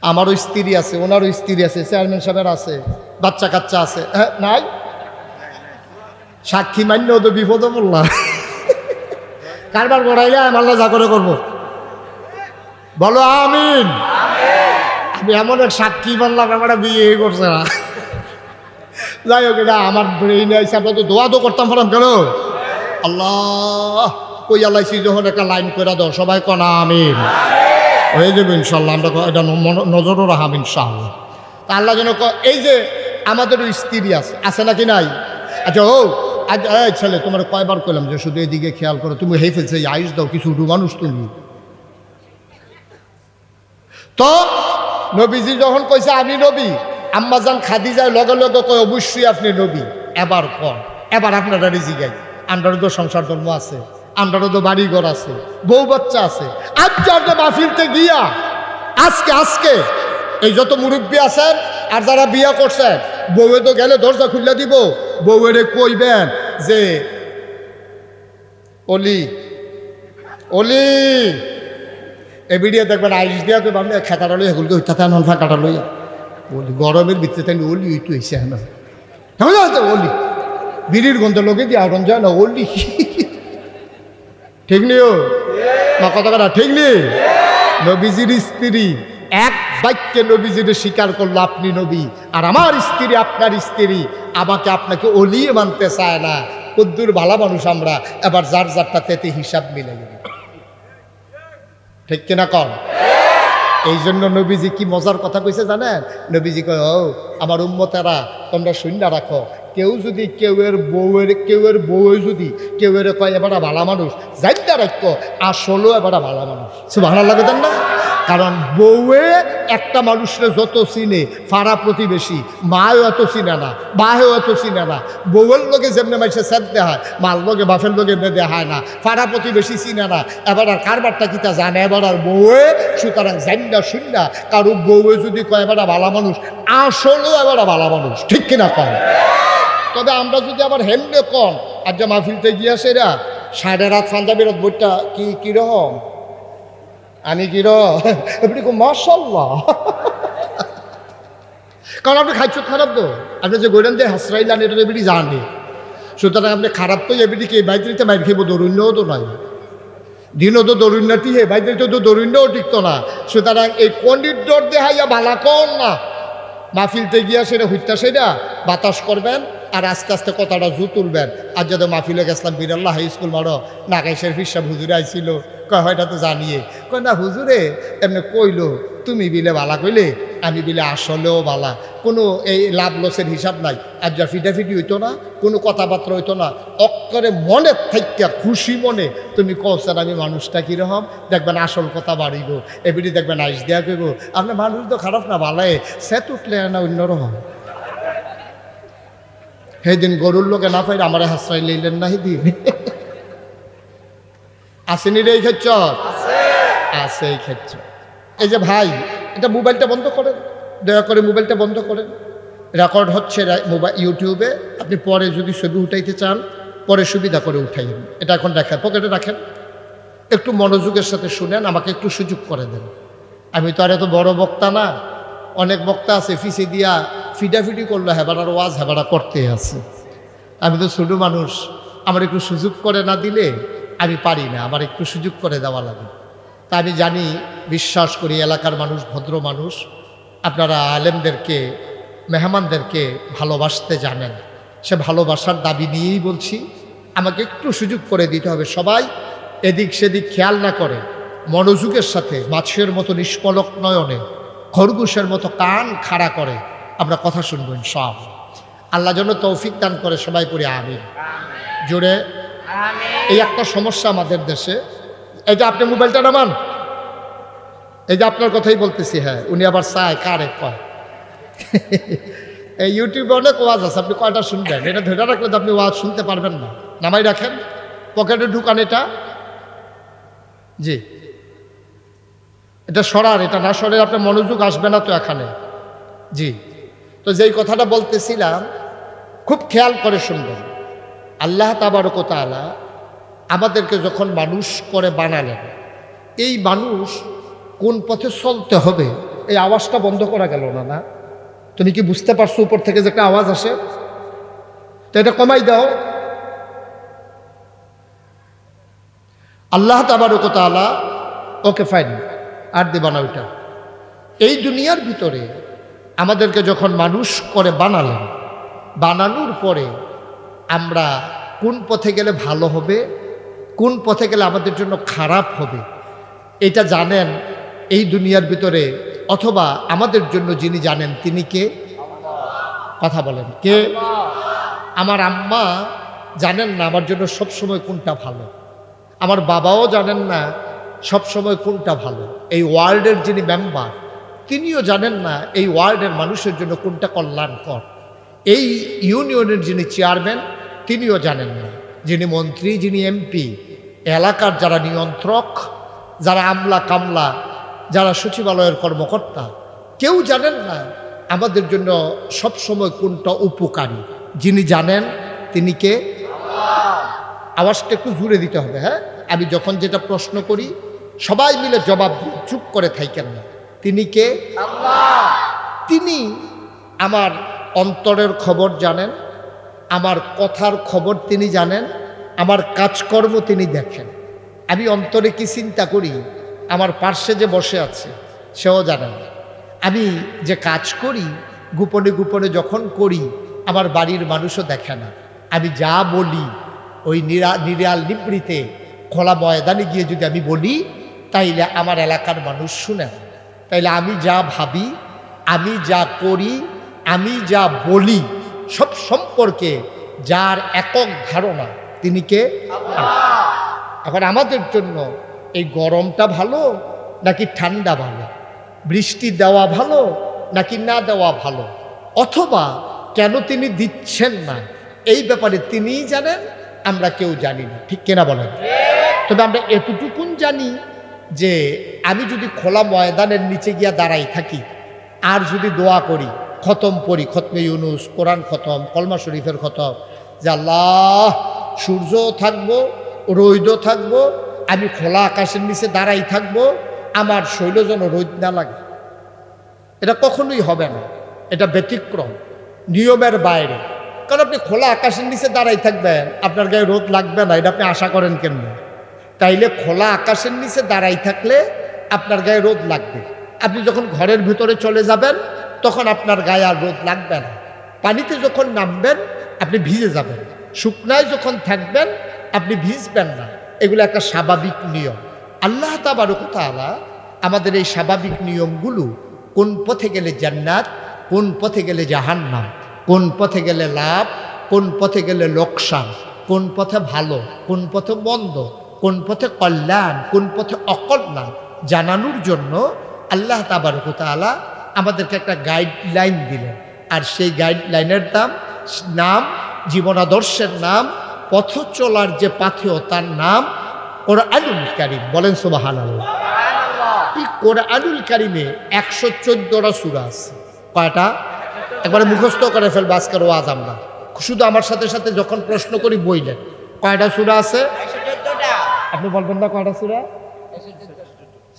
আমারও স্ত্রী আছে, ওনারও স্ত্রী আছে, চেয়ারম্যান সাহেবের আছে, বাচ্চা কাচ্চা আছে। হ্যাঁ নাই, সাক্ষী মান্য তো বিপদে পড়লাম। কারবার করাইলে আল্লাহ যা করে করবো, বলো আমিন। আমি এমন এক সাক্ষী মানলাম, আমার বিয়ে করছে না। যাই হোক, এটা আমার ব্রেইনে আছে। আমরা তো দোয়া তো করতাম পারলাম কেন, আল্লাহ কই আল্লাহছি যখন একটা লাইন করে দাও, সবাই কনা আমিন, হয়ে যাবে ইনশাল্লাহ। আমরা এটা নজরও রাখাম ইনশাআল্লাহ। তা আল্লাহ যেন এই যে আমাদেরও স্ত্রী আছে নাকি নাই? আচ্ছা ও আজ ছেলে তোমার কয়বার কইলাম যে শুধু এদিকে খেয়াল করো, তুমি হেই ফেলছে আইস দাও, কিছু উঠু মানুষ তুমি। তো নবীজি যখন কইছে আমি নবী, আম্মাজান খাদিজার লগে লগে কয় অবশ্যই আপনি নবী। এবার কর, এবার আপনারা রিজিগাই, আমরারও তো সংসার ধর্ম আছে, আমরারও তো বাড়ি ঘর আছে, বউ বাচ্চা আছে। আজকে আপনি মাহফিলতে গিয়া আজকে এই যত মুরব্বী আছেন আর যারা বিয়া করছেন, বউয়ে তো গেলে দরজা খুলে দিব, বউয়েরে কইবেন যে অলি অলি এ ভিডিও দেখবেন আইস দিয়া কই আপনি খেতাটা লইয়া গুলকে হইতা নন ফাঁকাটা লইয়া বলি গরমের ভিতরে তাই অলি ওই তো হয়েছে না অলি বিড়ির গন্ধ লোকে দিয়ে আগুন যায় না অলি। ঠিক নিও না কথা কথা, ঠিক নেই? নবীজির স্ত্রী এক বাক্যে নবীজির স্বীকার করলো আপনি নবী, আর আমার স্ত্রী আপনার স্ত্রী আমাকে আপনাকে অলিয়ে মানতে চায় না। কদ্দুর ভালা মানুষ আমরা, এবার যার যারটা তেতে হিসাব মিলে গেল, ঠিক কিনা কর? এই জন্য নবীজি কি মজার কথা কইছে জানেন? নবীজি কয় ও আমার উম্মতেরা তোমরা শূন্য রাখো, কেউ যদি কেউয়ের বউয়ের যদি কেউয়ের কয় এবারা ভালা মানুষ, যাইতে রাখো আসলেও এবারা ভালা মানুষ। সুবহানাল্লাহ দেন না? কারণ বউয়ে একটা মানুষের যত চিনে, ফাড়া প্রতিবেশী মাও এত চিনে না, বাহেও এত চিনে না। বউয়ের লোকে যেমনি মাইসে সেদতে হয়, মাল লোকে বাফের লোকে বেঁধে হয় না, ফাড়া প্রতিবেশী চিনে না। এবার আর কারবারটা কিতা জানে এবার আর বউয়ে, সুতরাং জান্ডা শূন্য কারো বউয়ে যদি কয় এবারা ভালা মানুষ, আসলেও এবারা ভালা মানুষ, ঠিক কিনা কয়? তবে আমরা যদি আবার হেমনে কন আর যে মাহফিলতে গিয়েছে এরা সাড়ে রাত ফান্দাবিরত বইটা কিরকম আমি এমনি মাশাআল্লাহ। কারণ আপনি খাইছ খারাপ তো, আপনি যে গোলেন দিয়ে হাসরাইলান এটা এমনি জানে, সুতরাং আপনি খারাপ তো এমনি কি বাইতে মাইর খেব, দরুণ্যও তো নাই, দিনও তো দরুণ্যটি হে বাইতে তো দরুণ্যও টিকতো না। সুতরাং এই কন্ডির ডর দেহাইয়া ভালা কন না, মাহফিলতে গিয়া সেটা হইতা সেটা বাতাস করবেন আর আস্তে আস্তে কথাটা জু তুলবেন। আর যাদের মাহফিলে গেছিলাম বিরাল্লাহ হাই স্কুল মারো নাগাইশের ফিসাব হুজুরে আইছিল, কয় হয়টা তো জানিয়ে কয় না হুজুরে এমনি কইলো তুমি বিলে বালা কইলে আমি বিলে আসলেও বালা, কোনো এই লাভ লসের হিসাব নাই। আর যা ফিটাফিটি হইতো না, কোনো কথাবার্তা হইতো না, অক্ষরে মনের থাইকা খুশি মনে তুমি কৌছেন আমি মানুষটা কীরকম দেখবেন, আসল কথা বাড়িব এবিটি দেখবেন আইস দেয়া কইব আপনার মানুষ তো খারাপ না ভালায় সে উঠলে না অন্যরকম। সেদিন গরুর লোকে না পাইলে আমার হাসরাই লইলেন না সেদিন আসেনি রে এই ক্ষেত্র আছে এই ক্ষেত্র। এই যে ভাই এটা মোবাইলটা বন্ধ করেন, দয়া করে মোবাইলটা বন্ধ করেন, রেকর্ড হচ্ছে মোবাইল ইউটিউবে, আপনি পরে যদি ছবি উঠাইতে চান পরে সুবিধা করে উঠাইন, এটা এখন রাখেন পকেটে রাখেন, একটু মনোযোগের সাথে শুনেন, আমাকে একটু সুযোগ করে দেন। আমি তো আর এত বড় বক্তা না, অনেক বক্তা আছে ফিসে দিয়া ফিটাফিটি করলো হেবারার ওয়াজ হেবারা করতে আছে, আমি তো ছোটো মানুষ, আমার একটু সুযোগ করে না দিলে আমি পারি না, আমার একটু সুযোগ করে দেওয়া লাগে। তা আমি জানি, বিশ্বাস করি এলাকার মানুষ ভদ্র মানুষ, আপনারা আলেমদেরকে মেহমানদেরকে ভালোবাসতে জানেন, সে ভালোবাসার দাবি নিয়েই বলছি, আমাকে একটু সুযোগ করে দিতে হবে। সবাই এদিক সেদিক খেয়াল না করে মনোযোগের সাথে মাছের মতো নিষ্পলক নয়নে খরগোশের মতো কান খাড়া করে আমরা কথা শুনবো ইনশাআল্লাহ। আল্লাহ যেন তৌফিক দান করে, সবাই করে আমিন জোরে। এই একটা সমস্যা আমাদের দেশে, এই যে আপনি মোবাইলটা নামান, এই যে আপনার কথাই বলতেছি, হ্যাঁ উনি আবার চায় কারে কয় এই ইউটিউবে অনেক ওয়াজ আছে, আপনি কয়টা শুনবেন, এটা ধরে রাখলে তো আপনি ওয়াজ শুনতে পারবেন না। নামাই রাখেন, পকেটে ঢুকান এটা, জি এটা সরার, এটা না সরে আপনার মনোযোগ আসবে না তো এখানে, জি। তো যেই কথাটা বলতেছিলাম খুব খেয়াল করে শুনবেন। আল্লাহ তাবারক ওয়া তাআলা আমাদেরকে যখন মানুষ করে বানালেন, এই মানুষ কোন পথে চলতে হবে এই আওয়াজটা বন্ধ করা গেল না। না, তুমি কি বুঝতে পারছো উপর থেকে যে একটা আওয়াজ আসে? তো এটা কমাই দাও। আল্লাহ তাবারক ওয়া তাআলা, ওকে ফাইন, আর দেবা না ওইটা। এই দুনিয়ার ভিতরে আমাদেরকে যখন মানুষ করে বানালেন, বানানোর পরে আমরা কোন পথে গেলে ভালো হবে, কোন পথে গেলে আমাদের জন্য খারাপ হবে, এটা জানেন এই দুনিয়ার ভিতরে, অথবা আমাদের জন্য যিনি জানেন তিনি কে? কথা বলেন, কে? আমার আম্মা জানেন না আমার জন্য সবসময় কোনটা ভালো, আমার বাবাও জানেন না সবসময় কোনটা ভালো। এই ওয়ার্ল্ডের যিনি মেম্বার তিনিও জানেন না এই ওয়ার্ল্ডের মানুষের জন্য কোনটা কল্যাণকর। এই ইউনিয়নের যিনি চেয়ারম্যান তিনিও জানেন না, যিনি মন্ত্রী, যিনি এমপি, এলাকার যারা নিয়ন্ত্রক, যারা আমলা কামলা, যারা সচিবালয়ের কর্মকর্তা, কেউ জানেন না আমাদের জন্য সবসময় কোনটা উপকারী। যিনি জানেন তিনি কে? আওয়াজটা একটু জুড়ে দিতে হবে। হ্যাঁ, আমি যখন যেটা প্রশ্ন করি সবাই মিলে জবাব দিয়ে চুপ করে থাকেন না। তিনি কে? তিনি আমার অন্তরের খবর জানেন, আমার কথার খবর তিনি জানেন, আমার কাজকর্ম তিনি দেখেন। আমি অন্তরে কি চিন্তা করি আমার পার্শ্বে যে বসে আছে সেও জানেন। আমি যে কাজ করি গোপনে গোপনে যখন করি আমার বাড়ির মানুষও দেখে না। আমি যা বলি ওই নিরাল নিবৃতে খোলা ময়দানে গিয়ে যদি আমি বলি তাইলে আমার এলাকার মানুষ শুনে। তাইলে আমি যা ভাবি, আমি যা করি, আমি যা বলি সব সম্পর্কে যার একক ধারণা তিনি কে? এখন আমাদের জন্য এই গরমটা ভালো নাকি ঠান্ডা ভালো, বৃষ্টি দেওয়া ভালো নাকি না দেওয়া ভালো, অথবা কেন তিনি দিচ্ছেন না, এই ব্যাপারে তিনিই জানেন, আমরা কেউ জানি না। ঠিক কিনা বলেন? তবে আমরা এতটুকুন জানি যে আমি যদি খোলা ময়দানের নিচে গিয়া দাঁড়াই থাকি আর যদি দোয়া করি, খতম পড়ি, খতমে ইউনুস, কোরআন খতম, কলমা শরীফের খতম, যে আল্লাহ সূর্যও থাকবো, রৌদ্রও থাকবো, আমি খোলা আকাশের নিচে দাঁড়াই থাকবো, আমার শৈল যেন রোদ না লাগে, এটা কখনোই হবে না। এটা ব্যতিক্রম, নিয়মের বাইরে। কারণ আপনি খোলা আকাশের নিচে দাঁড়াই থাকবেন, আপনার গায়ে রোদ লাগবে না, এটা আপনি আশা করেন কেন? তাইলে খোলা আকাশের নিচে দাঁড়াই থাকলে আপনার গায়ে রোদ লাগবে। আপনি যখন ঘরের ভিতরে চলে যাবেন তখন আপনার গায়ে আর রোদ লাগবে না। পানিতে যখন নামবেন আপনি ভিজে যাবেন, শুকনায় যখন থাকবেন আপনি ভিজবেন না। এগুলো একটা স্বাভাবিক নিয়ম। আল্লাহ তাবারক ওয়া তাআলা আমাদের এই স্বাভাবিক নিয়মগুলো, কোন পথে গেলে জান্নাত, কোন পথে গেলে জাহান্নাম, কোন পথে গেলে লাভ, কোন পথে গেলে লোকসান, কোন পথে ভালো, কোন পথে মন্দ, কোন পথে কল্যাণ, কোন পথে অকল্যাণ জানানোর জন্য আল্লাহ তাবারক ওয়া তাআলা আমাদেরকে একটা গাইডলাইন দিলেন। আর সেই গাইডলাইনের নাম, জীবন আদর্শের নাম, পথ চলার যে পাথেয় তার নাম কোরআনুল কারীম। বলেন সুবহানাল্লাহ। এই কোরআনুল কারীমে 114টা সূরা আছে। কয়টা? একবারে মুখস্থ করে ফেলবো আজকের ওয়াজ আমরা। শুধু আমার সাথে সাথে যখন প্রশ্ন করি বইলেন কয়টা সূরা আছে? আপনি বলবেন না কয়টা সূরা?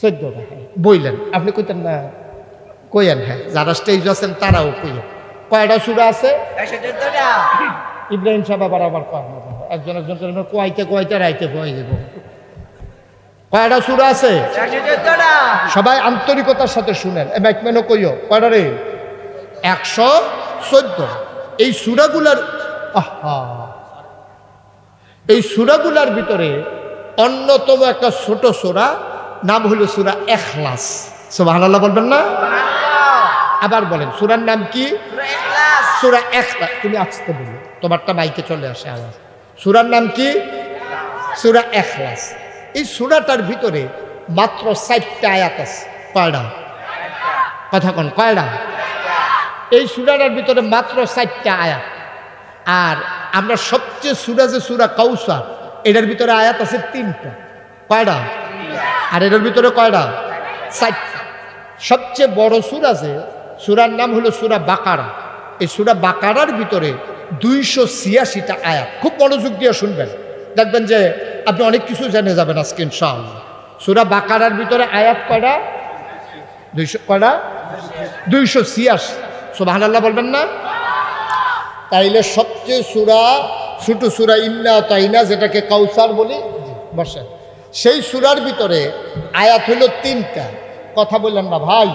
14টা। বইলেন আপনি কইতেন না? কইয়েন। হ্যাঁ, যারা স্টেজ আছেন তারাও কইয়েন। কয়টা সূরা আছে? 114টা। ইব্রাহিম সাহেব আবার কয় না, একজন কোয়াইতে কোয়াইতে রাইতে হয়ে যাব। কয়টা সূরা আছে? 114টা। সবাই আন্তরিকতার সাথে শুনেন। মাইকম্যানও কইও কয়টা রে? 114। এই সূরাগুলার এই সূরাগুলার ভিতরে অন্যতম একটা ছোট সূরা নাম হলো সূরা ইখলাস। সুবহানাল্লাহ বলবেন না? আবার বলেন সূরার নাম কি? সূরা ইখলাস। তুমি আস্তে বলো, তোমারটা মাইকে চলে আসে আওয়াজ। সূরার নাম কি? সূরা ইখলাস। এই সূরাটার ভিতরে মাত্র 4টা আয়াত আছে। কয়টা? কথা কোন কয়টা? এই সূরাটার ভিতরে মাত্র 4টা আয়াত। আর আমরা সবচেয়ে সূরা যে সূরা কাউসার, এটার ভিতরে আয়াত আছে 3টা। কয়টা? আর এটার ভিতরে কয়টা? 4টা। সবচেয়ে বড় সূরা যে সূরার নাম হলো সূরা বাকারা। এই সূরা বাকারার ভিতরে 286টা আয়াত। খুব মনোযোগ দিয়ে শুনবেন, দেখবেন যে আপনি অনেক কিছু জেনে যাবেন আজকে ইনশাআল্লাহ। সূরা বাকারার ভিতরে আয়াত কয়টা? 200 কয়টা? 286 সুবহানাল্লাহ বলবেন না? তাইলে সবচেয়ে ছোট সূরা ইন্না তাইনা, যেটাকে কাউসার বলি, বসে সেই সূরার ভিতরে আয়াত হলো 3টা। কথা বললেন না ভাই?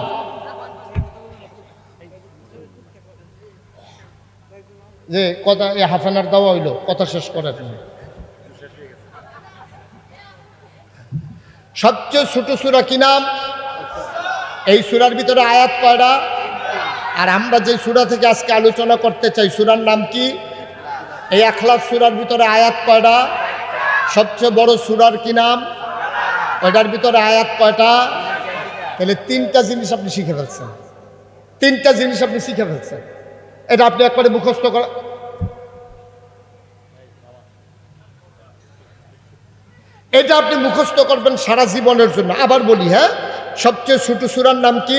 যে কথা হাসানার দেওয়া হইলো, কথা শেষ করেন। সবচেয়ে ছোট সূরা কি নাম? এই সূরার ভিতরে আয়াত কয়টা? আর আমরা যে সূরা থেকে আজকে আলোচনা করতে চাই সূরার নাম কি? এই ইখলাস সূরার ভিতরে আয়াত কয়টা? সবচেয়ে বড় সূরার কি নাম? ওইটার ভিতরে আয়াত কয়টা? তাহলে 3টা জিনিস আপনি শিখে ফেলছেন। 3টা জিনিস আপনি শিখে ফেলছেন। এটা আপনি একবারে মুখস্থ করা, এটা আপনি মুখস্থ করবেন সারা জীবনের জন্য। আবার বলি, হ্যাঁ, সবচেয়ে ছোট সূরার নাম কি?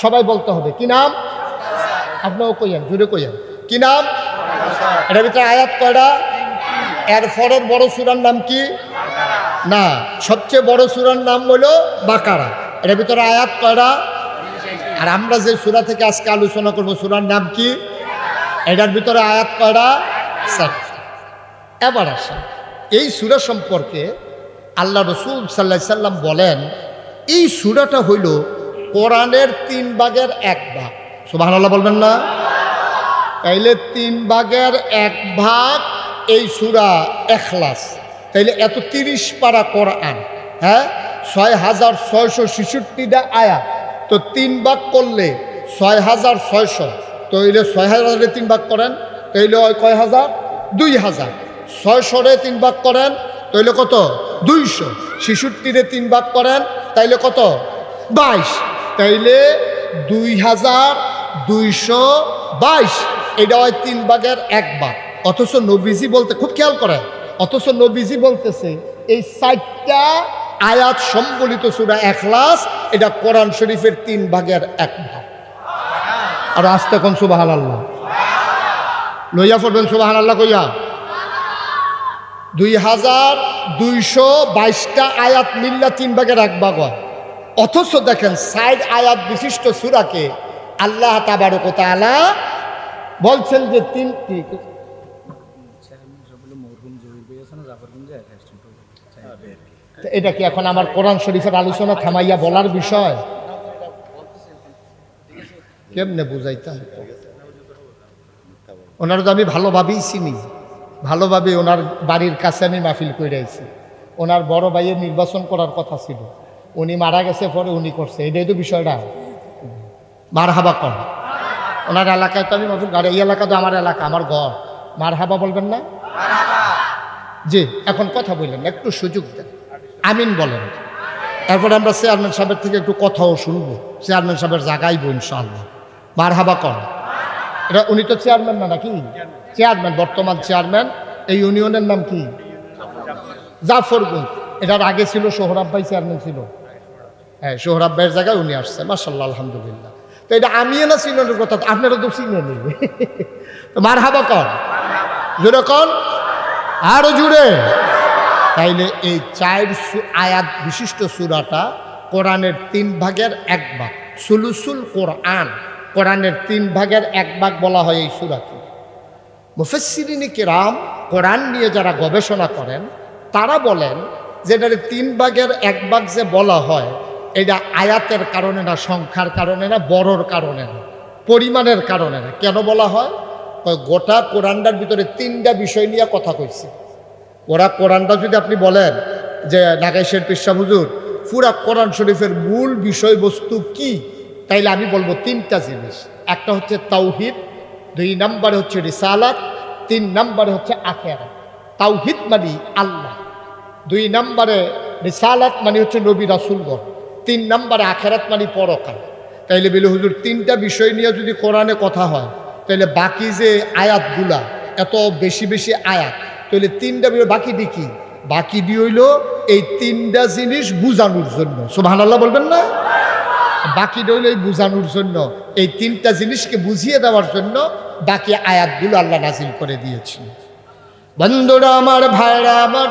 সবাই বলতে হবে। কি নাম? আপনিও কইয়েন, জুড়ে কইয়েন, কি নাম? এটার ভিতরে আয়াত কয়টা? এর পরের বড় সূরার নাম কি? না, সবচেয়ে বড় সূরার নাম হলো বাকারা। এটার ভিতরে আয়াত কয়টা? আর আমরা যে সূরা থেকে আজকে আলোচনা করব সূরার নাম কি? এটার ভিতরে আয়াত কয়টা? 7টা। এবার আসেন, এই সূরা সম্পর্কে আল্লাহ রাসূল সাল্লাল্লাহু আলাইহি সাল্লাম বলেন, এই সূরাটা হইল কোরআনের 3 ভাগের 1 ভাগ। সুবহানাল্লাহ বলবেন না? তাইলে 3 ভাগের 1 ভাগ এই সূরা ইখলাস। তাইলে এত 30 পারা কোরআন, হ্যাঁ, 6666টা আয়াত, তো 3 ভাগ করলে 6600। তাইলে 6000-এ 3 ভাগ করেন, তাইলে ওই কয় হাজার? 2000। 600-রে 3 ভাগ করেন, তাইলে কত? 200। 66-রে 3 ভাগ করেন, তাইলে কত? 22। তাইলে 2222। এটা হয় 3 ভাগের 1 ভাগ। অথচ নবীজি বলতে, খুব খেয়াল করেন, অথচ নবীজি বলতেছে এই 4টা আয়াত সম্বলিত সূরা ইখলাস, এটা কোরআন শরীফের 3 ভাগের 1 ভাগ। আর আস্তে কোন সুবহানাল্লাহ লইয়া পড়বেন, সুবহানাল্লাহ কইয়া। 2222টা আয়াত মিল্লা 3 ভাগের 1 ভাগ হয়। অথচ দেখেন 60 আয়াত বিশিষ্ট সূরাকে আল্লাহ তাবারক ওয়া তাআলা বলছেন যে 3টি। এটা কি এখন আমার কোরআন শরীফের আলোচনা থামাইয়া বলার বিষয়? কেমনে বুঝাইতে? ওনার তো আমি ভালোভাবেই চিনি, ভালোভাবে ওনার বাড়ির কাছে আমি মাহফিল করে আইছি। ওনার বড় ভাইয়ের নির্বাচন করার কথা ছিল, উনি মারা গেছে, পরে উনি করছে। এটাই তো বিষয়টা। মারহাবা কর। ওনার এলাকায় তো আমি মাহফিল, এই এলাকা তো আমার এলাকা, আমার ঘর। মারহাবা বলবেন না? জি, এখন কথা বললেন, একটু সুযোগ দেন, আমিন বলেন। এরপরে আমরা চেয়ারম্যান সাহেবের থেকে একটু কথাও শুনবো। চেয়ারম্যান সাহেবের জায়গাইব ইনশাআল্লাহ। মারহাবা কর। এটা উনি তো চেয়ারম্যান না নাকি? চেয়ারম্যান, বর্তমান চেয়ারম্যান। এই ইউনিয়নের নাম কি? জাফরগঞ্জ। এটার আগে ছিল সোহরাব ভাই চেয়ারম্যান ছিল। হ্যাঁ, সোহরাব ভাইয়ের জায়গায় উনি আসছে, মাশাআল্লাহ, আলহামদুলিল্লাহ। তো এটা আমি না চিনের কথা, আপনারা তো চিনে নেই। মারহাবা কর, জোরে কর, আরো জুড়ে। তাইলে এই 4 আয়াত বিশিষ্ট সূরাটা কোরআনের 3 ভাগের 1 ভাগ, সুলুসুল কোরআন। কোরআনের 3 ভাগের 1 ভাগ বলা হয় এই সূরাকে। মুফাসসিরিন কিরাম, কোরআন নিয়ে যারা গবেষণা করেন, তারা বলেন যে এটার 3 ভাগের 1 ভাগ যে বলা হয়, এটা আয়াতের কারণে না, সংখ্যার কারণে না, বড়র কারণে না, পরিমাণের কারণে না। কেন বলা হয়? গোটা কোরআনটার ভিতরে 3টা বিষয় নিয়ে কথা কইছে। ওরা কোরআনটা যদি আপনি বলেন যে নাগাইশের পেশা হুজুর পুরা কোরআন শরীফের মূল বিষয়বস্তু কি, তাইলে আমি বলবো 3টা জিনিস। একটা হচ্ছে তাওহীদ, 2 নম্বরে হচ্ছে রিসালাত, 3 নম্বরে হচ্ছে আখিরাত। তাওহীদ মানে আল্লাহ, 2 নম্বরে রিসালাত মানে হচ্ছে নবী রাসূলগণ, 3 নম্বরে আখিরাত মানে পরকাল। তাইলে বলে হুজুর 3টা বিষয় নিয়ে যদি কোরআনে কথা হয়, তাহলে বাকি যে আয়াতগুলা, এত বেশি বেশি আয়াত, তাহলে 3টা বাকিটি কি? বাকিটি হইল এই 3টা জিনিস বুঝানোর জন্য। সুবহানাল্লাহ বলবেন না? বাকিটা হইল এই বুঝানোর জন্য, এই 3টা জিনিসকে বুঝিয়ে দেওয়ার জন্য বাকি আয়াতগুলো আল্লাহ নাজিল করে দিয়েছেন। বন্ধুরা আমার, ভাইরা আমার,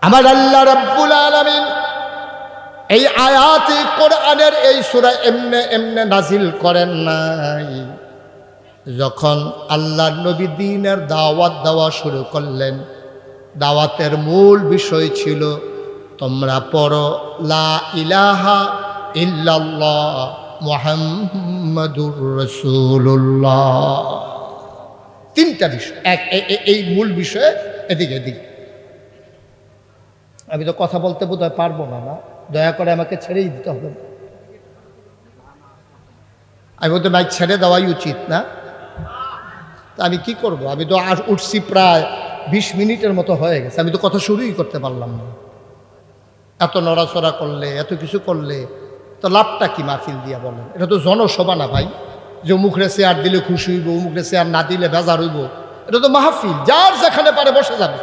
আমার আল্লাহ রাব্বুল আলামিন এই আয়াত কোরআনের এই সূরা এমনে এমনে নাজিল করেন নাই। যখন আল্লাহর নবী দ্বীনের দাওয়াত দেওয়া শুরু করলেন, দাওয়াতের মূল বিষয় ছিল তোমরা পড়ো লা ইলাহা ইল্লাল্লাহ মুহাম্মাদুর রাসূলুল্লাহ। তিনটা বিষয়, এই মূল বিষয়ে এদিকে এদিকে। আমি তো কথা বলতে বোধহয় পারবো না, না? দয়া করে আমাকে ছেড়েই দিতে হবে। আমি বলতে মাইক ছেড়ে দেওয়াই উচিত না? তা আমি কি করব? আমি তো আর উঠছি প্রায় 20 মিনিটের মতো হয়ে গেছে, আমি তো কথা শুরুই করতে পারলাম না। এত নড়াচড়া করলে, এত কিছু করলে তো লাভটা কি মাহফিল দিয়া বলেন? এটা তো জনসভা না ভাই, যে অমুকরে চেয়ার দিলে খুশি হইব, অমুকরে চেয়ার না দিলে বেজার হইব। এটা তো মাহফিল, যার যেখানে পারে বসে যাবে।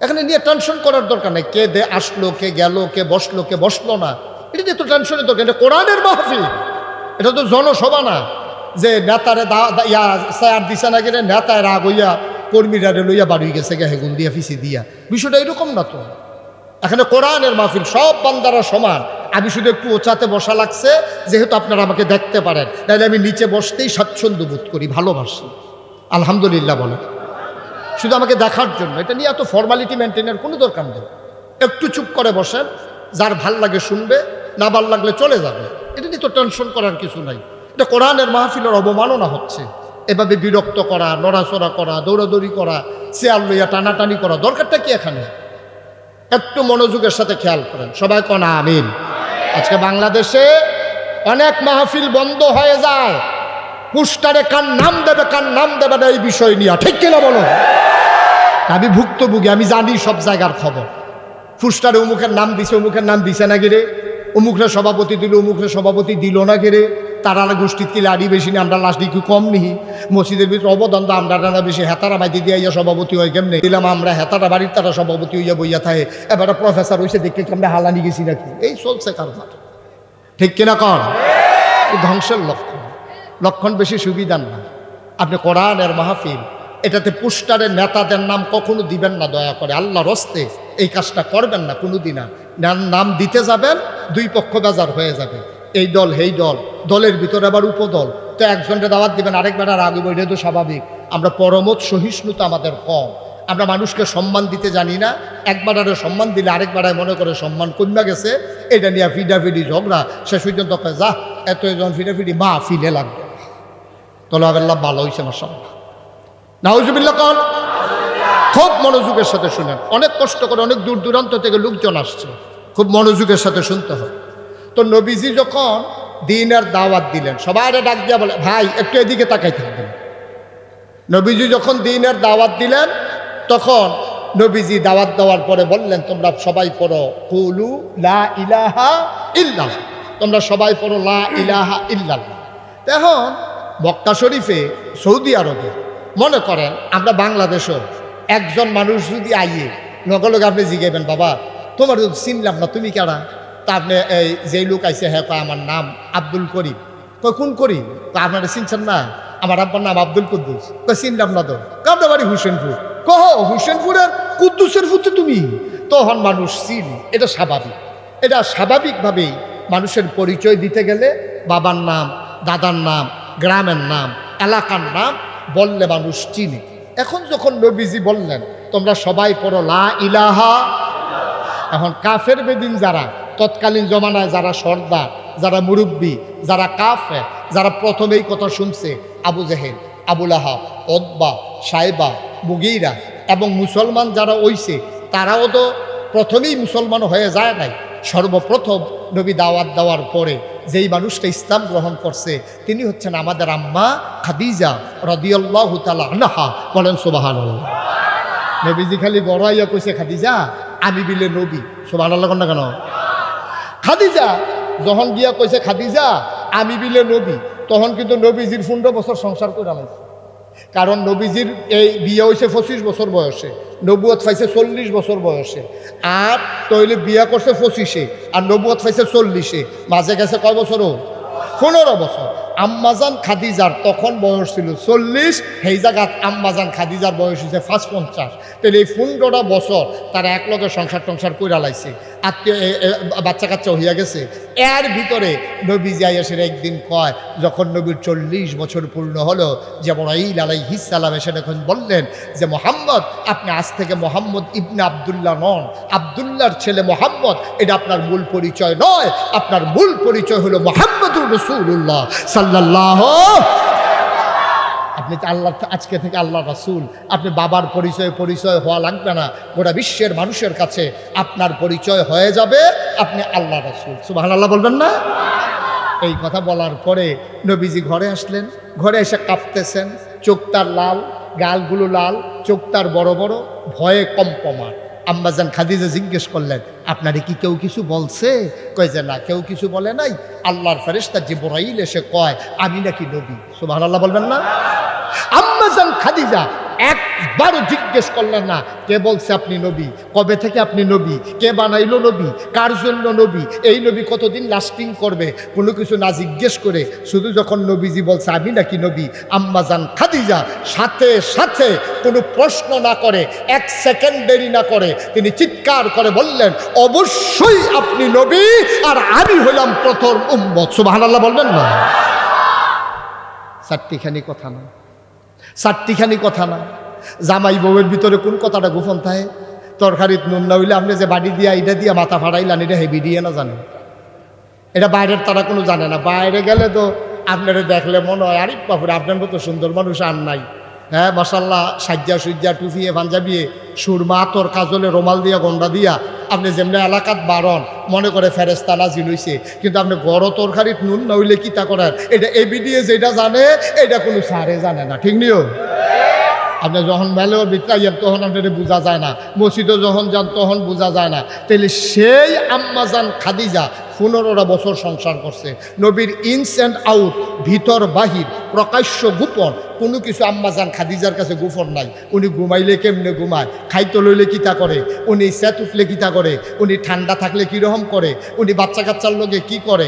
এখানে নিয়ে টেনশন করার দরকার নেই, কে আসলো, কে গেল, কে বসলো, কে বসলো না, এটা নিয়ে তো টেনশনের দরকার। এটা কোরআনের মাহফিল, এটা তো জনসভা না যে নেতারে চেয়ার দিছে না গেলে নেতায় রাগ হইয়া কর্মীরা লইয়া বাড়ি গেছে গে হেগুন দিয়া ফিসি দিয়া। বিষয়টা এরকম না তো। এখানে কোরআনের মাহফিল, সব বান্দারা সমান। আমি শুধু একটু ওচাতে বসা লাগছে যেহেতু আপনারা আমাকে দেখতে পারেন, তাহলে আমি নিচে বসতেই স্বাচ্ছন্দ্য বোধ করি, ভালোবাসি। আলহামদুলিল্লাহ বলে, শুধু আমাকে দেখার জন্য। এটা নিয়ে এত ফর্মালিটি মেনটেনের কোনো দরকার নেই। একটু চুপ করে বসেন, যার ভাল লাগে শুনবে, না ভাল লাগলে চলে যাবে। এটা নিয়ে তো টেনশন করার কিছু নাই। এটা কোরআনের মাহফিলের অবমাননা হচ্ছে। এভাবে বিরক্ত করা, নড়াচড়া করা, দৌড়াদৌড়ি করা, চেয়ার লইয়া টানাটানি করা, দরকারটা কি এখানে? একটু মনোযোগের সাথে খেয়াল করেন, সবাই কোন আমিন। আজকে বাংলাদেশে অনেক মাহফিল বন্ধ হয়ে যায়, পোস্টারে কার নাম দেবে কার নাম দেবে না এই বিষয় নিয়ে, ঠিক কিনা বলো? আমি ভুক্তভোগী, আমি জানি সব জায়গার খবর। পোস্টারে অমুকের নাম দিছে, অমুকের নাম দিছে না গেরে, অমুকরে সভাপতি দিল, অমুকরে সভাপতি দিল না গেরে, তারা গোষ্ঠীর কি লাড়ি বেশি না, আমরা লাস্ট কি কম নিহি? মসজিদের ভিতরে অবদান তো আমরা টানা বেশি, হেতারা বাইতে দিয়ে ইয়া সভাপতি হয় কেমনে দিলাম আমরা, হেতারা বাড়ির তারা সভাপতি হইয়া বইয়া থাকে, এবার প্রফেসর হয়েছে দেখতে আমরা হালানি গেছি নাকি? এই চলছে কারবার, ঠিক কিনা কর? ধ্বংসের লক্ষণ, লক্ষণ বেশি সুবিধার না। আপনি কোরআনের মাহফিল, এটাতে পোস্টারের নেতাদের নাম কখনো দিবেন না, দয়া করে আল্লাহর হস্তে এই কাজটা করবেন না কোনোদিন। নাম দিতে যাবেন, দুই পক্ষ বেজার হয়ে যাবে, এই দল সেই দল, দলের ভিতরে আবার উপদল। তো একজনকে দাওয়াত দিবেন, আরেকবার আর আগে বইলে তো স্বাভাবিক। আমরা পরমত সহিষ্ণুতা আমাদের কম, আমরা মানুষকে সম্মান দিতে জানি না। একবার আরে সম্মান দিলে আরেকবারে মনে করে সম্মান কমে গেছে, এটা নিয়ে ফিডাফিডি ঝগড়া, শেষ পর্যন্ত যা এতজন ফিডাফিডি মা ফিলে লাগবে। তলে আল্লাহ ভালো হয়েছে মাশাআল্লাহ, নাউজুবিল্লাহ কর। খুব মনোযোগের সাথে শুনেন, অনেক কষ্ট করে অনেক দূর দূরান্ত থেকে লোকজন আসছে, খুব মনোযোগের সাথে শুনতে হবে। তো নবীজি যখন দ্বীনের দাওয়াত দিলেন, সবাই ডাক দিয়া বলে ভাই একটু এদিকে তাকাই থাকবেন। নবীজি যখন দ্বীনের দাওয়াত দিলেন, তখন নবীজি দাওয়াত দেওয়ার পরে বললেন তোমরা সবাই পড়ো কুলু লা ইলাহা ইল্লাল্লাহ, তোমরা সবাই পড়ো লা ইলাহা ইল্লাল্লাহ। এখন মক্কা শরীফে, সৌদি আরবে, মনে করেন আমরা বাংলাদেশও একজন মানুষ যদি আইয়ে লগে লগে আপনি জিজ্ঞাবেন বাবা তোমার চিনলাম না, তুমি কারা? তা আপনি এই যেই লোক আইসে হ্যাঁ কয় আমার নাম আব্দুল করিম। কয় কোন করিম? আপনারা চিনছেন না? আমার আব্বার নাম আব্দুল কুদ্দুস। কয় চিনলাম না তো। আপনার বাড়ি হুসেনপুর। কহ হুসেনপুরের কুদ্দুসের ফুতে তুমি? তখন মানুষ চিনি, এটা স্বাভাবিক। এটা স্বাভাবিকভাবেই মানুষের পরিচয় দিতে গেলে বাবার নাম, দাদার নাম, গ্রামের নাম, এলাকার নাম বললে মানুষ চিনে। এখন যখন নবীজি বললেন তোমরা সবাই পড়ো লা ইলাহা, এখন কাফের বেদিন যারা তৎকালীন জমানায়, যারা সর্দার, যারা মুরব্বী, যারা কাফের, যারা প্রথমেই কথা শুনছে, আবু জেহেল, আবুল আহাব, ওতবা, সাইবা, মুগীরা এবং মুসলমান যারা হইছে, তারাও তো প্রথমেই মুসলমান হয়ে যায় নাই। সর্বপ্রথম নবী দাওয়াত দেওয়ার পরে যেই মানুষটা ইসলাম গ্রহণ করছে তিনি হচ্ছেন আমাদের আম্মা খাদিজা রাদিয়াল্লাহু তাআলা আনহা। বলেন সুবহানাল্লাহ। নবীজি খালি গড়াইয়া কইছে খাদিজা আমি বিলে নবী। সুবহানাল্লাহ না কেন? খাদিজা যখন গিয়া কইছে খাদিজা আমি বিলে নবী, তখন কিন্তু নবীজির 15 বছর সংসার করে আলাইছে। কারণ নবীজির এই বিয়ে হয়েছে 25 বছর বয়সে, নবুয়ত পাইছে 40 বছর বয়সে, আর তৈলে বিয়া করছে 25-এ, আর নবুয়ত পাইছে 40-এ, মাঝে গেছে কয় বছর? 15 বছর। আম্মাজান খাদিজার তখন বয়স ছিল 40, সেই জায়গাত আম্মাজান খাদিজার বয়স হয়েছে 55। তাহলে এই 15টা বছর তারা একলগে সংসার টংসার কইরা লাইছে। আত্মীয় বাচ্চা কাচ্চা হইয়া গেছে। এর ভিতরে নবীজি আইয়াসের একদিন কয়, যখন নবীর 40 বছর পূর্ণ হলো, জিবরাইল আলাইহিস সালাম এসে যখন বললেন যে মুহাম্মদ, আপনি আজ থেকে মুহাম্মদ ইবনে আব্দুল্লাহ নন, আব্দুল্লাহর ছেলে মুহাম্মদ, এটা আপনার মূল পরিচয় নয়, আপনার মূল পরিচয় হলো মুহাম্মদুর রাসূলুল্লাহ সাল্লাল্লাহু। আপনি আল্লাহ, আজকে থেকে আল্লাহ রাসূল, আপনি বাবার পরিচয় হওয়া লাগবে না, গোটা বিশ্বের মানুষের কাছে আপনার পরিচয় হয়ে যাবে, আপনি আল্লাহ রাসূল। সুবহানাল্লাহ বলবেন না? এই কথা বলার পরে নবীজি ঘরে আসলেন। ঘরে এসে কাঁপতেছেন, চোখ তার লাল, গালগুলো লাল, চোখ তার বড় বড়, ভয়ে কম্পমান। আম্মাজান খাদিজা জিজ্ঞেস করলেন, আপনারে কি কেউ কিছু বলছে? কয় যে না, কেউ কিছু বলে নাই। আল্লাহর ফেরেশতা জিবরাইল এসে কয়, আমি নাকি নবী। সুবহানাল্লাহ বলবেন না? আম্মাজান খাদিজা একবারও জিজ্ঞেস করলেন না কে বলছে আপনি নবী, কবে থেকে আপনি নবী, কে বানাইলো নবী, কার জন্য নবী, এই নবী কতদিন লাস্টিং করবে, কোনো কিছু না জিজ্ঞেস করে শুধু যখন নবীজি বলছে আমি নাকি নবী, আম্মাজান খাদিজা সাথে সাথে কোনো প্রশ্ন না করে, 1 সেকেন্ড দেরি না করে তিনি চিৎকার করে বললেন, অবশ্যই আপনি নবী, আর আমি হইলাম প্রথম উম্মত। সুবহানাল্লাহ বলবেন না? চারটিখানি কথা না, চারটিখানি কথা না। জামাই বউয়ের ভিতরে কোন কথাটা গোপন থাকে? তরকারিত নুন না হইলে আপনি যে বাড়ি দিয়া এটা দিয়া মাথা ফাড়াইলেন, এটা হেভি দিয়ে না জানেন, এটা বাইরের তারা কোনো জানে না। বাইরে গেলে তো আপনারা দেখলে মনে হয় আরে বাপুরে আপনার মতো সুন্দর মানুষ আর নাই। হ্যাঁ মাশাল্লাহ, সাজ্জা সুজ্জা টুফিয়ে পাঞ্জাবিয়ে সুরমা আতর কাজলে রোমাল দিয়া গন্ডা দিয়া আপনি যেমনি এলাকাত বারণ মনে করে ফেরেস্তা নাজিল হইছে, কিন্তু আপনি গড় তরকারিত নুন না হইলে কিতা করার, এটা এবি দিয়ে যেটা জানে এটা কোনো সারে জানে না। ঠিক নিও? আপনি যখন মেলেও বিতরাইয়েন তখন আপনার বোঝা যায় না, মসজিদে যখন যান তখন বোঝা যায় না। তাহলে সেই আম্মাজান খাদিজা 15 বছর সংসার করছে। নবীর ইনস অ্যান্ড আউট, ভিতর বাহির, প্রকাশ্য গোপন, কোনো কিছু আম্মাজান খাদিজার কাছে গোপন নাই। উনি ঘুমাইলে কেমনে ঘুমায়, খাইতে লইলে কিতা করে, উনি সেত উঠলে কিতা করে, উনি ঠান্ডা থাকলে কীরকম করে, উনি বাচ্চা কাচ্চার লোকে কি করে,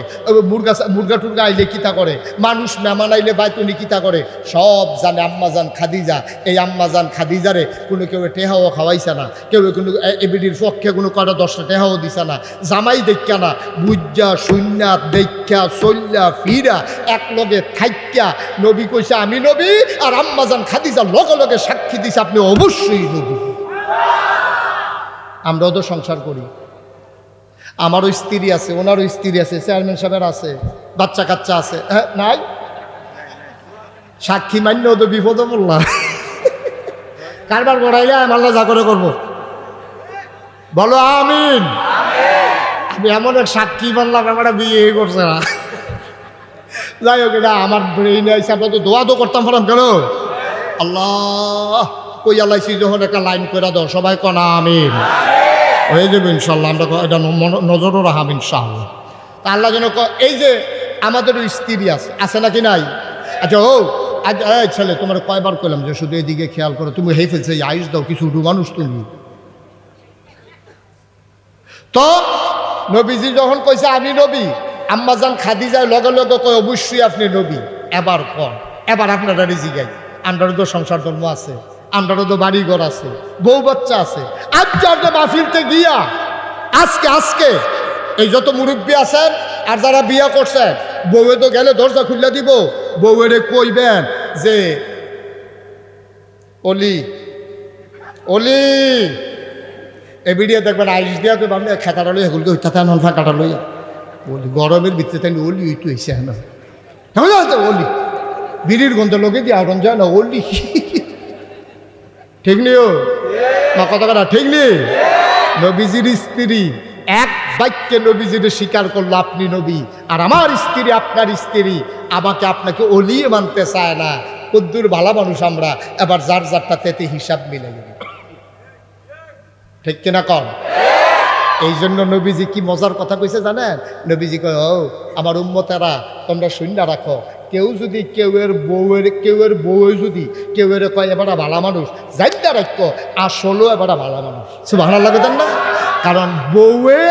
মুরগা টুরগা আইলে কিতা করে, মানুষ মেহমান আইলে বাইত উনি কিতা করে, সব জানে আম্মাজান খাদিজা। এই আম্মাজান খাদিজারে কোনো কেউ টেহাও খাওয়াইছে না, কেউ কোনো এবিডির পক্ষে কোনো কটা 10টা টেহাও দিছে না। জামাই দেখা না, বুঝা শূন্য দেখা চল্লা ফিরা এক লগে থাইক্যা নবী কইছে আমি নবী, আর আম্মাজান খাদিজা লগে লগে সাক্ষী দিছে আপনি অবশ্যই নবী। আমরাও তো সংসার করি, আমারও স্ত্রী আছে, ওনারও স্ত্রী আছে, চেয়ারম্যান সাহেবের আছে, বাচ্চা কাচ্চা আছে। হ্যাঁ নাই? সাক্ষী মান্যও তো বিপদে পড়লাম। কারবার করাইলে আল্লাহ যা করে করবো, বলো আমিন। আমি এমন এক সাক্ষী মানলাম, আমার বিয়ে করছে না। যাই হোক, এটা আমার ব্রেইনে হিসাবে তো দোয়া তো করতাম ফেলাম কেন? আল্লাহ কই আল্লাহছি যখন একটা লাইন করে দাও, সবাই কনা আমিন, হয়ে যাবে ইনশাল্লাহ। আমরা এটা নজরও রাখাম ইনশাল্লাহ। তা আল্লাহ যেন এই যে আমাদেরও স্ত্রী আছে নাকি নাই? আচ্ছা ও আজ ছেলে তোমার কয়বার কইলাম যে শুধু এদিকে খেয়াল করো, তুমি হেই ফেলছে আইস দাও, কিছু উঠু মানুষ তুমি। তো নবীজি যখন কইছে আমি নবী, আম্মাজান খাদিজার লগে লগে কয় অবশ্যই আপনি নবী। এবার কর, এবার আপনারা রিজিগাই, আমরারও তো সংসার ধর্ম আছে, আমরারও তো বাড়ি ঘর আছে, বউ বাচ্চা আছে। আজকে আপনি মাহফিলতে গিয়া আজকে এই যত মুরব্বী আছেন আর যারা বিয়া করছেন, বউয়ে তো গেলে দরজা খুলে দিব, বউয়েরে কইবেন যে অলি অলি এ ভিডিও দেখবেন আইস দিয়া তো ভাবলে খেতাটা লইয়া গুলকে হইতে নন ফাঁকাটা লইয়া বলি গরমের ভিতরে তাই অলি ওই তো হয়েছে না অলি বিড়ির গন্ধ লোকে দিয়ে আগুন যায় না অলি। ঠিক নিও না কথা কথা? ঠিক নেই? নবীজির স্ত্রী এক বাক্যে নবীজির স্বীকার করলো আপনি নবী, আর আমার স্ত্রী আপনার স্ত্রী আমাকে আপনাকে অলিয়ে মানতে চায় না। কদ্দুর ভালা মানুষ আমরা, এবার যার যারটা তেতে হিসাব মিলে গেল। ঠিক কিনা কর? এই জন্য নবীজি কি মজার কথা কইছে জানেন? নবীজি কয় ও আমার উম্মতেরা তোমরা শূন্য রাখো, কেউ যদি কেউয়ের বউয়ের যদি কেউয়ের কয় এবারটা ভালা মানুষ, জাইদা রাখো আসলেও এবারটা ভালা মানুষ। সুবহানাল্লাহ বলেন না? কারণ বউয়ে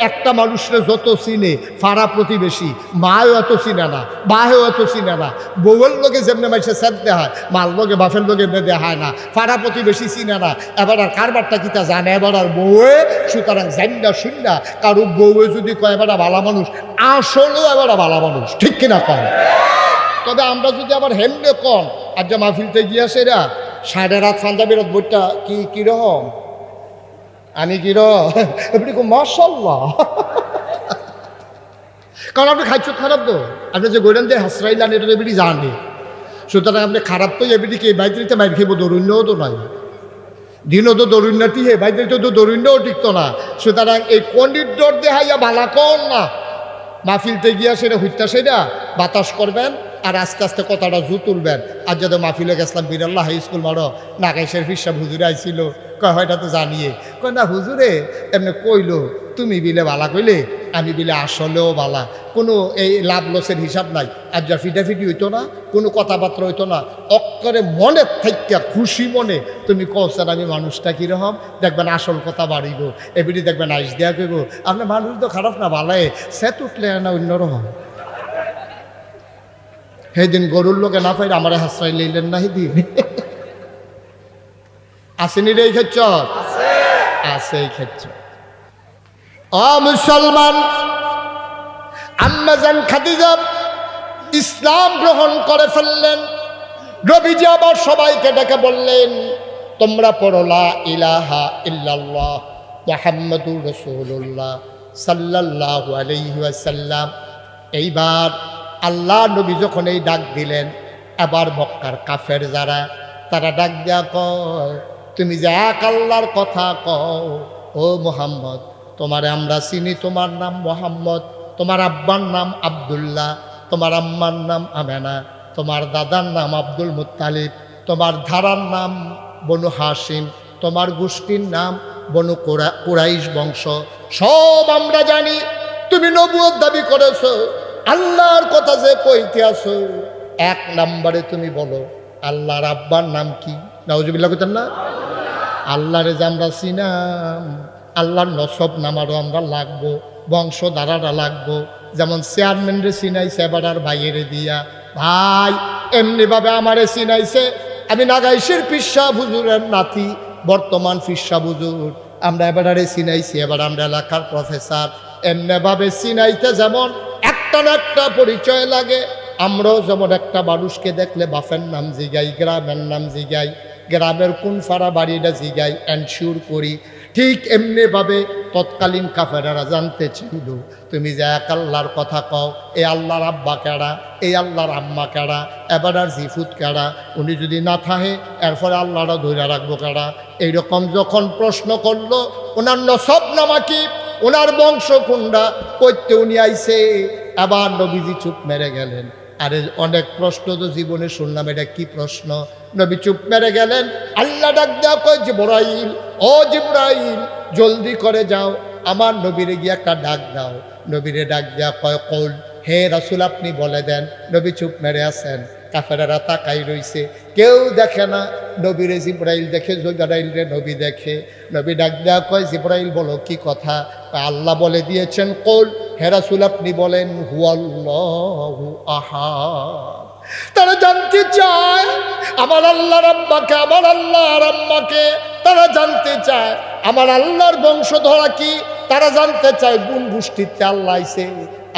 একটা মানুষের যত চিনে ফাড়া প্রতিবেশী, মাও এত চিনে না, বাহেও এত চিনে না। বউয়ের লোকে যেমনি মাইসে সেদতে হয়, মার লোকে বাফের লোকে বেঁধে হয় না, ফাড়া প্রতিবেশী চিনে না। এবার আর কারবারটা কিতা জানে এবার আর বউয়ে, সুতরাং জান্ডা শুননা কারো বউয়ে যদি কয় এবার ভালো মানুষ, আসলেও এবার ভালো মানুষ, ঠিক কিনা কয়। তবে আমরা যদি আবার হেমনে কন আর যে মাহফিলতে গিয়েছে এরা সাড়ে রাত পাঞ্জাবিরত বইটা কিরকম আমি এমনি মাশাল্লাহ। কারণ আপনি খাইছ খারাপ তো, আপনি যে গোলেন যে হাসরাইলান এটা এমনি জানে, সুতরাং আপনি খারাপ তো এমনি কি বাইতে মাইর খেব, দরুণ্যও তো নাই, দিনও তো দরুণ্যটি হে বাইতে তো দরুণ্যও টিকতো না। সুতরাং এই কন্ডির ডর দেহাইয়া ভালা কন না, মাহফিলতে গিয়া সেটা হইতা সেটা বাতাস করবেন আর আস্তে আস্তে কথাটা জু তুলবেন। আর যাদের মাহফিলে গেছিলাম বিরাল্লাহ হাই স্কুল মারো নাগাইশের ফিরসা হুজুরে আইছিল, কয় হয়টা তো জানিয়ে, কয় না হুজুরে এমনি কইলো তুমি বিলে বালা কইলে আমি বিলে আসলেও বালা, কোনো এই লাভ লসের হিসাব নাই। আর যা ফিটাফিটি হইতো না, কোনো কথাবার্তা হইতো না, অক্ষরে মনের থাইকা খুশি মনে তুমি কৌছেন আমি মানুষটা কীরকম দেখবেন, আসল কথা বাড়িব, এবিটি দেখবেন আইস দেয়া কইব আপনার মানুষ তো খারাপ না ভালায় সে তুটলে না অন্যরকম। সেদিন গরুর লোকে না পাই আমার হাসরাই লইলেন না সেদিন, আসেনি রে এই ক্ষেত্র আছে এই ক্ষেত্র। ও মুসলমান, আম্মা জান খাদিজা ইসলাম গ্রহণ করে ফেললেন। নবীজি আবার সবাইকে ডেকে বললেন তোমরা পড়ো লা ইলাহা ইল্লাল্লাহ মুহাম্মাদুর রাসূলুল্লাহ সাল্লাল্লাহু আলাইহি ওয়াসাল্লাম। এইবার আল্লাহ নবী যখন এই ডাক দিলেন, আবার মক্কার কাফের যারা তারা ডাক দেয়া কয় তুমি যে এক আল্লাহর কথা কও, ও মুহাম্মদ তোমারে আমরা চিনি, তোমার নাম মোহাম্মদ, তোমার আব্বার নাম আব্দুল্লাহ, তোমার আম্মার নাম আমেনা, তোমার দাদার নাম আব্দুল মুত্তালিব, তোমার ধারার নাম বনু হাসিম, তোমার গোষ্ঠীর নাম বনু কুরাইশ বংশ, সব আমরা জানি। তুমি নবুয়ত দাবি করেছো, আল্লাহর কথা যে কইতে আসো, এক নম্বরে তুমি বলো আল্লাহর আব্বার নাম কি? নাউজুবিল্লাহ কইতেন না? আল্লাহরে যে আমরা চিনাম, আল্লাহর নসব নামারও আমরা লাগবো, বংশধারাটা লাগবো। যেমন চেয়ারম্যানরে চিনাইছে এবার ভাইয়েরে দিয়া, ভাই এমনিভাবে আমারে চিনাইছে, আমি নাগাইশের পিসা হুজুরের নাতি, বর্তমান পিসা হুজুর, আমরা এবারে চিনাইছি, এবার আমরা এলাকার প্রফেসর। এমনিভাবে চিনাইতে যেমন একটা না একটা পরিচয় লাগে, আমরাও যেমন একটা মানুষকে দেখলে বাপের নাম জিগাই, গ্রামের নাম জিগাই, গ্রামের কোন ফাড়া বাড়িটা জিগাই, এনশিওর করি, ঠিক এমনিভাবে তৎকালীন কাফেরারা জানতে চাইল তুমি যে এক আল্লাহর কথা কও, এই আল্লাহর আব্বা কেডা, এই আল্লাহর আম্মা কেডা, এবার আর জিফুত কেডা, উনি যদি না থাকে এরপরে আল্লাহরা ধরে রাখবো কেডা। এইরকম যখন প্রশ্ন করলো ওনার নসব নামা কি, ওনার বংশ কোনটা, করতে উনি আইছে, আবার নবীজি চুপ মেরে গেলেন। আরে অনেক প্রশ্ন তো জীবনে শুনলাম, এটা কি প্রশ্ন? নবী চুপ মেরে গেলেন। আল্লাহ ডাক দেওয়া কয় জিবরাইল, ও জিবরাইল জলদি করে যাও আমার নবীরে গিয়ে একটা ডাক দাও। নবীরে ডাক দেওয়া কয় কৌল, হে রাসূল আপনি বলে দেন। নবী চুপ মেরে আছেন, কাফেরেরা তাকাই রইছে, কেউ দেখে না। নবীরে জিবরাইল দেখে, জিবরাইল রে নবী দেখে। নবী ডাক দেওয়া কয় জিবরাইল বলো কি কথা? আল্লাহ বলে দিয়েছেন কৌল, হে রাসূল আপনি বলেন হুয়াল্লাহু আহাদ। তারা জানতে চায় আমার আল্লাহর আব্বাকে, আমার আল্লাহর আম্মাকে, তারা জানতে চায় আমার আল্লাহর বংশধরা কি, তারা জানতে চায় কোন গোষ্ঠীতে আল্লাহ আইছে।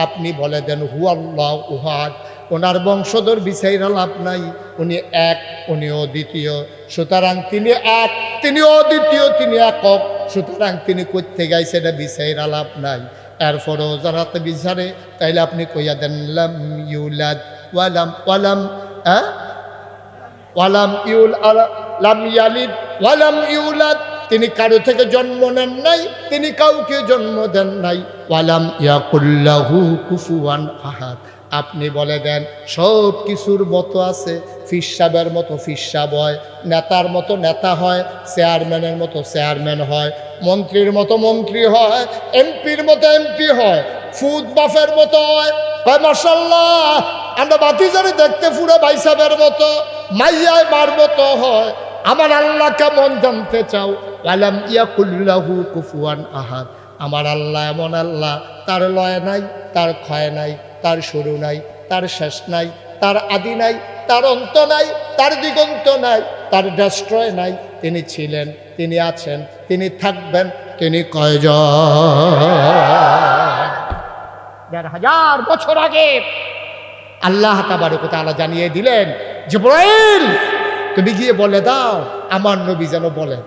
আপনি বলে দেন হুয়াল্লাহু আহাদ। ওনার বংশধর বিচাইরা লাভ নাই, উনি এক, উনি অদ্বিতীয়, সুতরাং তিনি এক, তিনি অদ্বিতীয়, তিনি একক, সুতরাং তিনি করতে গাইছে এটা বিচাইরা লাভ নাই। এরপরেও যারাতে বিচারে তাইলে আপনি কইয়া দেন লাম ইউলাদ ওয়ালাম ওয়ালাম ওয়ালাম ইউল লাম ইয়ালিদ ওয়ালাম ইউলাদ, তিনি কারো থেকে জন্ম নেন নাই, তিনি কাউকে জন্ম দেন নাই। ওয়ালাম ইয়াকুল্লাহু কুফুয়ান আহাদ। আপনি বলে দেন সব কিছুর মতো আছে, ফিসাবের মতো ফিসাব হয়, নেতার মতো নেতা হয়, চেয়ারম্যানের মতো চেয়ারম্যান হয়, মন্ত্রীর মতো মন্ত্রী হয়, এমপির মতো এমপি হয়, ফুদ বাফের মতো হয়। মাশাআল্লাহ আমরা বাতিজারে দেখতে পুরো ভাইসাবের মতো, মাইয়ায় মার মতো হয়, আমার আল্লাহ কেমন জানতে চাও? ওয়ালাম ইয়াকুল লাহু কুফুয়ান আহাদ, আমার আল্লাহ এমন আল্লাহ, তার লয় নাই, তার ক্ষয় নাই, তার শুরু নাই, তার শেষ নাই, তার আদি নাই, তার অন্ত নাই, তার দিগন্ত নাই, তার ডেস্ট্রয় নাই। তিনি ছিলেন, তিনি আছেন, তিনি থাকবেন, তিনি কয়জন? ১,৫০০ বছর আগে আল্লাহ তাবারক ওয়া তাআলা জানিয়ে দিলেন, জিবরাইল তুমি গিয়ে বলে দাও আমার নবী যেন বলেন।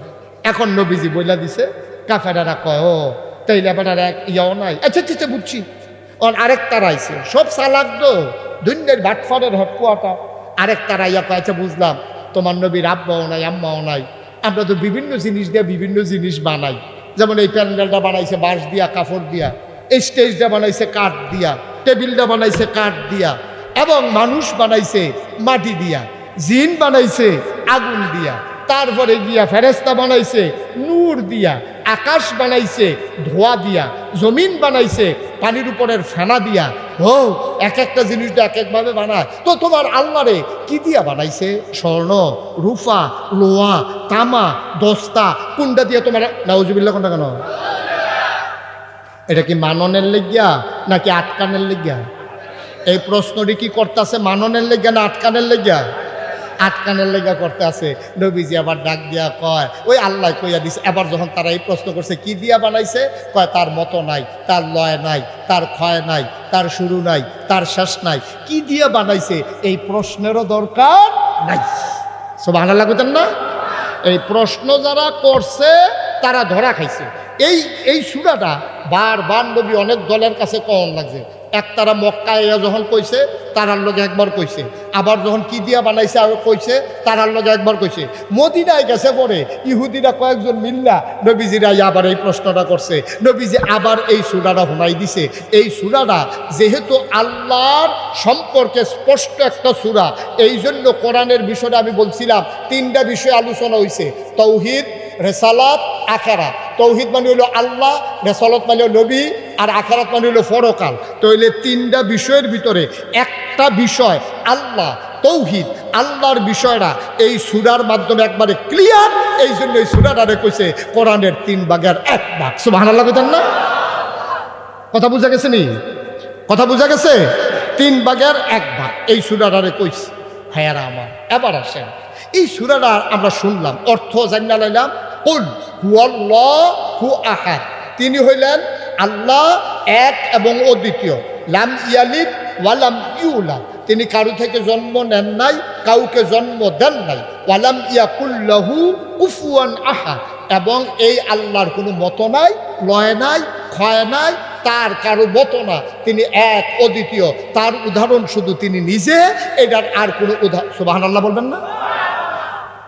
এখন নবীজি বইলা দিছে, কাফেরারা কয় ও তাইলে বেটার এক ইয়াও নাই। আচ্ছা ঠিক বুঝছি। আরেক তারা আইছে, সব চালাক তো, দুনিয়ার বাটফারের হটকুয়াটা। আরেক তারা ইয়া কয় আচ্ছা বুঝলাম, তোমার নবীর আব্বাও নাই, আম্মাও নাই, আমরা তো বিভিন্ন জিনিস দিয়ে বিভিন্ন জিনিস বানাই। যেমন এই প্যান্ডেলটা বানাইছে বাঁশ দিয়া, কাপড় দিয়া, এই স্টেজটা বানাইছে কাঠ দিয়া, টেবিলটা বানাইছে কাঠ দিয়া, এবং মানুষ বানাইছে মাটি দিয়া, জিন বানাইছে আগুন দিয়া, তারপরে গিয়া ফেরেশতা বানাইছে নূর দিয়া, আকাশ বানাইছে ধোয়া দিয়া, জমিন বানাইছে পানির উপরের ফেনা দিয়া। ও এক একটা জিনিস তো এক একভাবে বানায়। তো তোমার আল্লাহরে কি দিয়া বানাইছে? স্বর্ণ, রূপা, লোহা, তামা, দস্তা, কোনটা দিয়া তোমার? নাউজুবিল্লাহ কোনটা কেন? এটা কি মাননের লেগিয়া নাকি আটকানের লেগিয়া? এই প্রশ্নটি কি করতেছে মাননের লেগিয়া না আটকানের লেগিয়া? আটকানের লেগা করতে আছে। নবীজি আবার ডাক দিয়া কয় ওই আল্লাহ কইয়া দিছে। এবার যখন তারা এই প্রশ্ন করছে কি দিয়া বানাইছে, কয় তার মতো নাই, তার লয় নাই, তার ক্ষয় নাই, তার শুরু নাই, তার শেষ নাই। কি দিয়া বানাইছে এই প্রশ্নেরও দরকার নাই। সুবহানাল্লাহ কইতেন না? এই প্রশ্ন যারা করছে তারা ধরা খাইছে। এই সূরাটা বারবার নবী অনেক দলের কাছে কন লাগছে। এক তারা মক্কায় যখন কইছে তারার লগে একবার কইছে, আবার যখন কি দিয়া বানাইছে আর কইছে তারার লগে একবার কইছে। মদিনায় গেছে পরে ইহুদিরা কয়েকজন মিল্লা নবীজিরা আবার এই প্রশ্নটা করছে। নবীজি আবার এই সূরাটা শোনাই দিছে। এই সূরাটা যেহেতু আল্লাহর সম্পর্কে স্পষ্ট একটা সূরা, এই জন্য কোরআনের বিষয়টা আমি বলছিলাম 3টা বিষয় আলোচনা হয়েছে: তাওহীদ, রেসালাত, আখিরাত। তাওহীদ মানে হলো আল্লাহ, রেসালাত মানে হলো নবী, আর আখিরাত মানে হলো পরকাল। তো এই 3টা বিষয়ের ভিতরে একটা বিষয় আল্লাহ, তাওহীদ, আল্লাহর বিষয়টা এই সূরার মাধ্যমে একবারে ক্লিয়ার। এই জন্য এই সূরাটারে কইছে কোরআনের 3 ভাগের 1 ভাগ। সুবহানাল্লাহ বলেন না? কথা বুঝা গেছে নি? কথা বুঝা গেছে? 3 ভাগের 1 ভাগ এই সূরাটারে কইছে। ভাইয়ারা আমার, এবার আসেন এই সূরাটা আমরা শুনলাম, অর্থ জানিনা লাইলাম। কুল হুয়াল্লাহু আহাদ, তিনি হইলেন আল্লাহ এক এবং অদ্বিতীয়। লাম ইয়ালিদ ওয়ালাম ইউলাদ, তিনি কারো থেকে জন্ম নেন নাই, কাউকে জন্ম দেন নাই। ওয়ালাম ইয়াকুল লাহু কুফুয়ান আহাদ, এবং এই আল্লাহর কোনো মতো নাই, লয় নাই, ক্ষয় নাই, তার কারো মতো না। তিনি এক অদ্বিতীয়, তার উদাহরণ শুধু তিনি নিজে, এটার আর কোনো উদাহরণ। সুবহানাল্লাহ বলবেন না?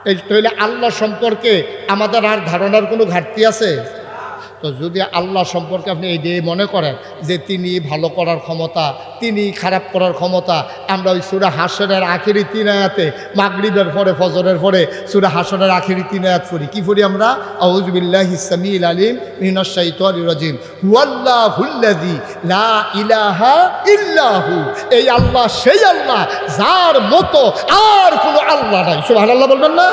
এই তাহলে আল্লাহ সম্পর্কে আমাদের আর ধারণার কোনো ঘাটতি আছে? তো যদি আল্লাহ সম্পর্কে আপনি এই দিয়ে মনে করেন যে তিনি ভালো করার ক্ষমতা, তিনি খারাপ করার ক্ষমতা, আমরা ওই সূরা হাশরের আখিরি 3 আয়াতে মাগরিবের পরে ফজরের পরে সূরা হাশরের আখিরি 3 আয়াত পড়ি। কি পড়ি আমরা? আউযু বিল্লাহিস সামিউল আলিম মিনাশ শাইতানির রাজিম, হুয়াল্লাহুল্লাযী লা ইলাহা ইল্লাহু, এই আল্লাহ সেই আল্লাহ যার মতো আর কোনো আল্লাহ নাই। সুবহানাল্লাহ বলবেন না?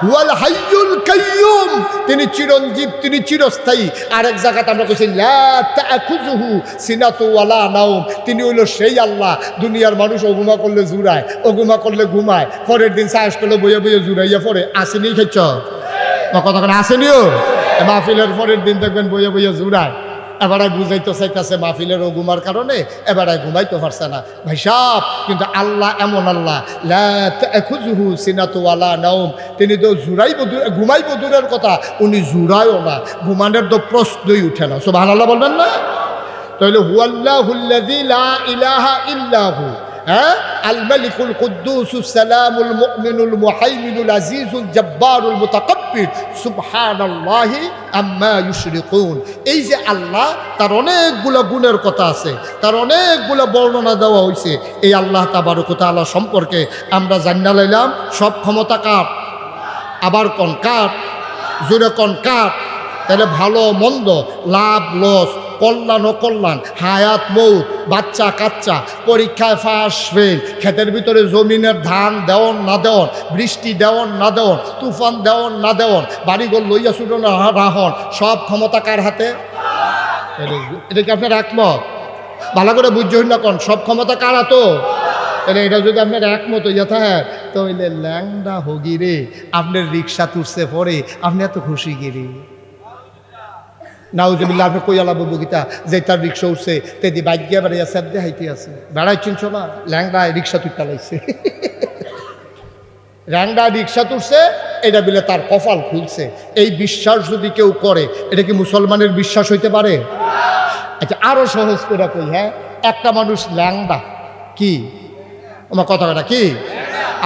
হুয়াল হাইয়ুল কাইয়ুম, তিনি চিরঞ্জীব, তিনি চিরস্থায়ী। আরেক জায়গাতে আমরা কইছি লা তাআখুযুহু সিনাতু ওয়ালা নাওম, তিনি হইল সেই আল্লাহ দুনিয়ার মানুষ অগুমা করলে জুড়ায়, অগুমা করলে ঘুমায়, পরের দিন সাহস করলে বইয়ে বইয়ে জুড়াইয়া পড়ে। আসেনি খেয়েছ কতক্ষণ? আসেনিও মাহফিলের পরের দিন দেখবেন বইয়ে বইয়ে জুড়ায়। এবারে বুঝাইতে চাইতেছে মাহফিলের ঘুমার কারণে এবারে ঘুমাইতে পারছে না। ভাই সাহেব, কিন্তু আল্লাহ এমন আল্লাহ লা তাখুযুহু সিনাতু ওয়ালা নাওম, তিনি তো ঘুমাইব দূরের কথা, উনি জুড়ায়ও না, ঘুমানোর তো প্রশ্নই উঠে না। সুবহানাল্লাহ বলবেন না? তাহলে হুয়াল্লাহুল্লাযী লা ইলাহা ইল্লাহু, হ্যাঁ, আল মালিকুল কুদ্দুসুস সালামুল মুমিনুল মুহাইমিনুল আজিজুল জব্বারুল মুতাকাব্বির সুবহানাল্লাহি আম্মা ইউশরিকুন। এই যে আল্লাহ, তার অনেকগুলো গুণের কথা আছে, তার অনেকগুলো বর্ণনা দেওয়া হয়েছে। এই আল্লাহ তাবারক ওয়া তাআলা সম্পর্কে আমরা জানিয়ে লাইলাম সব ক্ষমতা কার? আবার কোন কার? জোরে কোন কার? তাহলে ভালো মন্দ, লাভ লস, কল্যাণ ও কল্যাণ, হায়াত মৌত, বাচ্চা কাচ্চা, পরীক্ষায় ফাঁস ফেল, ক্ষেতের ভিতরে জমিনের ধান দেওয়ন না দেওয়ন, বৃষ্টি দেওয়ন না দেওয়ন, তুফান দেওয়ন না দেওয়ন, বাড়িঘর লইয়া ছুটন রাহন, সব ক্ষমতা কার হাতে? এটা কি আপনার একমত? ভালো করে বুঝছেন না কোন সব ক্ষমতা কার হাতে? তাহলে এটা যদি আপনার একমত হইয়া থাকে তাহলে ল্যাংডা হগিরে আপনার রিক্সা তুলছে পরে আপনি এত খুশি গিরি নাউজুবিল্লাহ। আপনি কইয়ালা বগিতা যে তার রিক্সা উঠছে তেদি বাইক গিয়া বেড়াইয়া স্যাপ দিয়ে হাইতে আছে, বেড়াই চিনছ না? ল্যাংডায় রিক্সা তুলতে লাগছে, ল্যাংডায় রিক্সা তুলছে, এটা বলে তার কপাল খুলছে। এই বিশ্বাস যদি কেউ করে এটা কি মুসলমানের বিশ্বাস হইতে পারে? আচ্ছা আরো সহজ করে কই, হ্যাঁ, একটা মানুষ ল্যাংডা, কি আমার কথাটা কি?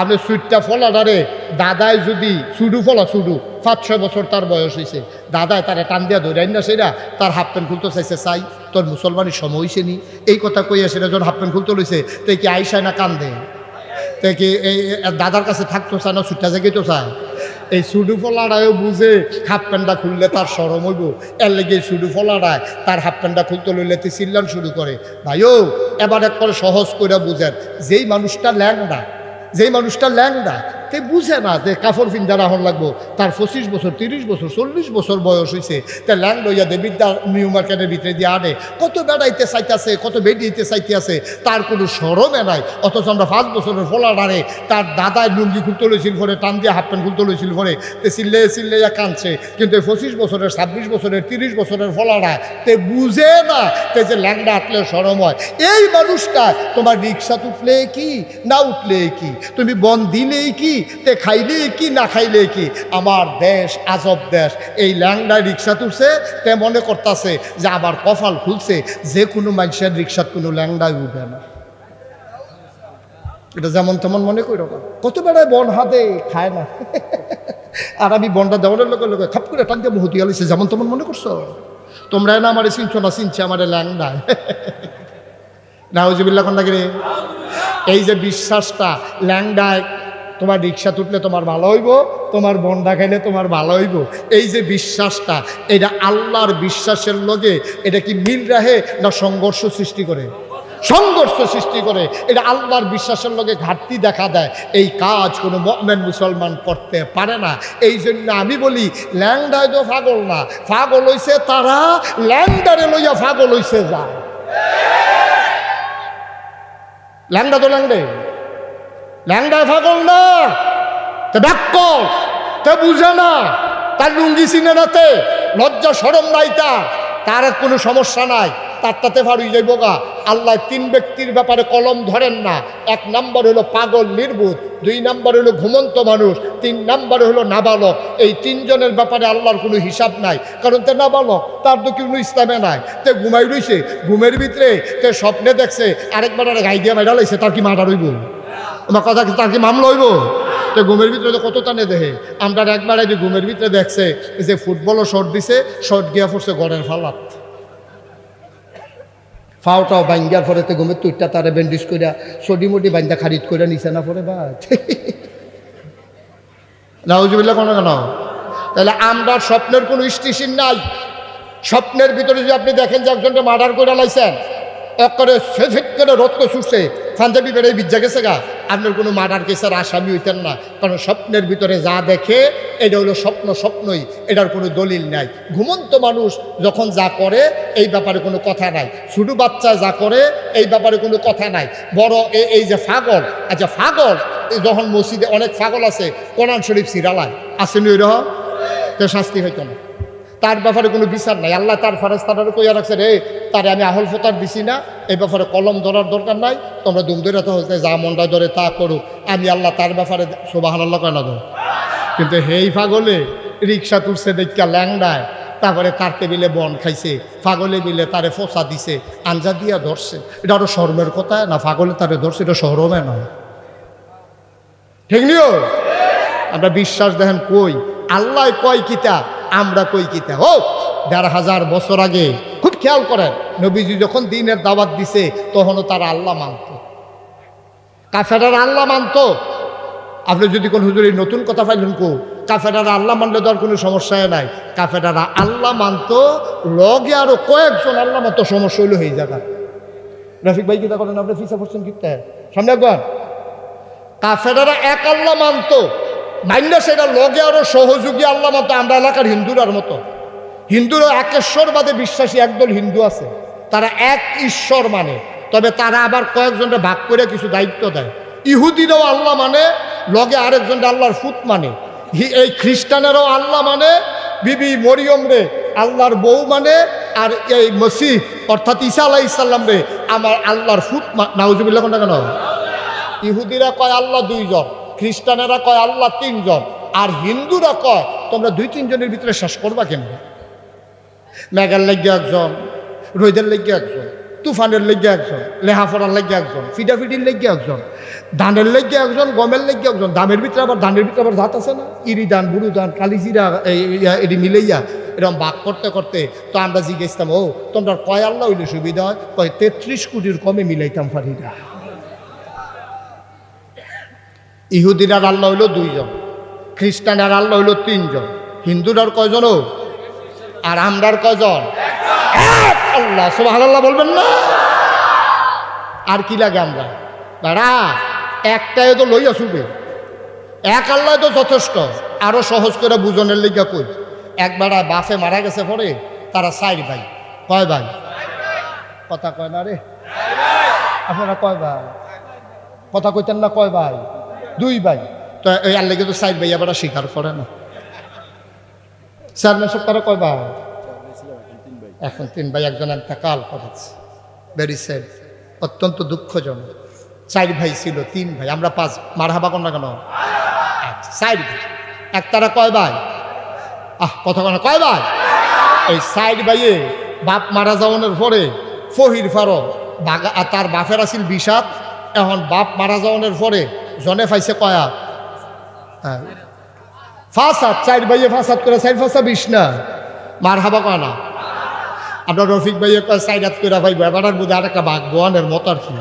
আপনি সুইটটা ফলাটারে দাদায় যদি সুডু ফলা, সুডু 5-6 বছর তার বয়স হয়েছে, দাদায় তারা টান দিয়া ধরে না, সেটা তার হাফ প্যান্ট খুলতে চাইছে, চাই তোর মুসলমানের সময় হয়েছে নি, এই কথা কইয়া সেটা যখন হাফ প্যান্ট খুলতে লইছে তাই কি আইসায় না কান্দে? তাই কি এই দাদার কাছে থাকতো চায় না, সুটটা জায়গায় তো চায়? এই সুডু ফলাটাও বুঝে হাফ প্যান্টটা খুললে তার সরম হইব, এর লেগে সুডু ফলাটায় তার হাফ প্যান্টটা খুলতে লইলে তে চিল্লান শুরু করে। ভাইও এবার এক করে সহজ করে বুঝেন, যেই মানুষটা ল্যাংডা তে বুঝে না যে কাপড় ফিন্দা রাহন লাগবো, তার 25 বছর 30 বছর 40 বছর বয়স হয়েছে, তা ল্যাং লইয়া দে বিদ্যা নিউ মার্কেটের ভিতরে দিয়ে আনে, কত বেড়াইতে চাইতেছে, কত বেডিয়েতে চাইতেছে, তার কোনো সরমে নাই। অথচ আমরা 5 বছরের ফোলা ডারে তার দাদায় লুঙ্গি খুলতে লইছিল পরে, টান দিয়ে হাফ প্যান্ট খুলতে লইছিল পরে, তে চিল্লাইয়া কাঁদছে। কিন্তু 25 বছরের 26 বছরের 30 বছরের ফোলাডায় তে বুঝে না তে যে ল্যাংডা আটলে সরম হয়। এই মানুষটা তোমার রিক্সা উঠলে কি না উঠলে কি, তুমি বন দিলেই কি, তে খাইলে কি না খাইলে কি, আমার দেশ আজব দেশ। এই ল্যাংডায় রিক্সা তুলছে তে মনে করতেছে যে আবার কপাল খুলছে, যে কোনো মানুষের রিক্সাত কোনো ল্যাংডায় উঠে না। এটা যেমন তেমন মনে করো না, কত বেড়ায় বন হাতে খায় না, আর আমি বনটা দেওয়ার লোকের লোকে খাপ করে টান দিয়ে মুহূর্তে গেছে, যেমন তেমন মনে করছো তোমরা না? আমার চিনছো না, চিনছে আমার ল্যাংডায়। নাউজুবিল্লাহ কোনটা কিরে? এই যে বিশ্বাসটা, ল্যাংডায় তোমার রিক্সা তুললে তোমার ভালো হইব, তোমার বন্ডা খাইলে তোমার ভালো হইব, এই যে বিশ্বাসটা, এটা আল্লাহর বিশ্বাসের লগে এটা কি মিল রাহে না সংঘর্ষ সৃষ্টি করে? সংঘর্ষ সৃষ্টি করে। এটা আল্লাহর বিশ্বাসের লগে ঘাটতি দেখা দেয়। এই কাজ কোনো মুমিন মুসলমান করতে পারে না। এই জন্য আমি বলি ল্যাংডায় তো পাগল না, পাগল হইছে তারা, ল্যাংডারে লইয়া পাগল হইছে যা। ল্যাংডা তো ল্যাংডায় পাগল না, তে ব্যাকল, তে বুঝে না, তার লুঙ্গি চিনে নাতে, লজ্জা সরম নাই, তার কোনো সমস্যা নাই, তার তাতে ফাড়ুই যাইব গা। আল্লাহ 3 ব্যক্তির ব্যাপারে কলম ধরেন না। 1 নম্বর হলো পাগল নির্বুধ, 2 নম্বর হলো ঘুমন্ত মানুষ, 3 নম্বরে হলো নাবালক। এই 3 জনের ব্যাপারে আল্লাহর কোনো হিসাব নাই, কারণ তে নাবালক, তার তো কোনো ইসলামে নাই, তে ঘুমাই রইছে, ঘুমের ভিতরে তে স্বপ্নে দেখছে আরেকবার গাই দিয়ে মাইরা লাইছে, তার কি মার্ডার হইব? আমার কথা কি, তার কি মামলা হইব? তো ঘুমের ভিতরে তো কত টানে দেখে। আমরা একবার ঘুমের ভিতরে দেখছে যে ফুটবলও শর্ট দিছে, শর্ট গিয়া পড়ছে ঘরের ফালাত, ফাওটাও বাঙ্গার পরে তো ঘুমের তুইটা তারে ব্যান্ডেজ করিয়া সডি মুডি বান্ধা খারিদ করে নিছে না পরে বা নাউজুবিল্লাহ কোনো কেন? তাহলে আমরা স্বপ্নের কোনো স্টেশন নাই। স্বপ্নের ভিতরে যদি আপনি দেখেন যে একজনকে মার্ডার করে লাইছেন, করে সেফেট করে রক্ত ছুটছে, পাঞ্জাবি বেড়ে বিজ্জা গেছে গা, আপনার কোনো মার্ডার কেসের আসামি হইতেন না। কারণ স্বপ্নের ভিতরে যা দেখে এটা হলো স্বপ্নই, এটার কোনো দলিল নাই। ঘুমন্ত মানুষ যখন যা করে এই ব্যাপারে কোনো কথা নাই, ছোট বাচ্চা যা করে এই ব্যাপারে কোনো কথা নাই। বড় এই যে ফাগল, আচ্ছা ফাগল যখন মসজিদে অনেক ফাগল আছে, কোরআন শরীফ সিরালায় আসেনি, ওই রকম তো শাস্তি হইতো না, তার ব্যাপারে কোনো বিচার নাই। আল্লাহ তার ফেরেশতারা কইয়া রাখছে, রে তারে আমি আহল ফতার দিছি না, এই ব্যাপারে কলম ধরার দরকার নাই, তোমরা দুম ধরে তো হচ্ছে যা মনটা ধরে তা করুক, আমি আল্লাহ তার ব্যাপারে সুবহানাল্লাহ কয় না ধর। কিন্তু হেই পাগলে রিক্সা তুলছে দেখা ল্যাংডায়, তারপরে তার টেবিলে বন খাইছে, পাগলে মিলে তারে ফোসা দিছে, আঞ্জা দিয়া ধরছে, এটা আরো শরমের কথা না? পাগলে তারে ধরছে, এটা শরমে নয়, ঠিক নিও? আমরা বিশ্বাস দেখেন কই, আল্লাহ কয় কিতা, আমরা কই কিতা। ও 1500 বছর আগে খুব খেয়াল করেন, নবীজি যখন দ্বীনের দাওয়াত দিছে তখনও তারা আল্লাহ মানত, কাফেররা আল্লাহ মানত। আপনি যদি কোন হুজুর এই নতুন কথা পাইলেন কো, কাফেরারা আল্লাহ মানলে তো আর কোনো সমস্যায় নাই। কাফেরারা আল্লাহ মানতো, লগে আরো কয়েকজন আল্লাহ মানতো, সমস্যা হইলো এই জায়গা। রফিক ভাই কিতা করেন আপনি, ফিসা পড়ছেন কিতা সামনে একবার। কাফেরারা এক আল্লাহ মানতো, মাইন্ডা সেটা লগে আরো সহযোগী আল্লাহ মানতো। আমরা এলাকার হিন্দুরার মতো, হিন্দুরা একেশ্বরবাদে বিশ্বাসী একদল হিন্দু আছে, তারা এক ঈশ্বর মানে, তবে তারা আবার কয়েকজনকে ভাগ করে কিছু দায়িত্ব দেয়। ইহুদিরাও আল্লাহ মানে, লগে আরেকজনটা আল্লাহর ফুত মানে। এই খ্রিস্টানেরাও আল্লাহ মানে, বিবি মরিয়ম রে আল্লাহর বউ মানে, আর এই মসিহ অর্থাৎ ঈসা আলাইহিস সালাম রে আমার আল্লাহর ফুত নাউজুবিল্লাহ কোনটা কেন। ইহুদিরা কয় আল্লাহ দুইজন, খ্রিস্টানেরা কয় আল্লাহ তিনজন, আর হিন্দুরা কয় তোমরা দুই তিনজনের ভিতরে শেষ করবা কেন? মেঘার লেগে একজন, রোদের লেগে একজন, তুফানের লেগে একজন, লেহাফড়ার লেগে একজন, ফিডাফিডির লেগে একজন, ধানের লেগে একজন, গমের লেগে একজন। ধানের ভিতরে আবার জাত আছে না, ইরি ধান, বুড়ু ধান, কালিজিরা, এটি মিলাইয়া এরকম ভাগ করতে করতে তো আমরা জিজ্ঞেসতাম, ও তোমরা কয় আল্লাহ হইলে সুবিধা হয়? কয় 33 কোটির কমে মিলাইতাম পারি না। ইহুদিরার আল্লাহ হইল দুইজন, খ্রিস্টানের আল্লাহ হইল তিনজন, হিন্দুরার কয়জন আর আমরার কয়জন? এক আল্লাহ। সুবহানাল্লাহ বলবেন না? আর কি লাগে আমরা দাঁড়া, একটাই তো লইয়া শুবে, এক আল্লাহ তো যথেষ্ট। আরো সহজ করে বুঝনের লিগা কই, একবার বাসে মারা গেছে পরে তারা 4 ভাই। কয় ভাই? কথা কয় না রে আপনারা, কয় ভাই? কথা কইতেন না? কয় ভাই? 2 ভাই। তো এই আর লেগে তো 4 ভাই আবার স্বীকার করে না। 4 না সব তারা কয় ভাই? এখন 3 ভাই, একজন ইন্তেকাল করেছে। ভেরি স্যাড, অত্যন্ত দুঃখজনক। 4 ভাই ছিল, 3 ভাই, আমরা 5। মারহাবা কোন না কেন? 4 ভাই। এক তারা কয় ভাই? কথা কেন? কয় ভাই? এই 4 ভাইয়ে বাপ মারা যাওয়ানোর পরে ফহির ফারো তার বাপের আছিল 20 হাত। এখন বাপ মারা যাওয়ানোর পরে জনে পাইছে কয়া? 5 হাত। 4 ভাইয়ে 5 হাত করে 4 5 20 না। মারহাবা কয় না? আপনার রফিক ভাইয়ে কয় 4 হাত করে ভাই, ব্যাপারার বোধ আর একটা বাঘ বোয়ানের মতো আর কি,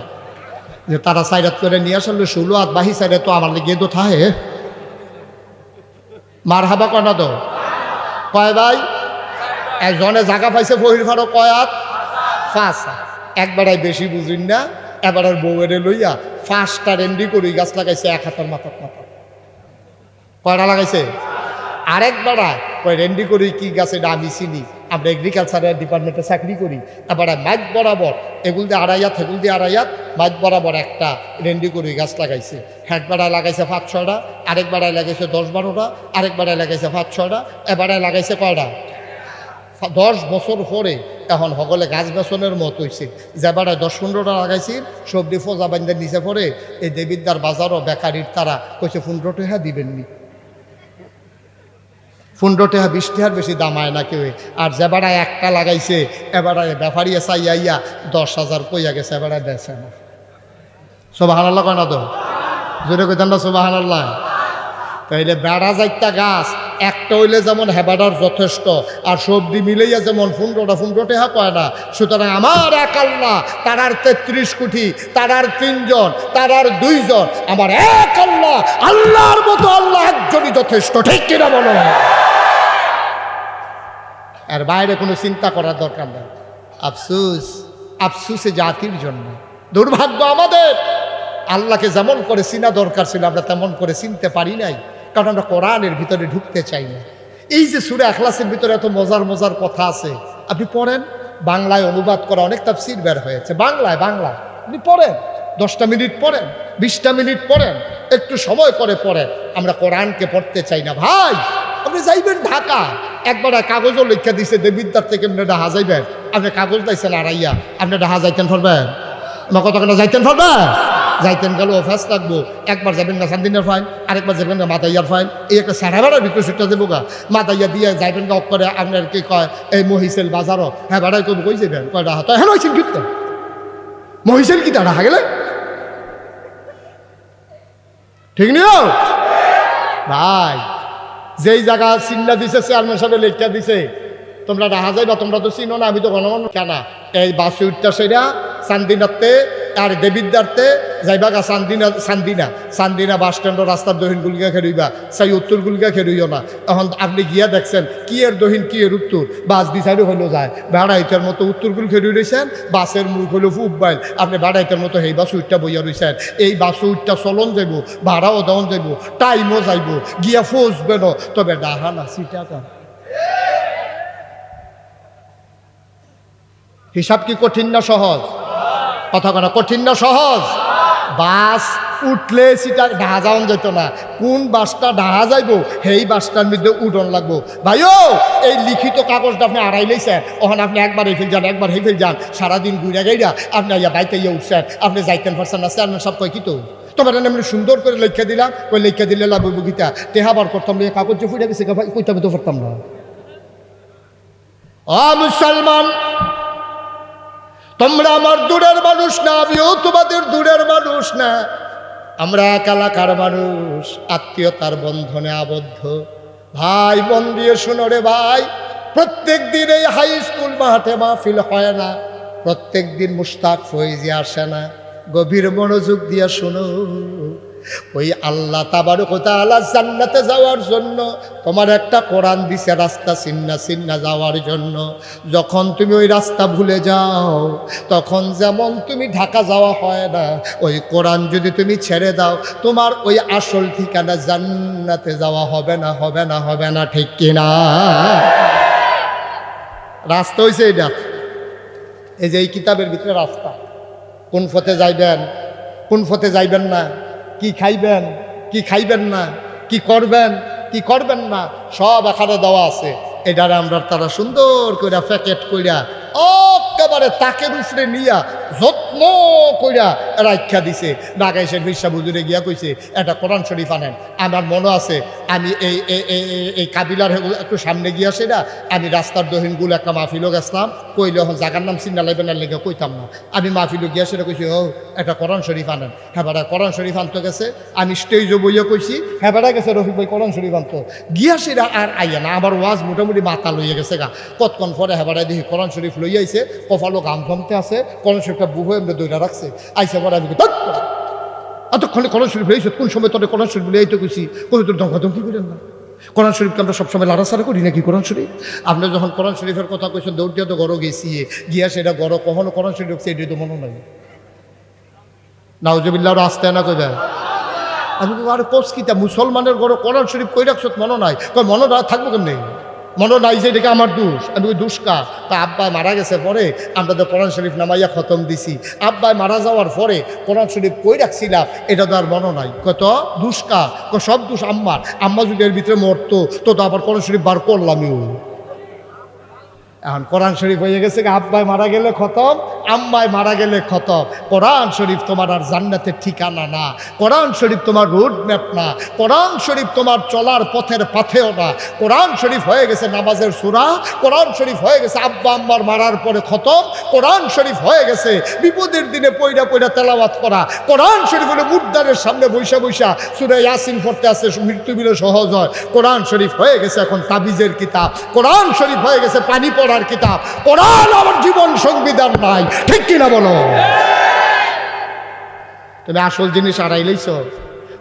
যে তারা 4 হাত করে নিয়ে আসলে 16 হাত বাহি 4 তো আমার লেগে তো থাহে। মারহাবা কয় না? তো কয় ভাই? একজনে জায়গা পাইছে ফহির ফারো কয় হাত? 5 হাত। একবারাই বেশি বুঝুন না, এবার আর বউয়েরে লইয়া 5টা রেন্ডি করি গাছ লাগাইছে 1 হাতের মাথা। কয়টা লাগাইছে? আরেকবার কয় রেন্ডি করি কি গাছ, এটা আমি চিনি, আমরা এগ্রিকালচারের ডিপার্টমেন্টে চাকরি করি। এবার মাঝ বরাবর এগুল দিয়ে 2.5 হাত, এগুল দিয়ে 2.5 হাত, মাঝ বরাবর একটা রেন্ডি করি গাছ লাগাইছে। একবারায় লাগাইছে 5-6টা, আরেকবারায় লাগাইছে 10-12টা, আরেকবারায় লাগাইছে 5-6টা, এবারে লাগাইছে কয়টা? 10 বছর পরে এখন সকলে গাছ বেসনের মত হয়েছে। যেবারে 10-15টা লাগাইছি, সবজি ফোজা বান্ধের নিচে পড়ে এই দেবিদ্দার বাজারও বেকারির তারা কইছে 15 টাকা দিবেননি। 15 টাকা 20 টাকার বেশি দাম হয় না কেউ। আর যেবারে একটা লাগাইছে এবারে ব্যাপারিয়ে চাইয়া 10,000 কইয়া গেছে, এবারে বেছে না। সুবহানাল্লাহ কয় না? তো জোরে কইতেন না সুবহানাল্লাহ? তাইলে বেড়া যাইতা গাছ একটা হইলে যেমন হেবাডার যথেষ্ট, আর সবজি মিলাইয়া যেমন 15 টাকা কয় না। সুতরাং আমার এক আল্লাহ, তার আর 33 কোটি, তার আর 3 জন, তার আর 2 জন, আমার এক আল্লাহ, আল্লাহর মতো আল্লাহ একজনই যথেষ্ট। ঠিক কিনা বলো? আর বাইরে কোনো চিন্তা করার দরকার নেই। আফসুস, আফসুসে জাতির জন্য। দুর্ভাগ্য আমাদের, আল্লাহকে যেমন করে চিনা দরকার ছিল আমরা তেমন করে চিনতে পারি নাই, কারণ আমরা কোরআনের ভিতরে ঢুকতে চাই না। এই যে সূরা ইখলাসের ভিতরে এত মজার মজার কথা আছে, আপনি পড়েন, বাংলায় অনুবাদ করা অনেক তাফসীর বের হয়েছে। বাংলায় আপনি পড়েন, 10টা মিনিট পড়েন, 20টা মিনিট পড়েন, একটু সময় করে পড়েন। আমরা কোরআনকে পড়তে চাই না ভাই। আপনি যাইবেন ঢাকা, একবার কাগজও লিখা দিছে দেবিদ্দার থেকে আপনি ঢাহা যাইবেন, আপনি কাগজ দিয়েছেন আড়াইয়া, আপনি ঢাহা যাইতেন পারবেন? আমার কথা কেন যাইতেন পারবেন? যাইতেন গেল অফাস লাগবো। একবার যাবেন না সান্দিনের ফাইন, আরেকবার যাবেন না মাতাইয়ার ফাইন, এই একটা সারাবাড়ার ভিতরে সেটা দেবো গা। মাতাইয়া দিয়ে যাইবেন গা করে আপনার কি কয় এই মহিষেল বাজারও, হ্যাঁ বাড়াই কবি কই যাবেন? কয় ডাহা তো হ্যাঁ হয়েছেন কিন্তু মহিষেল কি তা ডাহা গেলে ঠিক নিও ভাই। যেই জায়গা চিন্না দিছে চেয়ারম্যান সাহেব লেখা দিছে তোমরা ডাহা যাইবা, তোমরা তো চিনো না, আমি তো গণমান কেনা এই বাসে উঠতে সেরা চান্দিনাতে আর দেবিদ্যার্থে যাইবাগা চান্দিনা বাস স্ট্যান্ডের রাস্তার দহিন গুলিকা খেরুইবা সাই উত্তর গুলিকা খেরুইও না। এখন আপনি গিয়া দেখছেন কি এর দহিন কি এর উত্তর, বাস দিশাইও হইলো যায় বেড়াইটার মতো উত্তর গুল খেরুই রয়েছেন, বাসের মুখ হইলো ফুটবাইল, আপনি বেড়াইটার মতো সেই বাস উইটটা বইয়া রয়েছেন। এই বাস উইটটা চলন যাইব, ভাড়াও দেওয়ান যাইব, টাইমও যাইব, গিয়া ফসবে না, তবে ডাহা না সিটাকা। হিসাব কি কঠিন না সহজ? কথা কনা কঠিন না সহজ? বাস উঠলে সেটা ডাহা যাওয়ান যেত না, কোন বাসটা ডাহা যাইব সেই বাসটার মধ্যে উঠন লাগবো। ভাইও এই লিখিত কাগজটা আপনি আড়াই লইছেন, ওখানে আপনি একবার এই ফেল যান, একবার এই ফেল যান, সারাদিন ঘুরে গাইরা আপনি ইয়া বাইতে ইয়ে উঠছেন, আপনি যাইতেন পারছেন না, চেয়ারম্যান সব কয় কি তো তোমার এমনি সুন্দর করে লেখা দিলাম, ওই লেখা দিলে লাভ হইব গীতা টেহাবার করতাম না, কাগজ যে ফুটে গেছে কইতাম তো পারতাম না। মুসলমান, তোমরা আমার দূরের মানুষ না, আমিও তোমাদের দূরের মানুষ না, আমরা এক এলাকার মানুষ, আত্মীয়তার বন্ধনে আবদ্ধ। ভাই মন দিয়ে শোনো রে ভাই, প্রত্যেক দিন এই হাই স্কুল মাঠে মাহফিল হয় না, প্রত্যেক দিন মুশতাক ফয়েজি আসে না। গভীর মনোযোগ দিয়ে শোনো, ওই আল্লাহ তাবারক ওয়া তাআলা জান্নাতে যাওয়ার জন্য তোমার একটা কোরআন দিছে রাস্তা চিন্না যাওয়ার জন্য। যখন তুমি ওই রাস্তা ভুলে যাও, তখন যেমন তুমি ঢাকা যাওয়া হয় না, ওই কোরআন যদি তুমি ছেড়ে দাও, তোমার ওই আসল ঠিকানা জান্নাতে যাওয়া হবে না, হবে না, হবে না, ঠিক কিনা? রাস্তা হইছে এটা, এই যে এই কিতাবের ভিতরে রাস্তা। কোন পথে যাইবেন, কোন পথে যাইবেন না, কি খাইবেন, কি খাইবেন না, কি করবেন, কি করবেন না, সব এখানে দেওয়া আছে। এটারে আমরা তারা সুন্দর কইরা প্যাকেট কইরা একেবারে তাকের উপরে নিয়া যত্ন কইরা রাখা দিছে। নাগাইশের বিশ্বাস হুজুরে গিয়া কইছে একটা কোরআন শরীফ আনেন। আমার মনে আছে আমি এই কাবিলার একটু সামনে গিয়া সেটা আমি রাস্তার দহিনগুলো একটা মাহফিলও গেছিলাম, কইলে এখন জাগার নাম চিন্তা লাইবেন না লেগে কইতাম না। আমি মাহফিলও গিয়া সেটা কইছি ও একটা কোরআন শরীফ আনেন। হ্যাঁ বেড়া কোরআন শরীফ আনতে গেছে, আমি স্টেজও বইয়া কইছি হ্যাঁ বেড়া গেছে রফিক ভাই কোরআন শরীফ আনতো, গিয়া সেটা আর আইয়া না, আমার ওয়াজ মোটামুটি মাথা লইয়া গেছে গা। কতক্ষণ পরে হ্যাঁ বেড়া দেখি কোরআন শরীফ লইয়া আইছে, কপালও গাম জমতে আছে, কোরআন শরীফটা বুহে এমনি দইরা রাখছে। আইসা পরে আমি এতক্ষণে কোরআন শরীফ লইছে, কোন সময় তোর কোরআন শরীফ লইয়া তো কইছি, কোনো তোর ধমকাধমকি করেন না। কোরআন শরীফকে আমরা সবসময় লাড়াছাড়া করি নাকি? কোরআন শরীফ আপনি যখন কোরআন শরীফের কথা কইছেন দৌড় দিয়ে তো গড় গেছি, গিয়া সেটা গড় কখনো কোরআন শরীফ ঢুকছে এটাই তো মনে নাই। নাউজুবিল্লাহ আসতে না কইবে আমি আর কোস কিতা মুসলমানের গড় কোরআন শরীফ কই রাখছ মনে নাই, কই মনে থাকবো কেমনি, মনে নাই যে এটাকে আমার দোষ। আমি ওই দুষ্কা তা আব্বাই মারা গেছে পরে আমরা তো কোরআন শরীফ নামাইয়া খতম দিছি, আব্বাই মারা যাওয়ার পরে কোরআন শরীফ কই রাখছিলাম এটা তো আর মনে নাই। কত দুষ্কা সব দোষ আম্মার, আম্মা যদি এর ভিতরে মরতো তো আবার কোরআন শরীফ বার করলামই। এখন কোরআন শরীফ হয়ে গেছে আব্বাই মারা গেলে খতম, আম্মায় মারা গেলে খতম। কোরআন শরীফ তোমার আর জান্নাতের ঠিকানা না, কোরআন শরীফ তোমার রোড ম্যাপ না, কোরআন শরীফ তোমার চলার পথের পাথেও না। কোরআন শরীফ হয়ে গেছে নামাজের সূরা, কোরআন শরীফ হয়ে গেছে আব্বা আম্মার মারার পরে খতম, কোরআন শরীফ হয়ে গেছে বিপদের দিনে পয়রা পয়রা তেলাওয়াত করা, কোরআন শরীফ হলে মুর্দারের সামনে বৈশা বৈশা সূরা ইয়াসিন পড়তে আসে, মৃত্যু বিলে সহজ হয়। কোরআন শরীফ হয়ে গেছে এখন তাবিজের কিতাব, কোরআন শরীফ হয়ে গেছে পানি পড়ার কিতাব। কোরআন আমার জীবন সংবিধান নাই, ঠিক কিনা বলো? তুমি আসল জিনিস আড়াই লইছ,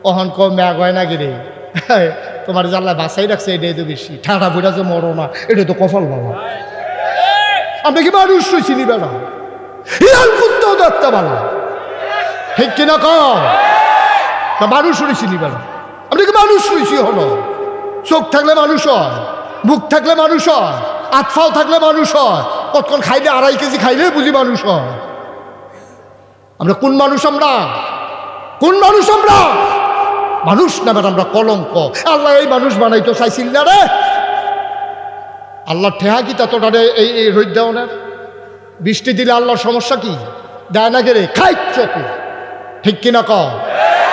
অহন কম ম্যাগ হয় না গিরে তোমার জানলা বাসাই রাখছে, এটাই তো বেশি ঠাড়া বুড়া যে মরো না, এটা তো কপাল বাবা। আমরা কি মানুষ রয়েছি নি বেড়া, হিয়াল কুত্তাও দেখতে পারো, ঠিক কিনা কম মানুষ রয়েছি নি বেড়া, আমরা কি মানুষ রয়েছি? হলো চোখ থাকলে মানুষ হয়, মুখ থাকলে মানুষ হয়, আতফাও থাকলে মানুষ হয়, কতক্ষণ খাইলে 2.5 কেজি খাইলে বুঝি মানুষ হয়। আমরা কোন মানুষ? আমরা কোন মানুষ? আমরা মানুষ না ম্যাডাম, আমরা কলঙ্ক। আল্লাহ এই মানুষ বানাইতো চাইছিল না রে, আল্লাহ ঠেহা কি ততটা এই রোদ দেওয়ানের? বৃষ্টি দিলে আল্লাহর সমস্যা কি? দেয় না গেলে খাই চোখে, ঠিক কিনা ক?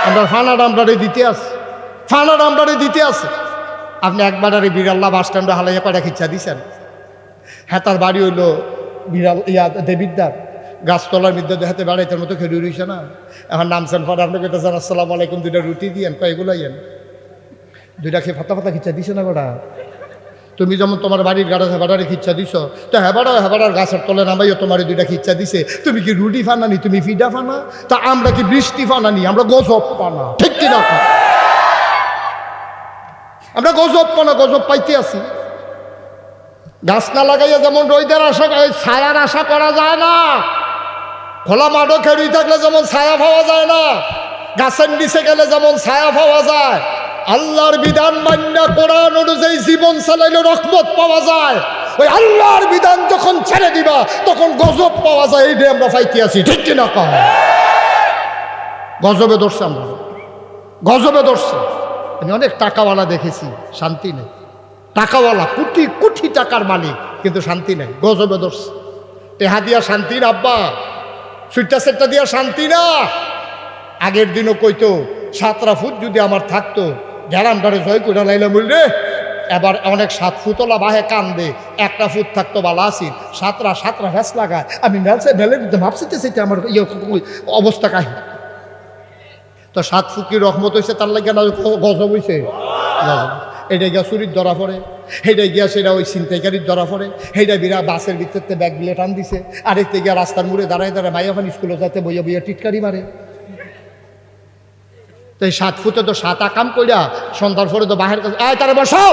আমরা ফানা ডামডারে দিতে আছে, ফানা ডামডারে দিতে আছে। আপনি একবার আরে বিড়াল্লা বাস স্ট্যান্ডে হালাইয়া কয়টা খিচ্ছা দিছেন? হ্যাঁ তার বাড়ি হইলো বিড়াল দেবিদ্যার গাছতলার মধ্যে হাতে বেড়াইতের মতো খেয়ে রইছে না। এখন নামছেন পরে আপনি কেটেছেন আসসালামু আলাইকুম, 2টা রুটি দিয়েন, কয় এগুলো ইয়েন 2টা খেয়ে ফাতা ফাতা খিচ্ছা দিছে না গোটা। তুমি যেমন তোমার বাড়ির গাড়া হেবাডারে খিচ্ছা দিছ, তো হেবাডার গাছের তলে নামাইও তোমার দুইটা খিচ্ছা দিছে, তুমি কি রুটি ফানানি, তুমি ফিডা ফানা? তা আমরা কি বৃষ্টি ফানানি, আমরা গজব পানা, ঠিক কিনা? আমরা গজব পানা, গজব পাইতে আছি। গাছ না লাগাইয়া যেমন রোদের আশা, ছায়ার আশা করা যায় না, খোলা মাঠও খেড়ি থাকলে যেমন ছায়া পাওয়া যায় না, গাছের নিচে গেলে যেমন ছায়া পাওয়া যায়, আল্লাহর বিধান মান্য কোরআন অনুযায়ী জীবন চালাইলে রহমত পাওয়া যায়। ওই আল্লাহর বিধান যখন ছেড়ে দিবা তখন গজব পাওয়া যায়। এই আমরা পাইতে আছি, ঠিক কিনা? কম গজবে ধরছে, আমরা গজবে ধরছে। আমি অনেক টাকাওয়ালা দেখেছি, শান্তি নেই। টাকাওয়ালা, কোটি কোটি টাকার মালিক, কিন্তু শান্তি নেই, গজবে ধরছে। টেহা দিয়া শান্তি না আব্বা, সুইটা সেটটা দিয়া শান্তি না। আগের দিনও কইতো 7 ফুট যদি আমার থাকতো, গ্যারামটারে জয় করে লাইলে বললে এবার অনেক 7 ফুটলা বাহে কান্দে, 1টা ফুট থাকতো বালা আসির, 7টা ভ্যাস লাগায়। আমি ঢেলে দিতে ভাবছিতে সেটা আমার অবস্থা কাহি। তো 7 ফুট কি রহমত হয়েছে তার লাগে না গজব হয়েছে? এটা গিয়া চুরির ধরা পড়ে, সেইটা গিয়া সেটা ওই ছিনতাইকারীর ধরা পড়ে, সেইটা বিরা বাসের ভিতরতে ব্যাগ বিলে টান দিছে, আরেকতে গিয়া রাস্তার মুড়ে দাঁড়ায় মাইয়া ফান স্কুলে যাতে বইয়া বইয়া টিটকারি মারে। তো এই 7 ফুটে তো 7 আকাম কইরা সন্ধ্যার পরে তো বাহের কাছে তারা বসাও,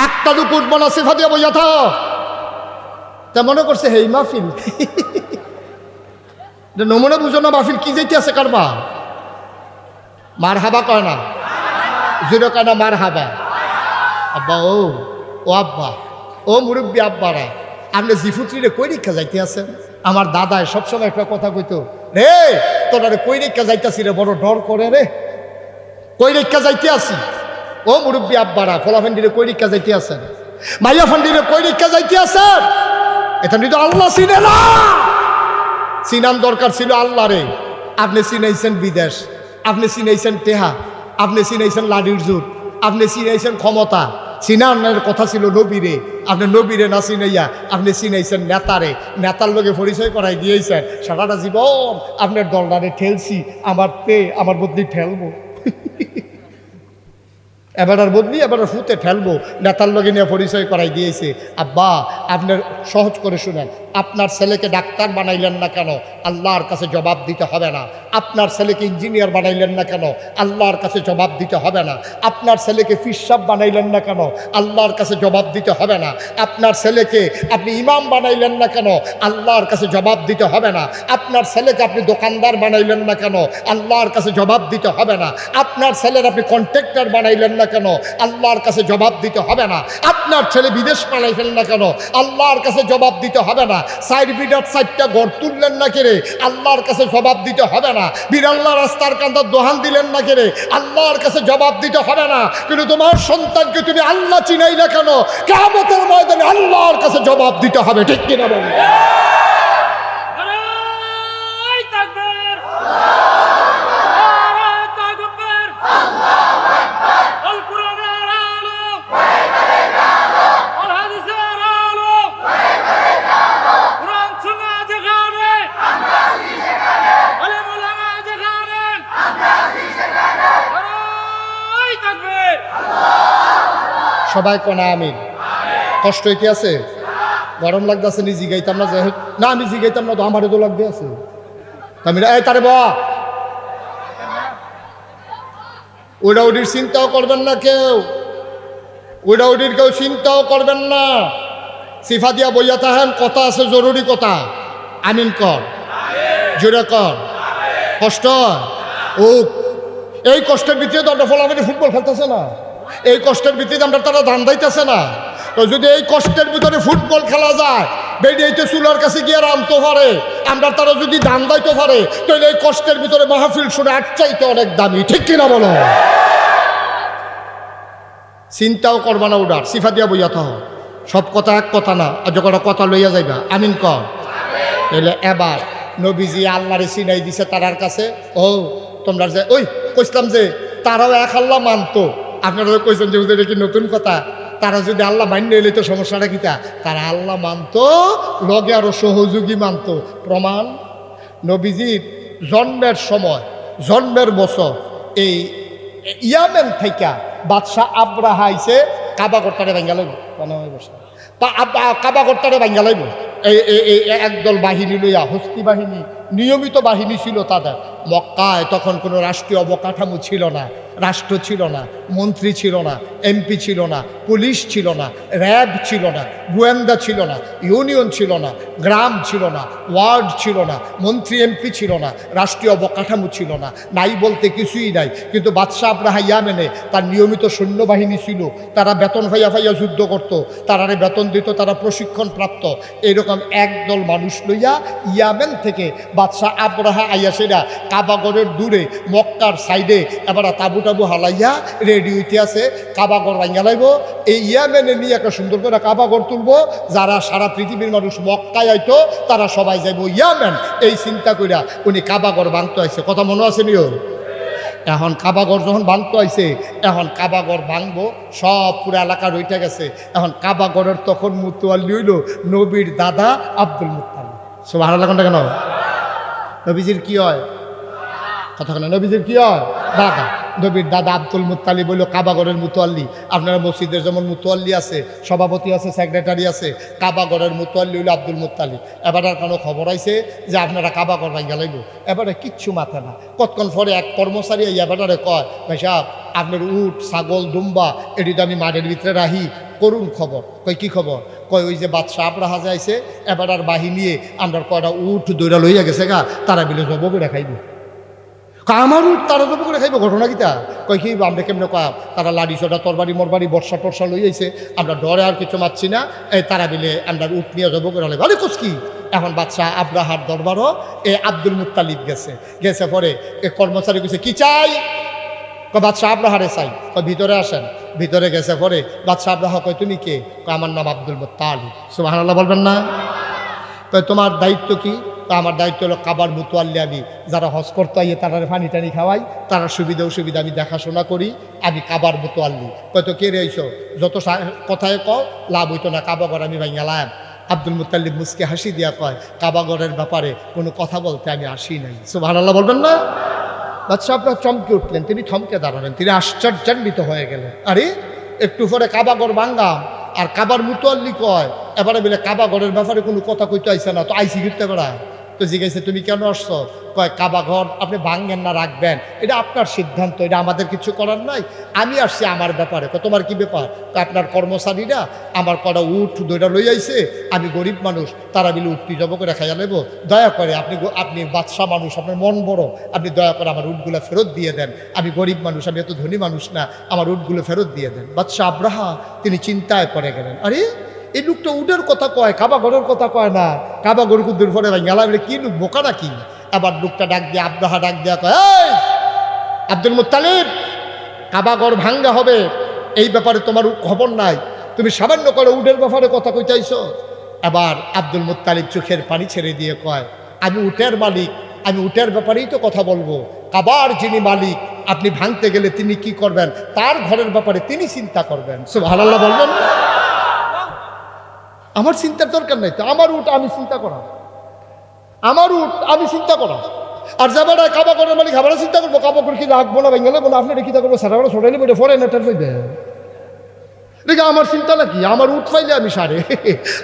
একটা দু কুট বনা সিফা দিয়ে বইয়া থাও। তা মনে করছে হেই মাহফিল, নমুনা বুঝো না মাহফিল কি যেতে আছে কারবা। মার হাবা কয় না, জুড়ে কয় না মার হাবা। আব্বা ও আব্বা, ও মুরব্বী আব্বারা, আপনি জিফুত্রিরে কই রেখা যাইতে আছেন? আমার দাদায় সবসময় একটা কথা কইতো, রে তোরা কই রেখা যাইতেছি রে, বড় ডর করে রে, কই রেখা যাইতে আসি। ও মুরব্বী আব্বারা, ফলাফান্ডিরে কই রেখা যাইতে আছেন? মাইয়া ফান্ডিরে কই রেখা যাইতে আছেন? এটা কিন্তু আল্লাহ চিনে না। চিনান দরকার ছিল আল্লাহ রে। আপনি চিনাইছেন বিদেশ, আপনি চিনাইছেন টেহা, আপনি চিনাইছেন লাডির জোর, আপনি চিনাইছেন ক্ষমতা। চিনানের কথা ছিল নবীরে, আপনি নবীরে না চিনাইয়া আপনি চিনাইছেন নেতারে, নেতার লোকে পরিচয় করাই দিয়েছেন। সারাটা জীবন আপনার দলদারে ঠেলছি, আমার বদলি ঠেলবো, এবার বদলি এবার ফুতে ঠেলবো, নেতার লগে নিয়ে পরিচয় করাই দিয়েছে। আব্বা আপনার সহজ করে শুনেন, আপনার ছেলেকে ডাক্তার বানাইলেন না কেন? আল্লাহর কাছে জবাব দিতে হবে না। আপনার ছেলেকে ইঞ্জিনিয়ার বানাইলেন না কেন? আল্লাহর কাছে জবাব দিতে হবে না। আপনার ছেলেকে ফিসাব বানাইলেন না কেন? আল্লাহর কাছে জবাব দিতে হবে না। আপনার ছেলেকে আপনি ইমাম বানাইলেন না কেন? আল্লাহর কাছে জবাব দিতে হবে না। আপনার ছেলেকে আপনি দোকানদার বানাইলেন না কেন? আল্লাহর কাছে জবাব দিতে হবে না। আপনার ছেলের আপনি কন্ট্রাক্টর বানাইলেন না কেন? আল্লাহর কাছে জবাব দিতে হবে না। আপনার ছেলে বিদেশ পালাইলেন না কেন? আল্লাহর কাছে জবাব দিতে হবে না। 4 বিঘার 4টা ঘর তুললেন না কেড়ে? আল্লাহর কাছে জবাব দিতে হবে না। বিরাল্লা রাস্তার কান্দার দোহান দিলেন না কেড়ে? আল্লাহর কাছে জবাব দিতে হবে না। কিন্তু তোমার সন্তানকে তুমি আল্লাহ চিনাই না কেন? কিয়ামতের ময়দানে আল্লাহর কাছে জবাব দিতে হবে, ঠিক কিনা বলেন? সবাই কোনা আমিন। কষ্ট হইতে আছে, গরম লাগতেছে, নি জিগাইতাম না, যাই হোক না আমি জিগাইতাম না তো আমারও তো লাগতে আছে। আমি এই তারে বা উড়াউড়ির চিন্তাও করবেন না কেউ, উড়াউড়ির কেউ চিন্তাও করবেন না। সিফা দিয়া বইয়া তাহেন, কথা আছে জরুরি কথা। আমিন কর, জোরে কর। কষ্ট ও এই কষ্টের ভিতরে তো আমরা ফলাফলি ফুটবল খেলতেছে না, এই কষ্টের ভিত্তিতে আমরা তারা ধান দাইতেছে না। তো যদি এই কষ্টের ভিতরে ফুটবল খেলা যায়, বেরিয়েতে চুলার কাছে গিয়ে রামতে পারে, আমরা তারা যদি ধান দাইতে পারে, তাহলে এই কষ্টের ভিতরে মাহফিল শুনে চাইতে অনেক দামি, ঠিক কিনা বলো? চিন্তাও করবা না, উডার সিফা দিয়া বইয়া থাও। সব কথা এক কথা না, আর যখন কথা লইয়া যাইবা। আমিন কর। তাহলে এবার নবীজি আল্লাহরে চিনাই দিছে তারার কাছে। ও তোমরা যে ওই কইছিলাম যে তারাও এক আল্লাহ মানতো, আপনারা কইছেন যে এটা কি নতুন কথা? তারা যদি আল্লাহ মান্য এলে তো সমস্যাটা কিতা? তারা আল্লাহ মানতো, লগে আরো সহযোগী মানতো। প্রমাণ, নবীজির জন্মের সময়, জন্মের বছর এই ইয়ামেন থেকে বাদশাহ আব্রাহা আইছে কাবা গড়টারে ভাঙ্গা লাইব, কাবা গড়টারে ভাঙ্গা লাইব। এই একদল বাহিনী লইয়া, হস্তি বাহিনী, নিয়মিত বাহিনী ছিল তাদের। মক্কায় তখন কোনো রাষ্ট্রীয় অবকাঠামো ছিল না, রাষ্ট্র ছিল না, মন্ত্রী ছিল না, এমপি ছিল না, পুলিশ ছিল না, র্যাব ছিল না, গোয়েন্দা ছিল না, ইউনিয়ন ছিল না, গ্রাম ছিল না, ওয়ার্ড ছিল না, মন্ত্রী এমপি ছিল না, রাষ্ট্রীয় অবকাঠামো ছিল না, নাই বলতে কিছুই নাই। কিন্তু বাদশাহ আব্রাহা ইয়ামেনে তার নিয়মিত সৈন্যবাহিনী ছিল, তারা বেতন ফাইয়া যুদ্ধ করত, তারারে বেতন দিত, তারা প্রশিক্ষণ প্রাপ্ত। এরকম একদল মানুষ লইয়া ইয়ামেন থেকে বাদশাহ আব্রাহা আইয়াসেরা কাবাগরের দূরে মক্কার সাইডে এবার তাবু টাবু হালাইয়া রেডি হইতে আছে, কাবাগর ভাঙ্গা লাইব। এই ইয়ামেনে নিয়ে একটা সুন্দর করে কাবাগর তুলবো, যারা সারা পৃথিবীর মানুষ মক্কায় আইতো তারা সবাই যাইব ইয়ামেন। এই চিন্তা কইরা উনি কাবাগর ভাঙতে আইছে। কথা মনে আছে নিও? এখন কাবাগর যখন ভাঙতে আইছে, এখন কাবাগর ভাঙবো, সব পুরো এলাকা রইতে গেছে। এখন কাবাগরের তখন মুতুয়াল্লি হইল নবীর দাদা আব্দুল মুত্তালিব। সুবহানাল্লাহ কেন? নবীজির কি হয়? কথা কেন? নবীজির কি হয়? দাদা। নবীর দাদা আব্দুল মুত্তালিব বলল কাবাগরের মুতোয়াল্লি। আপনারা মসজিদের যেমন মুতোয়াল্লি আছে, সভাপতি আছে, সেক্রেটারি আছে, কাবাগরের মুতোয়াল্লি হইল আব্দুল মুত্তালিব। এবার আর কোনো খবর আইছে যে আপনারা কাবাগর ভাঙ্গা লাইব। এবারে কিচ্ছু মাথা না। কতক্ষণ পরে এক কর্মচারী এবারে কয়, ভাই সাহেব আপনার উট, ছাগল, দুম্বা এটি তো আমি মাঠের ভিতরে রাহি, করুন খবর। কই কি খবর? কয় ওই যে বাদশাহ আব্রাহা যাইছে, এবার আর বাহিনী আমরা কয়টা উট দৌড়া লইয়া গেছে গা, তারা বিলে জব করে খাইব। আমার উঠ তারা জব করে খাইব, ঘটনা কিতা? কই কি আমরা কেমনে কয়, তারা লাড়ি চটা তরবারি মরবারি বর্ষা টর্ষা লই আইছে, আমরা ডরে আর কিছু মারছি না, এই তারা বিলে আমরা উঠ নিয়ে জব করে লাগবে। আরে কুচকি। এখন বাদশাহ আব্রাহার দরবারও আব্দুল মুত্তালিব গেছে পরে কর্মচারী কইছে কি চাই? বাদশাহ আব্রাহারে চাই। ভিতরে আসেন। ভিতরে গেছে পরে বাদশাহ আব্রাহা কয় তুমি কে? আমার নাম আব্দুল মুত্তালিব। সুবহানাল্লাহ বলবেন না? কয় তোমার দায়িত্ব কি? আমার দায়িত্ব হলো কাবার মুতোয়াল্লি, আমি যারা হজ করতে আইয়ে তারা পানি টানি খাওয়াই, তারা সুবিধা অসুবিধা আমি দেখাশোনা করি, আমি কাবার মুতোয়াল্লি। কয়তো কে রয়েছ? যত কথায় কও লাভ হইতো না, কাবাগর আমি ভাঙ্গালাম। আব্দুল মুত্তালিব মুসকে হাসি দিয়া কয় কাবাগরের ব্যাপারে কোনো কথা বলতে আমি আসি নাই। সুবহানাল্লাহ বলবেন না? বাদশাহ আপনার চমকে উঠলেন, তিনি থমকে দাঁড়ালেন, তিনি আশ্চর্যান্বিত হয়ে গেলেন। আরে একটু পরে কাবাগর ভাঙ্গাম আর কাবার মুতোয়াল্লি কয় এবারে বলে কাবাগরের ব্যাপারে কোনো কথা কইতে আইসে না, তো আইসি ঘুরতে বেড়ায়। তো জিজ্ঞাসা তুমি কেন আসছো? কয় কাবাঘর আপনি ভাঙবেন না রাখবেন এটা আপনার সিদ্ধান্ত, এটা আমাদের কিছু করার নাই, আমি আসছি আমার ব্যাপারে। তোমার কি ব্যাপার? আপনার কর্মচারীরা আমার কটা উঠ দইটা লই আইছে, আমি গরিব মানুষ, তারা বিলে উঠতি জব করে খাইয়া নেব, দয়া করে আপনি বাদশাহ মানুষ, আপনার মন বড়, আপনি দয়া করে আমার উটগুলো ফেরত দিয়ে দেন, আমি গরিব মানুষ, আমি এত ধনী মানুষ না, আমার উটগুলো ফেরত দিয়ে দেন। বাদশাহ আব্রাহা তিনি চিন্তায় পড়ে গেলেন, আরে এই লোকটা উটের কথা কয়, কাবাগরের কথা কয় না, কাবাগর কুদ্দুর পরে গেলাম, কি লোক বোকা নাকি? আবার লোকটা ডাক দিয়ে আব্রাহা ডাক দেয়া কয়, এই আব্দুল মুত্তালিব, কাবাগর ভাঙ্গা হবে এই ব্যাপারে তোমার খবর নাই, তুমি সামান্য করে উটের ব্যাপারে কথা কইতে আইছো। আবার আব্দুল মুত্তালিব চোখের পানি ছেড়ে দিয়ে কয়, আমি উটের মালিক, আমি উটের ব্যাপারেই তো কথা বলবো। কাবার যিনি মালিক, আপনি ভাঙতে গেলে তিনি কি করবেন, তার ঘরের ব্যাপারে তিনি চিন্তা করবেন। সুবহানাল্লাহ বলবেন? আমার চিন্তার দরকার নাই তো, আমার উট আমি চিন্তা করা, আমার উট আমি চিন্তা করা। আর যাবার কাবা করার মালিক খাবার চিন্তা করবো, কাবা করে কি রাখবো না ভেঙে নেবো না, আপনার কি করবো সারা সরাইলে বলে ফরে নেটার ফেলবে, দেখে আমার চিন্তা নাকি? আমার উঠ পাইলে আমি সারে,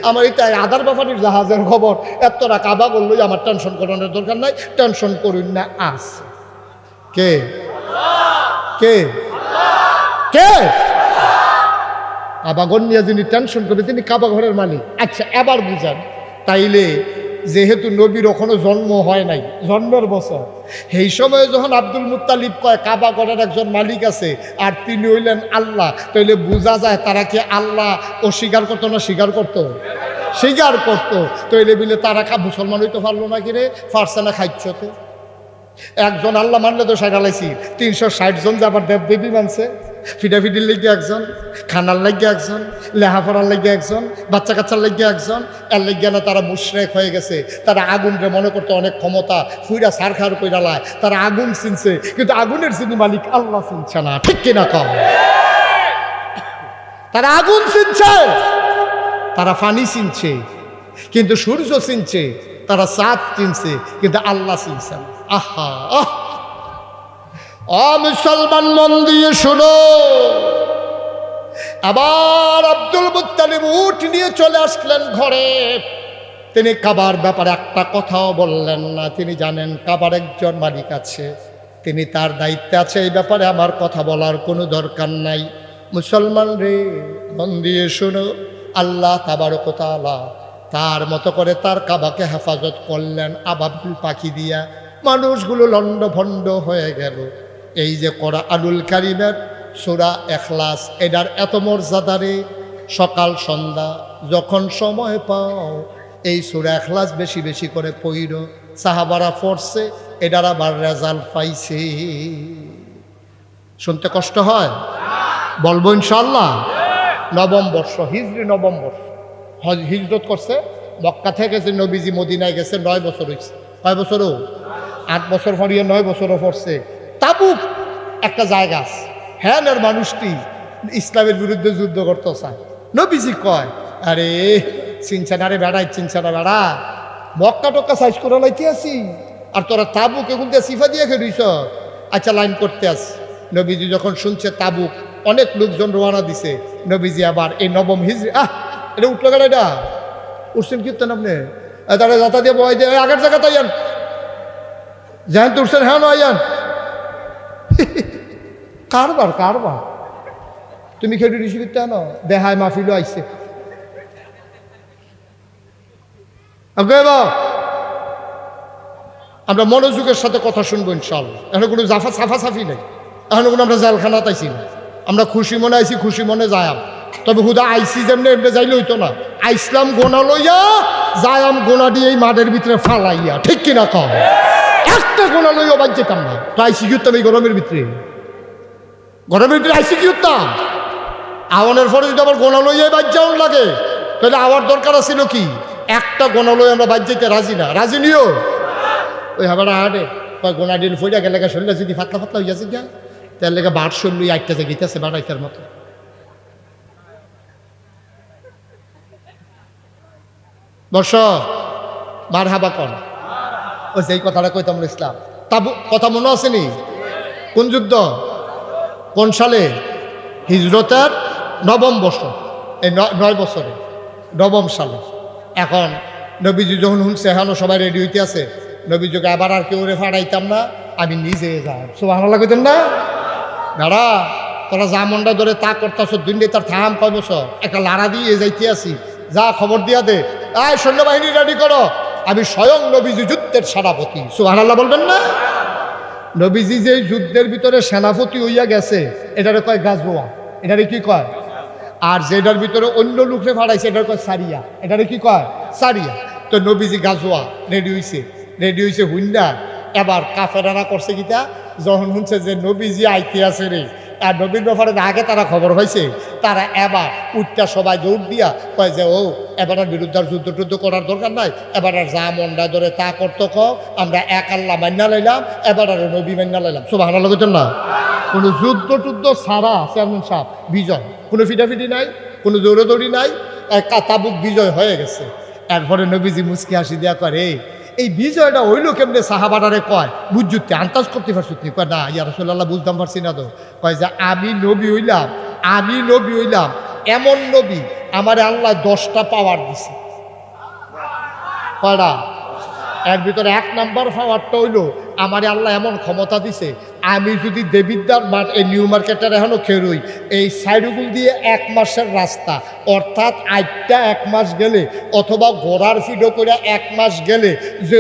আমার এটা আধার ব্যাপারের জাহাজের খবর, এতটা কাবা করলো, আমার টেনশন করানোর দরকার নাই, টেনশন করুন না। আছে কে কে কে? কাবাঘর নিয়ে যিনি টেনশন করবে তিনি কাবা ঘরের মালিক। আচ্ছা এবার বুঝান, তাইলে যেহেতু নবীর ওখানে জন্ম হয় নাই, জন্মের বছর, সেই সময় যখন আব্দুল মুত্তালিব কয় কাবা ঘরের একজন মালিক আছে আর তিনি হইলেন আল্লাহ, তাইলে বোঝা যায় তারা কি আল্লাহ অস্বীকার করতো না স্বীকার করতো? স্বীকার করতো। তৈলে বিলে তারা মুসলমান হইতে পারলো না কিরে? পারছে না, খাইছ তো। একজন আল্লাহ মানলে তো 60 360 জন যাবার দেব দেবী মানছে, ফিডাফিডির লেগে একজন, খানার লেগে একজন, লেহাপড়ার লেগে একজন, বাচ্চা কাচ্চার লেগে একজন, এর লেগে না তারা মুশরিক হয়ে গেছে। তারা আগুনরে মনে করতে অনেক ক্ষমতা, ফুইরা সারখার কইরা লায়, তারা আগুন চিনছে, কিন্তু আগুনের যিনি মালিক আল্লাহ চিনছে না। ঠিক কিনা কম? তারা আগুন চিনছে, তারা পানি চিনছে, কিন্তু সূর্য চিনছে, তারা চাঁদ চিনছে, কিন্তু আল্লাহ চিনছে না। আহা, মুসলমান মন দিয়ে শুনো। আবার আব্দুল মুত্তালিব উট নিয়ে চলে আসলেন ঘরে। তিনি কাবার ব্যাপারে একটা কথাও বললেন না। তিনি জানেন কাবার একজন মালিক আছে, তিনি তার দায়িত্বে আছে, এই ব্যাপারে আমার কথা বলার কোনো দরকার নাই। মুসলমান রে, মন দিয়ে শোনো, আল্লাহ তাবারক ওয়া তাআলা তার মতো করে তার কাবাকে হেফাজত করলেন আবাবিল পাখি দিয়া। মানুষগুলো লণ্ডভণ্ড হয়ে গেল। এই যে কোরআনুল কারীমের সূরা ইখলাস, এটার এত মর্যাদারে সকাল সন্ধ্যা যখন সময় পাও এই সূরা ইখলাস বেশি বেশি করে পড়ো। সাহাবারা পড়ছে, এটার আবার রেজাল্ট পাইছে। শুনতে কষ্ট হয়? বলবো ইনশাআল্লাহ। নবম বর্ষ, হিজরি নবম বর্ষ হিজরত করছে মক্কা থেকে। যে নবীজি মদিনায় গেছে 9 বছর হয়েছে। কয় বছরও? 8 বছর পরিয়ে 9 বছরও পড়ছে। তাবুক একটা জায়গা আছে, হ্যাঁ এর মানুষটি ইসলামের বিরুদ্ধে যুদ্ধ করতে চায়। নবীজি কয়, আরে চিনছে না রে বেড়া, চিনছে না বেড়া, মক্কা টক্কা সাইজ করে লাইতে আসি, আর তোরা তাবুক এগুলো দিয়ে সিফা দিয়ে খেলিস। আচ্ছা লাইন করতে আস। নবীজি যখন শুনছে তাবুক অনেক লোকজন রওনা দিছে, নবীজি আবার এই নবম হিজরি, এটা উঠলো গেল, এটা উঠছেন কীর্তন আপনি, তারা যাতা দিয়ে বয় দিয়ে আগের জায়গাতে আইয়ান, যেহেন তো উঠছেন, হ্যাঁ আইয়ান। কারবার কারবার তুমি খেটে ঋষি করতে আনো, বেহায় মাহফিলও আইছে। আমরা মনোযোগের সাথে কথা শুনবো ইনশাআল্লাহ। এখন কোনো সাফাসাফি নেই, এখন কোনো আমরা জেলখানা তাইছি না। আমরা খুশি মনে আইছি, খুশি মনে যায়াম। তবে হুদা আইসি যেমনি এমনি যাইলে হইতো না। আইসলাম গোনা লইয়া যায়াম, গোনা দিয়ে এই মাঠের ভিতরে ফালাইয়া, ঠিক কিনা কম? একটা গোনা লইয়া বাদ যেতাম না। তো আইসি কি উঠতাম এই গরমের ভিতরে? গরমের ভিতরে আইসি কি উঠতাম? আওয়ানের পরে যদি আবার গোনা লইয়া বাদ যাওয়ার লাগে, তাহলে আওয়ার দরকার আছিল কি? একটা গোনা লই আমরা বাদ যেতে রাজি না। রাজি নিও ওই হাবাটা হাটে গোনা ডিল ফইরা গেলে শরীরটা যদি ফাতলা ফাতলা হয়ে যাচ্ছে, তার লেগে বাট শরীর লই আটটা গিতেছে বাড়াইতার মতো। বর্ষ মার হাবা কন, ওই সেই কথাটা কইতাম ইসলাম। তাবু কথা মনে আসেনি? কোন যুদ্ধ, কোন সালে? হিজরতের নবম বছর, এই 9 বছরে নবম সালে। এখন নবীজি যখন শুনছে এখনো সবাই রেডি হইতে আছে, নবীজিকে আবার আর কেউ ফাড়াইতাম না, আমি নিজে যাই। সুবহানাল্লাহ কইতেন না? দাঁড়া, তোরা যা মনটা ধরে তা করতেছ, দুনিয়া তার থাম কয় বছর, একটা লাড়া দিয়ে যাইতে আসি, যা খবর দিয়া দে, আয় সৈন্যবাহিনী রেডি করো, আমি স্বয়ং নবীজি যুদ্ধের সেনাপতি। সুবহানাল্লাহ বলবেন না? নবীজি যে যুদ্ধের ভিতরে সেনাপতি হইয়া গেছে, এটারে কয় গাজওয়া, এটারে কি কয়? আর যেটার ভিতরে অন্য লোকরে ফাড়াইছে এটার কয় সারিয়া, এটারে কি কয়? সারিয়া। তো নবীজি গাজওয়া রেডি হইছে হুন্ডা। এবার কাফেরারা করছে কিতা, যখন শুনছে যে নবীজি আইতে আছে রে, আর নবীর ব্যাপারে আগে তারা খবর হয়েছে, তারা এবার উঠটা সবাই দৌড় দিয়া কয় যে ও এবার আর বিরুদ্ধে যুদ্ধ টুদ্ধ করার দরকার নাই, এবার আর যা মনটা ধরে তা করতো আমরা এক আল্লাহ মান্না লাইলাম, এবার আর নবী মান্না লাইলাম। সুবহানাল্লাহ কইতেন না? কোনো যুদ্ধ টুদ্ধ ছাড়া চেয়ারম্যান সাহেব বিজয়, কোনো ফিটাফিটি নাই, কোনো দৌড়াদৌড়ি নাই, তাবুক বিজয় হয়ে গেছে। এরপরে নবীজি মুচকি হাসি দেয়া করে, এই বিজয়টা হইল কেমনে? সাহাবাটারে কয় বুঝতে আন্দাজ করতে পারছি? কয় না ইয়া রাসূলুল্লাহ, বুঝতাম পারছি না। তো কয় যে আমি নবী হইলাম এমন নবী, আমারে আল্লাহ 10টা পাওয়ার দিছে। কয়টা? এর ভিতরে 1 নাম্বার পাওয়ারটা হইল আমারে আল্লাহ এমন ক্ষমতা দিছে, আমি যদি দেবিদ্যার মাঠ এই নিউ মার্কেটের এখনো খেরুই, এই সাইডগুল দিয়ে 1 মাসের রাস্তা, অর্থাৎ আইটা 1 মাস গেলে, অথবা ঘোড়ার ফিডো করে 1 মাস গেলে যে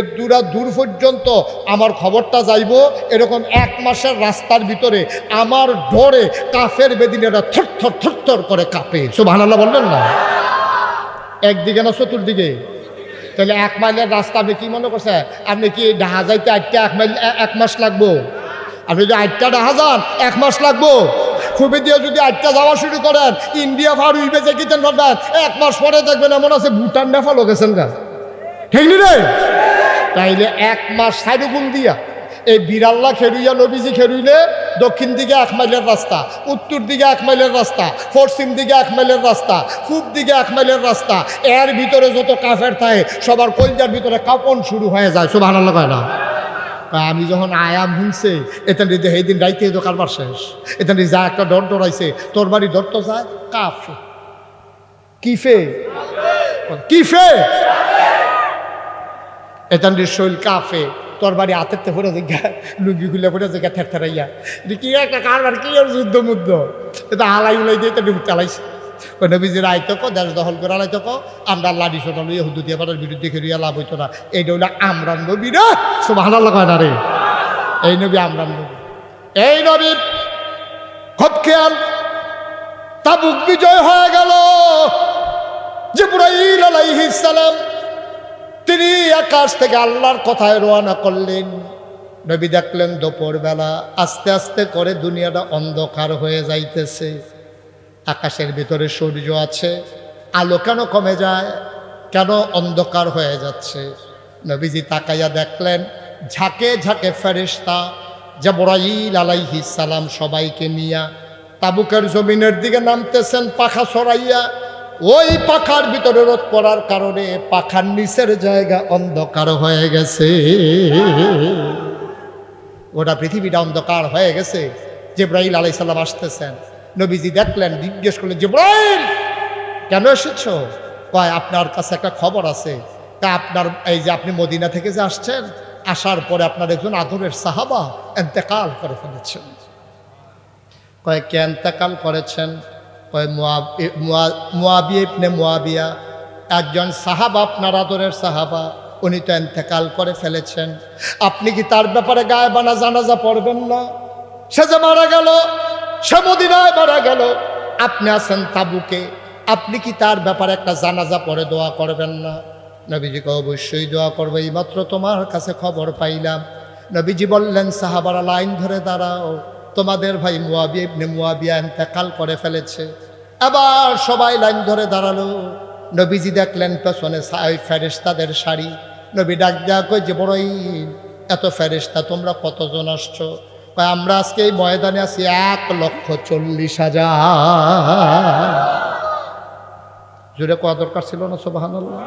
দূর পর্যন্ত আমার খবরটা যাইব, এরকম 1 মাসের রাস্তার ভিতরে আমার ডরে কাফের বেদিনেরা থর করে কাঁপে। সুবহানাল্লাহ বলবেন না? একদিকে না চতুর্দিকে? তাহলে 1 মাইলের রাস্তা আপনি কি মনে করছেন? আপনি কি ঢাহা যাইতে 1 মাস লাগবো? আপনি যদি 8টা ঢাহা যান 1 মাস লাগবো? খুবই দিয়ে যদি 8টা যাওয়া শুরু করেন, ইন্ডিয়া ফার উইবে যে কিতেন করবেন, 1 মাস পরে দেখবেন এমন আছে ভুটান নেপালও গেছেন গা, ঠিক রে? তাইলে 1 মাস সাইডগুল দিয়া এই বিরাল্লা খেরুইয়া নবীজি খেরুইলে দক্ষিণ দিকে 1 মাইলের রাস্তা, উত্তর দিকে 1 মাইলের রাস্তা, পশ্চিম দিকে 1 মাইলের রাস্তা, পূব দিকে 1 মাইলের রাস্তা। এর ভিতরে যত কাফের থাকে সবার কলজার ভিতরে কাঁপন শুরু হয়ে যায়। সুবহানাল্লাহ কয় না? আমি যখন আয়াম শুনছে এখান সেই দিন রাইতে তো কারবার শেষ এখান যা একটা ডর ডরাইছে তোর বাড়ি ডর তো যায় কাফে কিফে কিফে এখান শৈল কাফে তোর বাড়ি হাতের পড়ে দেখা লুঙ্গি খুলে পড়ে দেখা ঠের ঠেরাইয়া কি একটা কারবার কি আর যুদ্ধ মুদ্ধ এটা হালাই উলাই দিয়ে এটা চালাইছে নবীজির আইতো কো দেশ দখল করে আলাইতো কো আমরা লাড়ি সোটা লইয়া হুদু দিয়ে পাড়ার বিরুদ্ধে খেলিয়া লাভ হইতো না এইটা হইলো আমরান নবী রে সুবহানাল্লাহ কয় না রে এই নবী আমরান নবী এই নবী খুব খেয়াল তাবুক বিজয় হয়ে গেল জিবরাইল আলাইহিস সালাম তিনি আকাশ থেকে আল্লাহর কথায় রওনা করলেন নবী দেখলেন দুপুরবেলা আস্তে আস্তে করে দুনিয়াটা অন্ধকার হয়ে যাইতেছে আকাশের ভিতরে সূর্য আছে আলো কেন কমে যায় কেন অন্ধকার হয়ে যাচ্ছে নবীজি তাকাইয়া দেখলেন ঝাঁকে ঝাঁকে ফেরেশতা জিবরাইল আলাইহিস সালাম সবাইকে নিয়া তাবুকের জমিনের দিকে নামতেছেন পাখা ছড়াইয়া ওই পাখার ভিতরে রোদ পড়ার কারণে পাখার নিচের জায়গা অন্ধকার হয়ে গেছে ওটা পৃথিবীটা অন্ধকার হয়ে গেছে জিবরাইল আলাইহিস সালাম আসতেছেন নবীজি দেখলেন জিজ্ঞেস করলেন জিবরাইল কেন এসেছো কয় আপনার কাছে একটা খবর আছে তা আপনার এই যে আপনি মদিনা থেকে যে আসছেন আসার পরে আপনার একজন আদরের সাহাবা ইন্তেকাল করে ফেলেছেন কয় কে ইন্তেকাল করেছেন কয় মুয়াবিয়া ইবনে মুয়াবিয়া একজন সাহাবা আপনার আদরের সাহাবা উনি তো ইন্তেকাল করে ফেলেছেন আপনি কি তার ব্যাপারে গায়বানা জানাজা পড়বেন না সে যে মারা গেল সে মদিনায় মারা গেল আপনি আছেন তাবুকে আপনি কি তার ব্যাপারে একটা জানাজা পড়ে দোয়া করবেন না নবীজিকে অবশ্যই দোয়া করবো এইমাত্র তোমার কাছে খবর পাইলাম নবীজি বললেন সাহাবারা লাইন ধরে দাঁড়াও তোমাদের ভাই মুয়াবিয়া ইবনে মুয়াবিয়া ইন্তেকাল করে ফেলেছে আবার সবাই লাইন ধরে দাঁড়ালো নবীজি দেখলেন পেছনে ফেরেশতাদের সারি নবী ডাক দেয়া কই জিবরাইল এত ফেরেশতা তোমরা কতজন আসছো আমরা আজকে এই ময়দানে আছি 1,40,000 জোরে কত দরকার ছিল না সুবহানাল্লাহ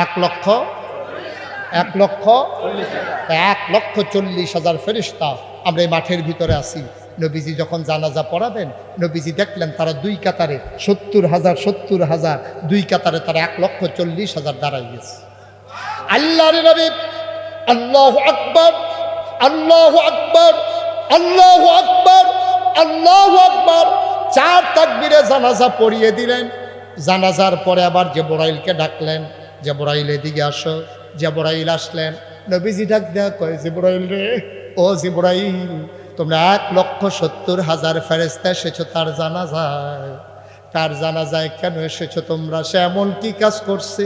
1,40,000 ফেরেশতা আমরা এই মাঠের ভিতরে আছি নবীজি যখন জানাজা পড়াবেন নবীজি দেখলেন তারা দুই কাতারে 70,000 দুই কাতারে তারা 1,40,000 দাঁড়াই গেছে আল্লাহর নবী আল্লাহু আকবার আল্লাহু আকবার আল্লাহু আকবার আল্লাহু আকবার 4 তাকবীরে জানাজা পড়িয়ে দিলেন জানাজার পরে আবার জিবরাইলকে ডাকলেন জিবরাইল এদিকে আসো জিবরাইল আসলেন নবীজি ডাক দেয়া কয় জিবরাইল রে ও জিবরাইল তোমরা 1,70,000 ফেরেশতা এসেছো তার জানাজায় কেন এসেছো তোমরা সে এমন কি কাজ করছে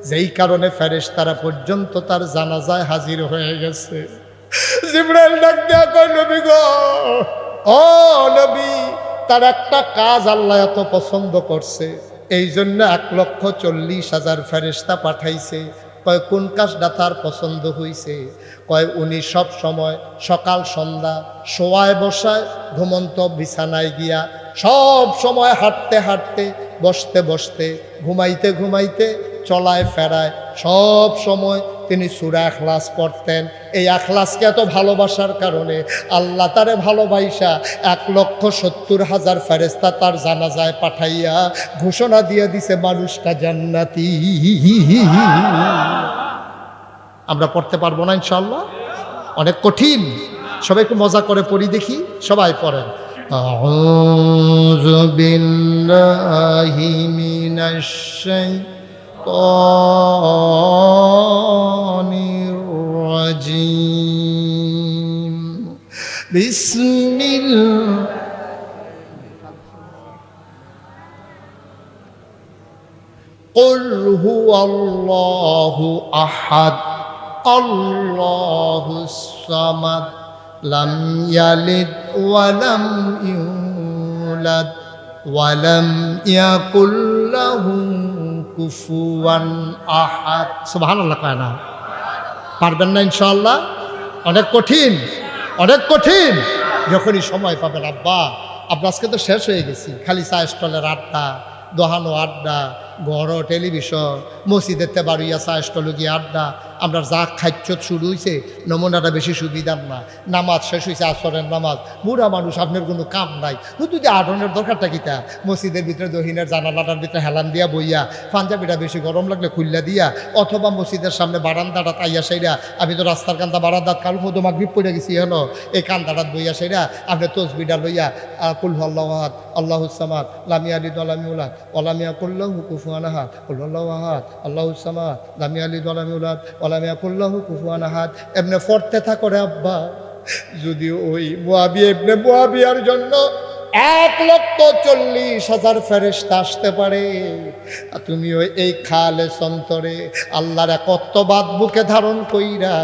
যেই কারণে ফেরেশতারা পর্যন্ত তার জানাজায় হাজির হয়ে গেছে জিবরাইল ডাক দেয়া কয় নবী গো ও নবী তার একটা কাজ আল্লাহ এত পছন্দ করছে এই জন্য 1,40,000 ফেরেশতা পাঠাইছে কয় কোন কাজটা তার পছন্দ হইছে কয় উনি সব সময় সকাল সন্ধ্যা শোয়ায় বসায় ঘুমন্ত বিছানায় গিয়া সব সময় হাঁটতে হাঁটতে বসতে বসতে ঘুমাইতে ঘুমাইতে চলায় ফেরায় সব সময় তিনি সূরা ইখলাস পড়তেন এই ইখলাসকে এত ভালোবাসার কারণে আল্লাহ তারে ভালোবাসা 1,70,000 ফেরেশতা তার জানাজায় পাঠাইয়া ঘোষণা দিয়ে দিছে মানুষটা জান্নাতি আমরা পড়তে পারবো না ইনশাআল্লাহ অনেক কঠিন সবাই একটু মজা করে পড়ি দেখি সবাই পড়েন আউযু বিল্লাহি মিনাশ শাইতানির রাজিম বিসমিল্লাহ قل هو الله أحد الله الصمد لم يلد ولم يولد ولم يكن له كفوا أحد سبحان الله কায়না পারবেন না ইনশাআল্লাহ অনেক কঠিন যখনই সময় পাবেন আব্বা আজকে তো শেষ হয়ে গেছি খালি চা স্টলের আড্ডা দোহানো আড্ডা ঘর টেলিভিশন মসজিদের তেবাড়িয়া চা স্টলে গিয়ে আড্ডা আমরা যা খাদ্য শুরু হয়েছে নমুনাটা বেশি সুবিধার না। নামাজ শেষ হয়েছে, আসরের নামাজ, বুড়া মানুষ, আপনার কোনো কাম নাই, শুধু যে আটনের দরকারটা কিতা, মসজিদের ভিতরে দহিনের জানালাটার ভিতরে হেলান দিয়া বইয়া, পাঞ্জাবিটা বেশি গরম লাগলে খুললা দিয়া, অথবা মসজিদের সামনে বারান্দাটা তাইয়া সেইরা, আমি তো রাস্তার কান্দা বারান্দাত কাল মতো মাগরিব পড়ে গেছি হলো, এই কান্দাটাত বইয়া সেইরা আপনি তসবিটা লইয়া কুল আল্লাহু আহাদ আল্লাহুস সামাদ লাম ইয়ালিদ ওয়া লাম ইউলাদ ওয়া লাম ইয়াকুল লাহু কুফুয়ান আহাদ কুল আল্লাহু আহাদ আল্লাহুস সামাদ লাম ইয়ালিদ ওয়া লাম ইউলাদ ওয়া লাম ইয়াকুল লাহু কুফুয়ান আহাদ। এমনি পড়তে থাকো রে আব্বা, যদি ওই মুআবিয়া ইবনে মুআবিয়ার জন্য 1,40,000 ফেরেশতা আসতে পারে, আর তুমি ওই এই খালেস অন্তরে আল্লাহর একত্ববাদ বুকে ধারণ কইরা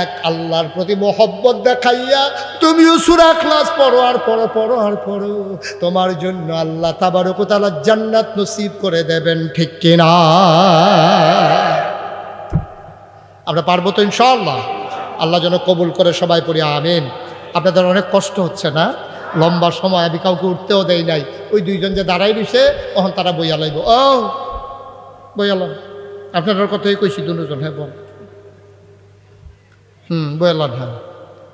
এক আল্লাহর প্রতি মহব্বত দেখাইয়া তুমিও সূরা ইখলাস পড়ো আর পড়ো, পড়ো আর পড়ো, তোমার জন্য আল্লাহ তাবারক ওয়া তাআলা জান্নাত নসিব করে দেবেন, ঠিক কিনা? আমরা পারবো তো ইনশাআল্লাহ? আল্লাহ যেন কবুল করে, সবাই পড়ি আমিন। আপনাদের অনেক কষ্ট হচ্ছে না? লম্বা সময় আমি কাউকে উঠতেও দেই নাই, ওই দুইজন যে দাঁড়াই দিছে তখন তারা বইয়া লাইব। ও বইয়ালাম, আপনার কথাই কইছি দুজন। হ্যাঁ বল, বইয়ালাম, হ্যাঁ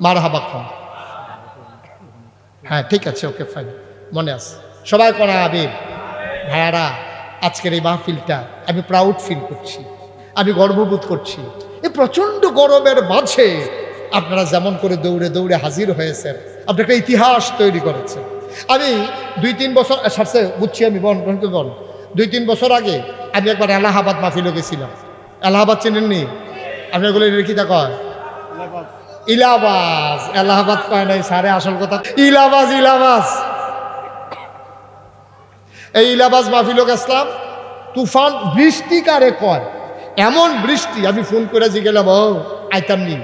মার হাবা খান, হ্যাঁ ঠিক আছে, ওকে ফাইন, মনে আছে সবাই করা আবির। ভাইয়ারা, আজকের এই মাহফিলটা আমি প্রাউড ফিল করছি, আমি গর্ববোধ করছি। এই প্রচণ্ড গরমের মাঝে আপনারা যেমন করে দৌড়ে দৌড়ে হাজির হয়েছেন, আপনি একটা ইতিহাস তৈরি করেছেন। আমি 2-3 বছর সারছে বুঝছি, আমি বল 2-3 বছর আগে আমি একবার এলাহাবাদ মাহফিলে গেছিলাম। এলাহাবাদ চেনেননি? আপনি এগুলো রেখিতা কয় ইলাহাবাদ, এলাহাবাদ কয় নাই সারে, আসল কথা ইলাহাবাদ। ইলাহাবাদ, এই ইলাহাবাদ মাহফিলে গেছিলাম। তুফান বৃষ্টি কারে কয়, এমন বৃষ্টি, আমি ফোন করে জিগেলাম, ও আইতাম নি,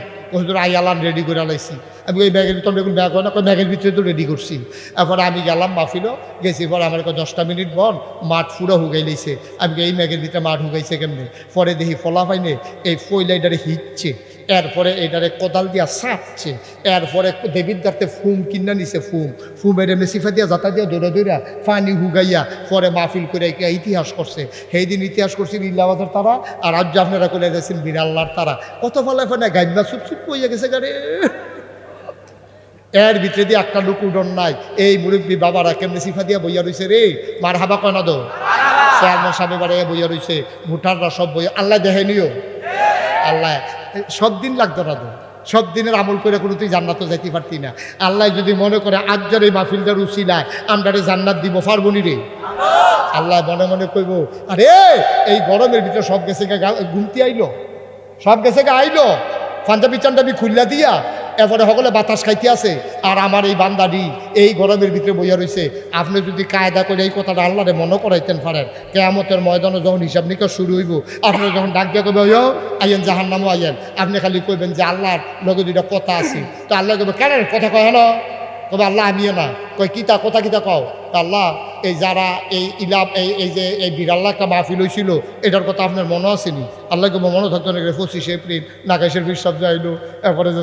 আইয়ালাম রেডি করে লাইছি। আমি ওই ব্যাগের ভিতরে দেখুন ব্যাগ হয় না, ব্যাগের ভিতরে তো রেডি করছি। এরপরে আমি গেলাম মাহফিলও গেছি, পরে আমার 10টা মিনিট বন মাঠ পুরো হুগাই লাইছে। আমি এই ব্যাগের ভিতরে মাঠ হুগাইছে কেমনি, পরে দেখি ফলা পাইনে এই ফইলাইটারে হিটছে, এরপরে এইটারে কোদাল দিয়া চাপছে, এরপরে দেবীর দাঁড়তে ফুম কিনা নিছে, ফুমের মেসিফা দিয়া যাতা দিয়া দৌড়া দৌড়া পানি হুগাইয়া পরে মাহফিল করে ইতিহাস করছে। সেই দিন ইতিহাস করছিল ইলাহাবাদের তারা, আর আজ আপনারা করে গেছেন বিরাল্লার তারা। কত ফলায় ফলে গাইবা চুপ হইয়া গেছে গাড়ি। এর ভিতরে দিয়ে একটা লোক উডন নাই, এই মুরব্বী বাবারা কেমনি সিফা দিয়া বইয়া রইছে রে, মার হাবা কয় না দো, চেয়ারম্যান সাহেব বাড়াইয়া বইয়া রইছে, ভোটাররা সব বইয়া, আল্লাহ দেখে নিও, আল্লাহ সব দিন লাগতো না তো, সব দিনের আমল করে কোনো তুই জান্নাত যাইতে পারতি না। আল্লাহ যদি মনে করে আজকের এই মাহফিলটার উসিলায় আমরারে জান্নাত দিব, পারবনি রে? আল্লাহ মনে মনে কইব, আরে এই গরমের ভিতরে সব গেছে ঘুমতি আইলো, সব গেছে আইলো, পাঞ্জাবি চান্ডাবি খুললা দিয়া এরপরে সকলে বাতাস খাইতে আছে, আর আমার এই বান্দাডি এই গরমের ভিতরে বইয়া রয়েছে। আপনি যদি কায়দা করে এই কথাটা আল্লাহরে মনে করাইতেন পারেন, কেয়ামতের ময়দানে যখন হিসাব নিকাশ শুরু হইব, আপনারা যখন ডাক দিয়ে কবে আইয়েন জাহান্নামও আইয়েন, আপনি খালি কইবেন যে আল্লাহর লগে দুইটা কথা আছে। তো আল্লাহ কবে কেন কথা কয় না, তবে আল্লাহ আমিও না কয় কিতা কথা কিতা কও, আল্লাহ এই যারা এই এই যে এই বিরাল্লা একটা মাহফিল হয়েছিল এটার কথা আপনার মনে আসেনি? আল্লাহ কবে মনে থাকতো না। 25 এপ্রিল নাকাশের বিশ্বাস যাইলো, এরপরে যে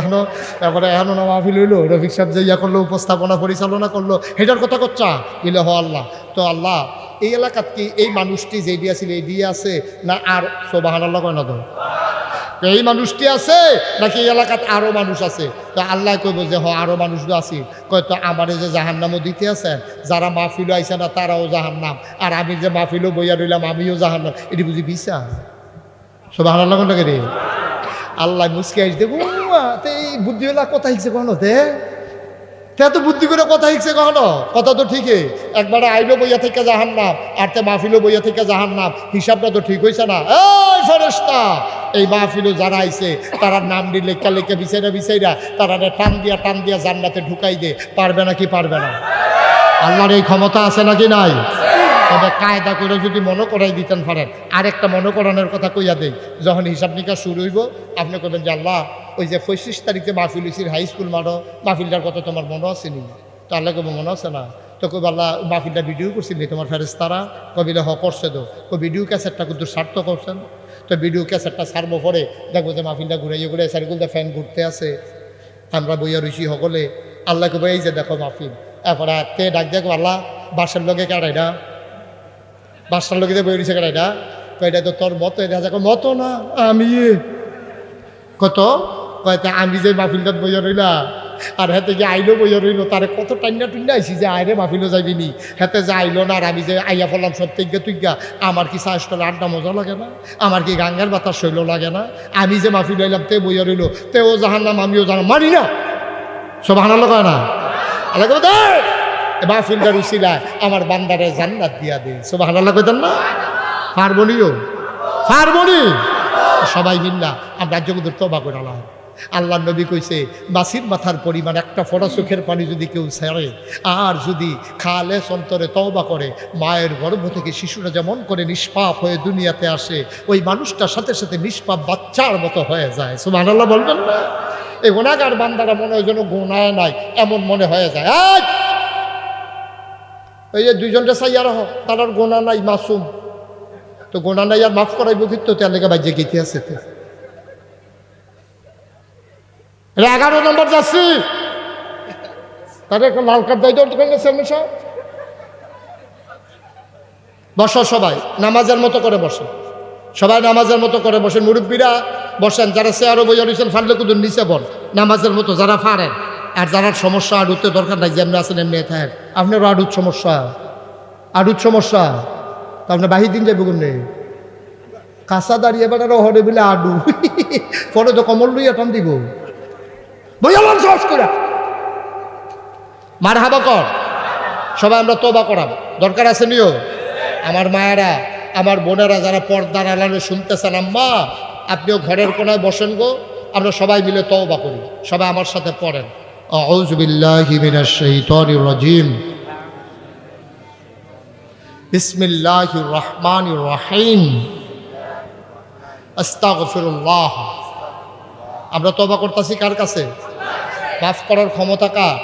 এখনো এরপরে এখনো না মাহফিল হইলো, রফিক সাহেব যে ইয়া করলো, উপস্থাপনা পরিচালনা করলো, এটার কথা করছা বলে হ আল্লাহ। তো আল্লাহ এই এলাকাত কি এই মানুষটি যে দিয়ে ছিল এই দিয়ে আছে না? আর সুবহানাল্লাহ কয় না তো, এই মানুষটি আছে নাকি এই এলাকাত আরো মানুষ আছে? তো আল্লাহ কইব যে হ আরো মানুষ আছে। কয় তো আমারে যে জাহান্নামও দিতে আছেন, যারা মাহফিলও আইছে না তারাও জাহান্নাম, আর আমি যে মাহফিলও বইয়া রইলাম আমিও জাহান্নাম, এটি বুঝি বিচার? সুবহানাল্লাহ কোনটাকে রে? আল্লাহ মুসকে আইস দেবো, এই বুদ্ধিওয়ালা কথা হিকছে কখনো তে তো বুদ্ধি করে কথা হিকছে কখনো? কথা তো ঠিকই, একবারে আইলো বইয়া থেকে জাহান্নাম, আর তে মাহফিলও বইয়া থেকে জাহান্নাম, হিসাবটা তো ঠিক হয়েছে না? এই ফেরেশতা, এই মাহফিলও যারা আইছে তারা নাম দিয়ে লেখা লেখা বিচাইরা তারা টান দিয়া জান্নাতে ঢুকাই দে, পারবে নাকি পারবে না? আল্লাহর এই ক্ষমতা আছে নাকি নাই? তবে কায়দা করে যদি মনে করাই দিতেন পারেন। আরেকটা মনে করানোর কথা কইয়া দেই, যখন হিসাব নিকাশ শুরু হইব আপনি কবেন যে আল্লাহ ওই যে 25 তারিখে মাহফিল হয়েছিল হাই স্কুল মাঠও, মাহফিলটার কথা তোমার মনে আছে নি? তো আল্লাহ কবে মনে আছে না? তো কবে আল্লাহ মাহফিলটা ভিডিও করছিলি তোমার ফেরেশতারা? কবিলে হ করছে তো। ভিডিও ক্যাসেটটা কিন্তু সার্থ করছেন। তো ভিডিও ক্যাসেটটা ছাড়বো পরে দেখবো যে মাহফিলটা ঘুরাইয়ে সার্কুলটা ফ্যান ঘুরতে আছে, আমরা বইয়া রইছি সকলে। আল্লাহ কবে এই যে দেখো মাহফিল, এরপরে তে ডাক দেখো আল্লাহ বাসার লগে কাটাইটা, বাসার লগে বই রয়েছে কাটাইটা, এটা তো তোর মতো, এটা দেখো মতো না আমি কত কয়টা আমি যে মাহফিলটা বইয়া রইলা আর হাতে যে আইলো বইয়া রইলো তারে কত টান্না টুন্না আইসি যে আইরে মাহফিলও যাইবি নি, হাতে যে আইলো না আর আমি যে আইয়া পড়লাম সব তুইগা আমার কি চাষটলে আড্ডা মজা লাগে না, আমার কি গাঙ্গার বাতাস শৈল লাগে না, আমি যে মাহফিল হইলাম তে বইয়া রইলো তেও জাহান্নাম আমিও জানাম মানি না, সব হানালো কয় না আলাদা মাহফিলটার উসিলায় আমার বান্দারে জান্নাত দিয়া দে, সব হানাল্লা কইতেন না পারবনিও পারবনি সবাই মিল্লা আমরা রাজ্যগুলোর তবা করে আল্লাহ। আল্লাহ নবী কইছে বাসির মাথার পরিমাণ একটা ফোঁটা চোখের পানি যদি কেউ ছেড়ে আর যদি খালেস অন্তরে তওবা করে, মায়ের গর্ভ থেকে শিশুরা যেমন করে নিষ্পাপ হয়ে দুনিয়াতে আসে ওই মানুষটার সাথে সাথে নিষ্পাপ বাচ্চার মতো হয়ে যায়। সুবহানাল্লাহ বলবেন না? এই গুনাহগার বান্দারা মনে হয় যেন গুনাহ নাই এমন মনে হয়ে যায়। ওই যে দুইজনটা চাইয়া রাখো তার গুনাহ নাই মাসুম, তো গুনাহ নাই আর মাফ করাইব কিন্তু তার লেগে বাজ্যে গীতি আছে। 11 নম্বর যাচ্ছি তাদের একটা লাল কার্ড দায়িত্ব বসো, সবাই নামাজের মতো করে বসে, সবাই নামাজের মতো করে বসেন, মুরব্বীরা বসেন, যারা চেয়ারও বইয়া রয়েছেন ফানলে কুদুর নিচে বল নামাজের মতো যারা পারেন, আর যারা সমস্যা আডুতে দরকার নাই যেমনি আছেন এমনি থাকেন। আপনারও আডুত সমস্যা তা আপনার বাহির দিন যাইব নেই কাঁচা দাঁড়িয়ে বেড়ারও হরে বলে আডু পরে তো কমল লইয়া টান দিব বইয়ালাম সাহস করে মার হাবা কর। সবাই আমরা তওবা করাম, দরকার আছে নিও। আমার মায়েরা আমার বোনেরা যারা পর্দার আড়ালে শুনতেছেন, আম্মা আপনিও ঘরের কোনায় বসেন গো, আমরা সবাই মিলে তওবা করি। সবাই আমার সাথে পড়েন আউযু বিল্লাহি মিনাশ শাইতানির রাজিম বিসমিল্লাহির রহমানির রহিম আস্তাগফিরুল্লাহ। আমরা তওবা করতেছি কার কাছে? মাফ করার ক্ষমতা কার?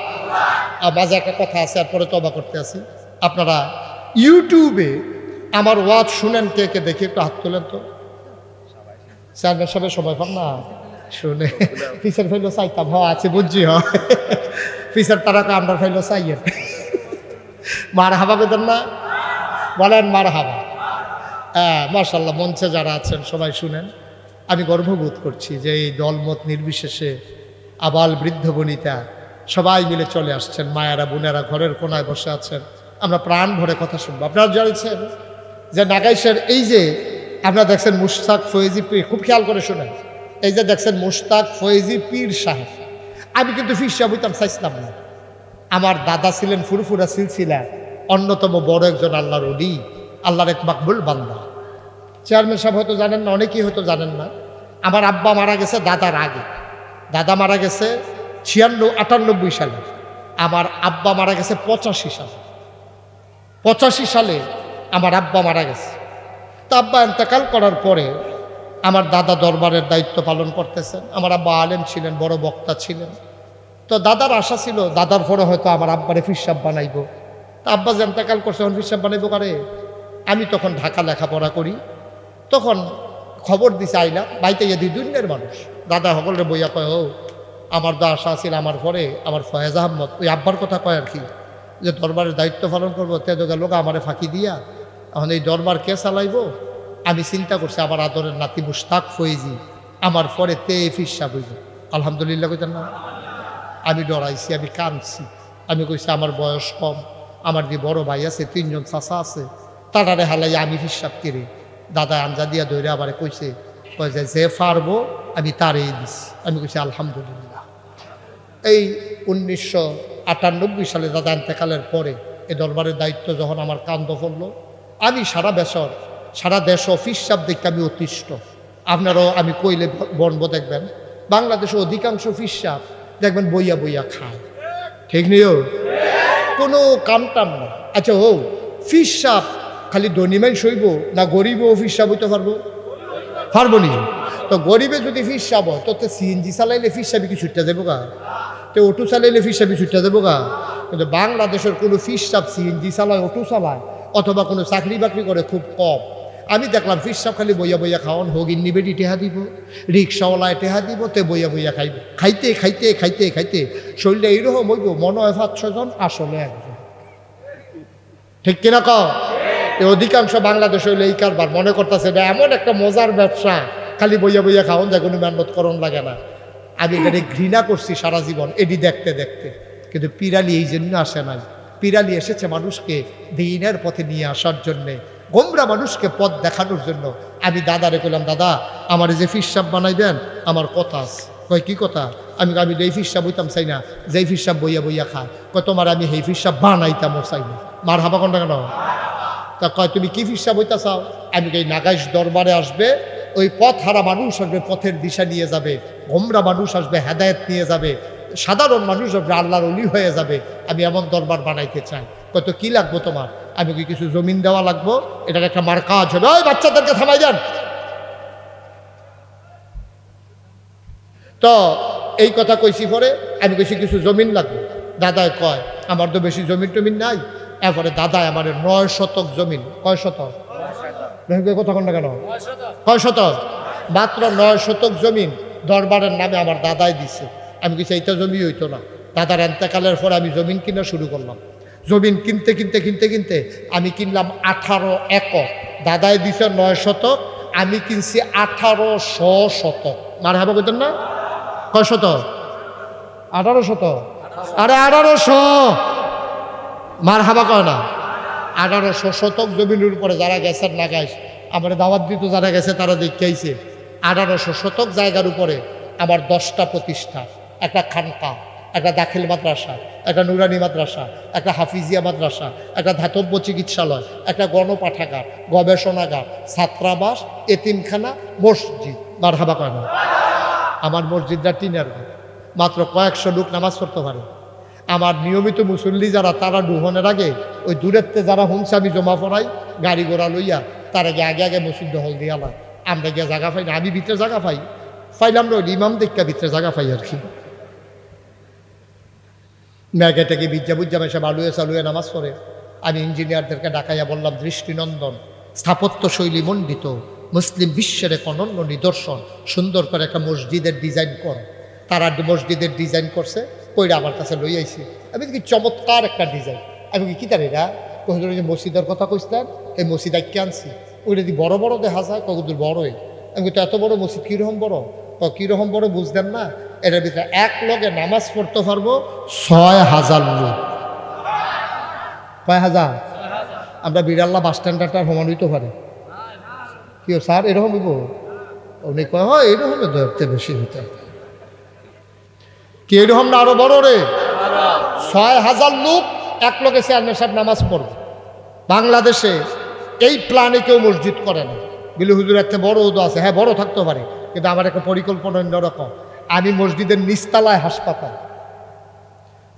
মাঝে একটা কথা আছে আর পরে তওবা করতে আসি। আপনারা ইউটিউবে আমার ওয়াজ শুনেন কে কে দেখি একটু হাত তোলেন তো। চেয়ারম্যান সাহেবের সময় পান না শুনে ফিসার ফেলো চাইতাম আছে বুঝছি ফিসার তারাকে আমরা ফেলো চাইয়েন মার হাবা বেদেন না বলেন মার হাবা। হ্যাঁ মাশাল্লাহ, মঞ্চে যারা আছেন সবাই শুনেন। আমি গর্ববোধ করছি যে এই দলমত নির্বিশেষে আবাল বৃদ্ধ বনিতা সবাই মিলে চলে আসছেন, মায়েরা বোনেরা ঘরের কোনায় বসে আছেন। আমরা প্রাণ ভরে কথা শুনবো। আপনারা জানছেন যে নাগাইশের এই যে আপনারা দেখছেন মুশতাক ফয়েজি পীর, খুব খেয়াল করে শোনেন, এই যে দেখছেন মুশতাক ফয়েজি পীর সাহেব, আমি কিন্তু পীর সাহেব হইতাম চাইছিলাম না। আমার দাদা ছিলেন ফুরফুরা সিলসিলা অন্যতম বড় একজন আল্লাহর ওলি, আল্লাহর এক মাকবুল বান্দা। চেয়ারম্যান সাহেব হয়তো জানেন না, অনেকেই হয়তো জানেন না, আমার আব্বা মারা গেছে দাদার আগে। দাদা মারা গেছে 98 সালে, আমার আব্বা মারা গেছে 85 সালে। 85 সালে আমার আব্বা মারা গেছে। তা আব্বা ইন্তেকাল করার পরে আমার দাদা দরবারের দায়িত্ব পালন করতেছেন। আমার আব্বা আলেম ছিলেন, বড় বক্তা ছিলেন। তো দাদার আশা ছিল দাদার পরে হয়তো আমার আব্বারে পীর সাহেব বানাইব। তা আব্বা যে ইন্তেকাল করছে এখন পীর সাহেব বানাইব কারে? আমি তখন ঢাকা লেখাপড়া করি, তখন খবর দিছে আইলাম বাইতে গিয়ে দুনিয়ার মানুষ দাদা সকলের বইয়া কয় ও আমার দা আশা ছিল আমার পরে আমার ফয়েজ আহমদ ওই আব্বার কথা কয় আর কি, যে দরবারের দায়িত্ব পালন করবো, তে লোক আমারে ফাঁকি দিয়া এখন এই দরবার কে চালাইব। আমি চিন্তা করছি আমার আদরের নাতি মুশতাক ফয়েজি আমার পরে তে পীর সাহেব হইব। আলহামদুলিল্লাহ কইতেন না? আমি ডরাইছি, আমি কাঁদছি, আমি কইছি আমার বয়স কম, আমার যে বড় ভাই আছে, 3 জন চাচা আছে, তারারে হালাই আমি পীর সাহেব কিরে। দাদা আঞ্জা দিয়া ধরে আবার কইছে যে পারবো আমি তারই দিছি। আমি কইছি আলহামদুলিল্লাহ। এই 1998 সালে দাদা ইন্তেকালের পরে এই দরবারের দায়িত্ব যখন আমার কান্ধ পড়লো, আমি সারা দেশ পীর সাহেব দেখতে আমি অতিষ্ঠ। আপনারাও আমি কইলে বনব দেখবেন বাংলাদেশে অধিকাংশ পীর সাহেব দেখবেন বইয়া বইয়া খায়, ঠিক নিও কোনো কামটাম না। আচ্ছা ও পীর সাহেব খালি ধনীমাই সইব না গরিবও পীর সাহেব হইতে পারবো নি? তো গরিবে যদি পীর সাহেব হয় তো সিএনজি চালাইলে পীর সাহেব কি ছুটতে যাবো গা? তো অটো চালাইলে পীর সাহেব ছুটতে যাবো গা? কিন্তু বাংলাদেশের কোনো পীর সাহেব সিএনজি চালায়, অটো চালায় অথবা কোনো চাকরি বাকরি করে খুব কম। আমি দেখলাম পীর সাহেব খালি বইয়া বইয়া খাওয়ান, হোগিন নিবেটি টেহা দিব, রিক্সাওয়ালায় টেহা দিব, তে বইয়া বইয়া খাইব। খাইতে খাইতে খাইতে খাইতে শরীরটা এইরকম হইব মনে হয় 5-6 জন আসলে একজন, ঠিক কিনা কও? এই অধিকাংশ বাংলাদেশে হইলে এই কারবার মনে করতেছে এটা এমন একটা মজার ব্যবসা, খালি বইয়া বইয়া খাওয়ান যায়, কোনো মেহনত করণ লাগে না। আমি এটাকে ঘৃণা করছি সারা জীবন এটি দেখতে দেখতে। কিন্তু পিরালি এই জন্য আসে নাই, পিরালি এসেছে মানুষকে দিনের পথে নিয়ে আসার জন্যে, গোমরা মানুষকে পথ দেখানোর জন্য। আমি দাদারে কইলাম, দাদা আমার যে ফিরসাব বানাইবেন, আমার কথা আছে। কয় কি কথা? আমি এই ফিরসাব বইতাম চাই না, যেই ফিরসাব বইয়া বইয়া খায়। কয় তোমার আমি সেই ফিরসাব বানাইতামও চাই না। মার হাবা কোনটা কেন? তা কয় তুমি কি ফিরসাব বইতা চাও? আমি এই নাগাইশ দরবারে আসবে, ওই পথ হারা মানুষ আসবে, পথের দিশা নিয়ে যাবে, গোমরা মানুষ আসবে, হেদায়েত নিয়ে যাবে, সাধারণ মানুষ আসবে, আল্লাহর ওলি হয়ে যাবে। আমি এমন দরবার বানাইতে চাই। কত কি লাগবো তোমার? আমি কি কিছু জমিন দেওয়া লাগবো, এটার একটা মার্কাজ হবে। ওই বাচ্চাদেরকে থামাই যান। তো এই কথা কইছি পরে আমি কইছি কিছু জমিন লাগবে। দাদায় কয় আমার তো বেশি জমিন টমিন নাই। এরপরে দাদায় আমার 9 শতক জমিন। কয় শতক? কথা কন না কেন? কয় শতক? মাত্র 9 শতক জমিন দরবারের নামে আমার দাদাই দিছে। আমি কিছু এইটা জমি হইতো না। দাদার এন্তেকালের পরে আমি জমিন কিনা শুরু করলাম। জমিন কিনতে কিনতে কিনতে কিনতে আমি কিনলাম 18 একর। দাদাই দিছে 9 শতক, আমি কিনছি 1800 শতক। মার হাবা কইতেন না? কয় শতক? 18 শতক। আরে 1800, মার হাবা কয় না? 1800 শতক জমিনের উপরে যারা গেছেন লাগাইস, আমার দাওয়াত দিত যারা গেছে তারা দেখাইছে। 1800 শতক জায়গার উপরে আমার 10টা প্রতিষ্ঠান, একটা খানকা, একটা দাখিল মাদ্রাসা, একটা নুরানি মাদ্রাসা, একটা হাফিজিয়া মাদ্রাসা, একটা ধাতব্য চিকিৎসালয়, একটা গণপাঠাগার, গবেষণাগার, ছাত্রাবাস, এতিমখানা, মসজিদ। মার হাবা কয় না? আমার মসজিদটা টিনের ঘর, মাত্র কয়েকশো লোক নামাজ পড়তে পারে। আমার নিয়মিত মুসল্লি যারা, তারা ডুহনের আগে ওই দূরেরতে যারা হুমছে আমি জমা পড়াই গাড়ি ঘোড়া লইয়া, তার আগে আগে আগে মসজিদ দখল দিয়ে আলাম। আমরা গিয়ে জায়গা পাই না, আমি ভিতরে জায়গা পাইলাম না, ইমাম দেখা ভিতরে জায়গা পাই আর কি। ম্যাগেটাকে বিজ্জা বুজ্জা মেশা বালুয়ে চালুয়ে নামাজ পড়ে। আমি ইঞ্জিনিয়ারদেরকে ডাকাইয়া বললাম, দৃষ্টিনন্দন, স্থাপত্য শৈলী মণ্ডিত, মুসলিম বিশ্বের এক অনন্য নিদর্শন, সুন্দর করে একটা মসজিদের ডিজাইন কর। তারা মসজিদের ডিজাইন করছে, কইরা আমার কাছে লই আইছি। আমি কি চমৎকার একটা ডিজাইন। আমি কি তার এরা কহিল যে মসজিদের কথা কইছিলেন, এই মসজিদ আইকে আনছি। ওইটা যদি বড় বড় দেখা যায়, কতদূর বড়ই। আমি তো এত বড় মসজিদ কীরকম বড়? কীরকম বড় বুঝলেন না? এটার ভিতরে এক লগে নামাজ পড়তে পারবো 6000 লোক। কয় হাজার? আমরা বিড়াল্লা বাস স্ট্যান্ডারটা সমান হইতে পারে। কি স্যার এরকম হইব? উনি কয় হয় এরকম ধরতে বেশি হইতে কি এরকম না আরো বড় রে? 6000 লোক এক লগে চেয়ারম্যান সাহেব নামাজ পড়বে। বাংলাদেশে এই প্ল্যানে কেউ মসজিদ করে না। বিলু হুজুর একটা বড় উদো আছে, হ্যাঁ বড় থাকতে পারে, কিন্তু আমার একটা পরিকল্পনা অন্যরকম। আমি মসজিদের নিচতলায় হাসপাতাল,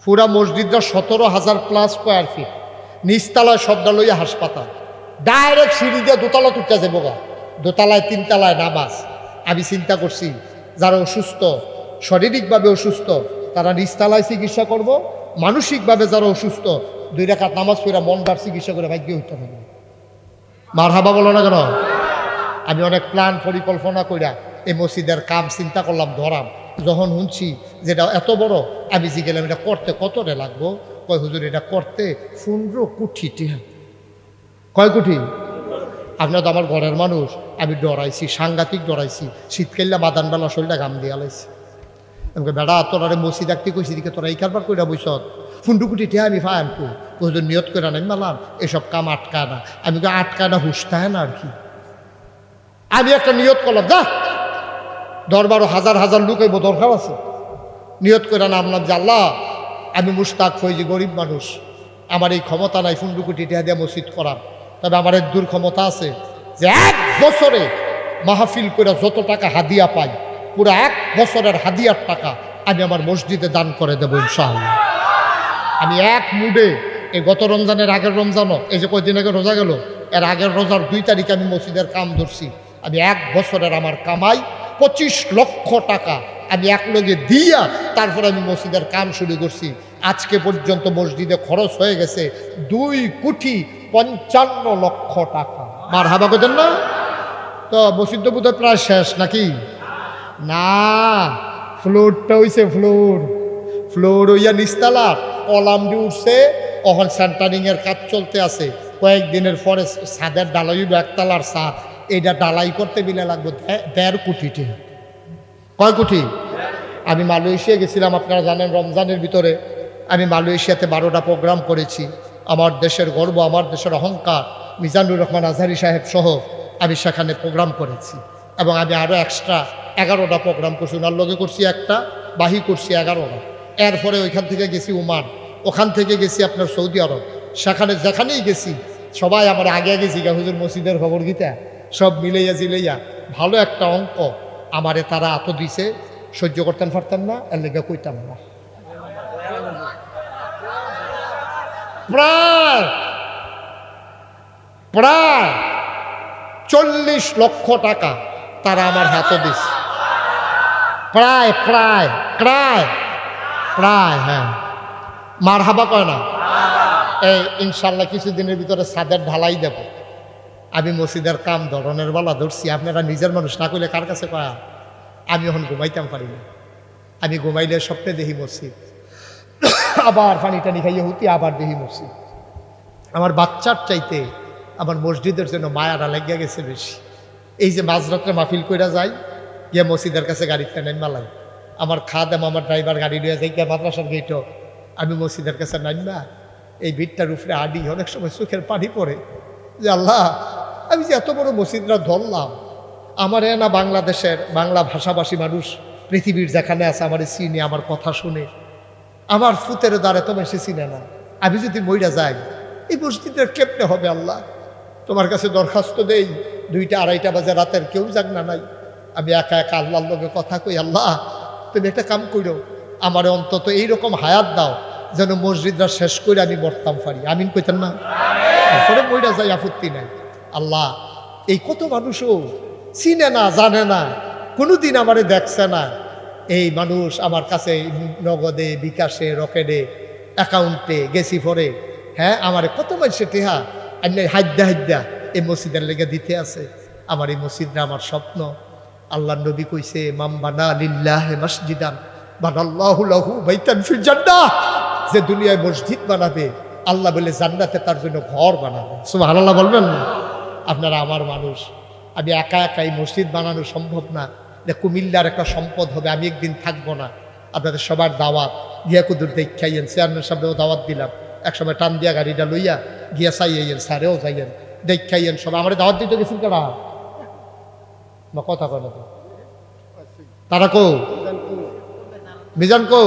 পুরা মসজিদটা 17,000+ স্কোয়ার ফিট, নিচতলায় শব্দা লইয়া হাসপাতাল, ডাইরেক্ট সিঁড়ি দিয়ে দোতলা তুলতে যাবো গা, দোতলায় 3 তলায় নামাজ। আমি চিন্তা করছি যারা অসুস্থ, শারীরিকভাবে অসুস্থ, তারা নিচতলায় চিকিৎসা করব, মানসিকভাবে যারা অসুস্থ 2 রাকাত নামাজ পড়া মনটার চিকিৎসা করে ভাগ্য হইতে হবে। মার হাবা বলো না কেন? আমি অনেক প্ল্যান পরিকল্পনা কইরা এই মসজিদের কাম চিন্তা করলাম, ধরাম। যখন শুনছি যেটা এত বড়, আমি জিগেলাম এটা করতে কত রে লাগবো? কয় হুজুর এটা করতে 15 কোটি টাকা। কয় কোটি? আপনার তো আমার ঘরের মানুষ, আমি ডরাইছি, সাংঘাতিক ডরাইছি। শীতকাল্লা বাদানবেলা শরীরটা ঘাম দিয়া লাইছি। আমাকে বেড়া তোরা মসজিদ একটি কইছি দিকে তোরা এই কারবার কইরা বইস 15 কোটি টাকা আমি পাই আমি হুজুর নিয়ত করে নাই মালাম এসব কাম আটকায় না। আমি আটকায় না, হুসতায় না আর কি। আমি একটা নিয়ত করলাম, যা দরবারও হাজার হাজার লোক এই দরকার আছে। নিয়ত করে নামলাম যে আল্লাহ, আমি মুশতাক ফৈজি, গরিব মানুষ, আমার এই ক্ষমতা নাই 15 কোটি টাকা দিয়ে মসজিদ করার। তবে আমার এর দূর ক্ষমতা আছে যে 1 বছরে মাহফিল করে যত টাকা হাদিয়া পাই, পুরো 1 বছরের হাদিয়ার টাকা আমি আমার মসজিদে দান করে দেবো ইনশাআল্লাহ। আমি এক মুডে এই গত রমজানের আগের রমজানও, এই যে কয়েকদিন আগে রোজা গেল, এর আগের রোজার 2 তারিখে আমি মসজিদের কাম ধরছি। আমি 1 বছরের আমার কামাই 25 লক্ষ টাকা আমি এক লগে দিয়া তারপরে আমি মসজিদের কাম শুরু করছি। আজকে পর্যন্ত মসজিদে খরচ হয়ে গেছে 2,55,00,000 টাকা। মার হাবা কইতেন না? তো মসজিদ তো বোধহয় প্রায় শেষ নাকি? না, ফ্লোরটা হইছে ফ্লোর হইয়া নিচতলা কলাম দিয়ে উঠছে, এখন সেন্টারিং এর কাজ চলতে আছে। কয়েকদিনের পরে ছাদের ডালাই একতলার ছাদ, এইটা ডালাই করতে মিলে লাগবে 1.5 কোটি টাকা। কয় কোটি? আমি মালয়েশিয়া গেছিলাম, আপনারা জানেন রমজানের ভিতরে আমি মালয়েশিয়াতে 12টা প্রোগ্রাম করেছি। আমার দেশের গর্ব, আমার দেশের অহংকার মিজানুর রহমান আজহারি সাহেব সহ আমি সেখানে প্রোগ্রাম করেছি। এবং আমি আরও এক্সট্রা 11টা প্রোগ্রাম করছি, ওনার লগে করছি একটা, বাহি করছি 11টা। এরপরে ওইখান থেকে গেছি ওমান, ওখান থেকে গেছি আপনার সৌদি আরব। সেখানে যেখানেই গেছি সবাই আমার আগে আগে জিগা হুজুর মসজিদের খবর গীতা সব মিলাইয়া জিলাইয়া ভালো একটা অঙ্ক আমারে তারা এত দিছে, সহ্য করতেন পারতেন না, এর লেগে কইতাম না। প্রায় প্রায় 40 লক্ষ টাকা তারা আমার হাতে দিছে। প্রায় প্রায় প্রায় প্রায় হ্যাঁ, মারহাবা কয় না? এই ইনশাল্লাহ কিছুদিনের ভিতরে ছাদের ঢালাই দেব। আমি মসজিদের কাম ধরনের বেলা ধরছি, আপনারা নিজের মানুষ না করলে কার কাছে কয়া? আমি এখন ঘুমাইতাম পারি না, আমি ঘুমাইলে স্বপ্নে দেখি মসজিদ, আবার পানি টানি খাইয়ে হুতি আবার দেখি মসজিদ। আমার বাচ্চার চাইতে আমার মসজিদের জন্য মায়ারা লাগিয়া গেছে বেশি। এই যে মাঝরাত্রে মাহফিল কইরা যাই, গিয়ে মসজিদের কাছে গাড়িতে নাইমা লাগে, আমার খাদেম আমার ড্রাইভার গাড়ি নিয়ে যাই গিয়ে মাদ্রাসার গেটও, আমি মসজিদের কাছে নাইমা এই ভিড়টার উপরে আডি অনেক সময় চোখের পানি পড়ে যে আল্লাহ, আমি যে এত বড় মসজিদরা ধরলাম, আমার না বাংলাদেশের বাংলা ভাষাভাষী মানুষ পৃথিবীর যেখানে আছে আমার চিনে, আমার কথা শুনে, আমার ফুতের দ্বারা তো বেশি চিনে না। আমি যদি মইরা যাই এই মসজিদের কেমনে হবে আল্লাহ? তোমার কাছে দরখাস্ত দেই, 2টা 2:30 বাজে রাতের কেউ জাগনা নাই, আমি একা একা আল্লাহর লগে কথা কই, আল্লাহ তুমি একটা কাম করো, আমার অন্তত এইরকম হায়াত দাও যেন মসজিদরা শেষ করে আমি মরতাম পারি। আমিন কইতেন না? পরে মইরা যাই, আপত্তি নাই। আল্লাহ, এই কত মানুষও চিনে না, জানে না, কোনোদিন আমারে দেখছে না, এই মানুষ আমার কাছে নগদে, বিকাশে, রকেটে, অ্যাকাউন্টে গেছি পরে, হ্যাঁ আমারে কত মানুষে টেহা হাইদ্যা হাইদ্যা এই মসজিদের লেগে দিতে আছে। আমার এই মসজিদটা আমার স্বপ্ন। আল্লাহ নবী কইছে, মাম বানা লিল্লাহি মসজিদান বানাল্লাহু লাহু বাইতান ফিল জান্নাহ, যে দুনিয়ায় মসজিদ বানাবে আল্লাহ বলে জান্নাতে তার জন্য ঘর বানাবে। সুবহানাল্লাহ বলবেন না? আপনারা আমার মানুষ, আমি একা একা এই মসজিদ বানানো সম্ভব না, এটা কুমিল্লার একটা সম্পদ হবে, আমি একদিন থাকবো না। আপনাদের সবার দাওয়াত, গিয়া কুদুর দেখাইয়েন, চেয়ারম্যান সাহেবেও দাওয়াত দিলাম, একসময় টান দিয়া গাড়িটা লইয়া গিয়া চাইয়েন, স্যারেও যাইয়েন, দেখাইয়েন সবাই। আমার দাওয়াত দিতে গেছেন কারা? বা কথা কয় না তো, তারা কো মিজান কো,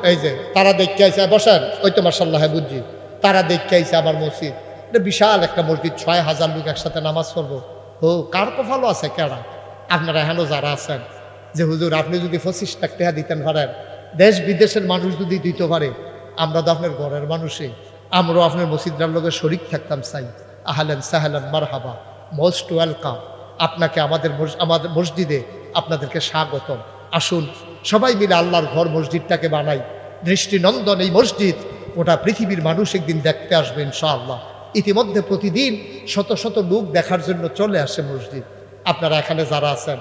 এই যে তারা দেখতে আইসে, বসেন, ওই তো মার্শাল্লাহ বুঝছি, তারা দেখতে আইসে আমার মসজিদ। এটা বিশাল একটা মসজিদ, 6000 লোক একসাথে নামাজ পড়বো। ও কার কপালও আছে কেডা? আপনারা এখনো যারা আছেন যে হুজুর আপনি যদি 25 লাখ টাকা দিতেন পারেন, দেশ বিদেশের মানুষ যদি দিতে পারে, আমরা তো আপনার ঘরের মানুষই, আমরাও আপনার মসজিদটার লোকের শরিক থাকতাম। চাই আহলান সাহলান মারহাবা, মোস্ট ওয়েলকাম, আপনাকে আমাদের মসজিদে আপনাদেরকে স্বাগতম। আসুন সবাই মিলে আল্লাহর ঘর মসজিদটাকে বানাই, দৃষ্টিনন্দন এই মসজিদ ওটা পৃথিবীর মানুষ একদিন দেখতে আসবে ইনশাআল্লাহ। ইতিমধ্যে প্রতিদিন শত শত লোক দেখার জন্য চলে আসে মসজিদ। আপনারা এখানে যারা আছেন,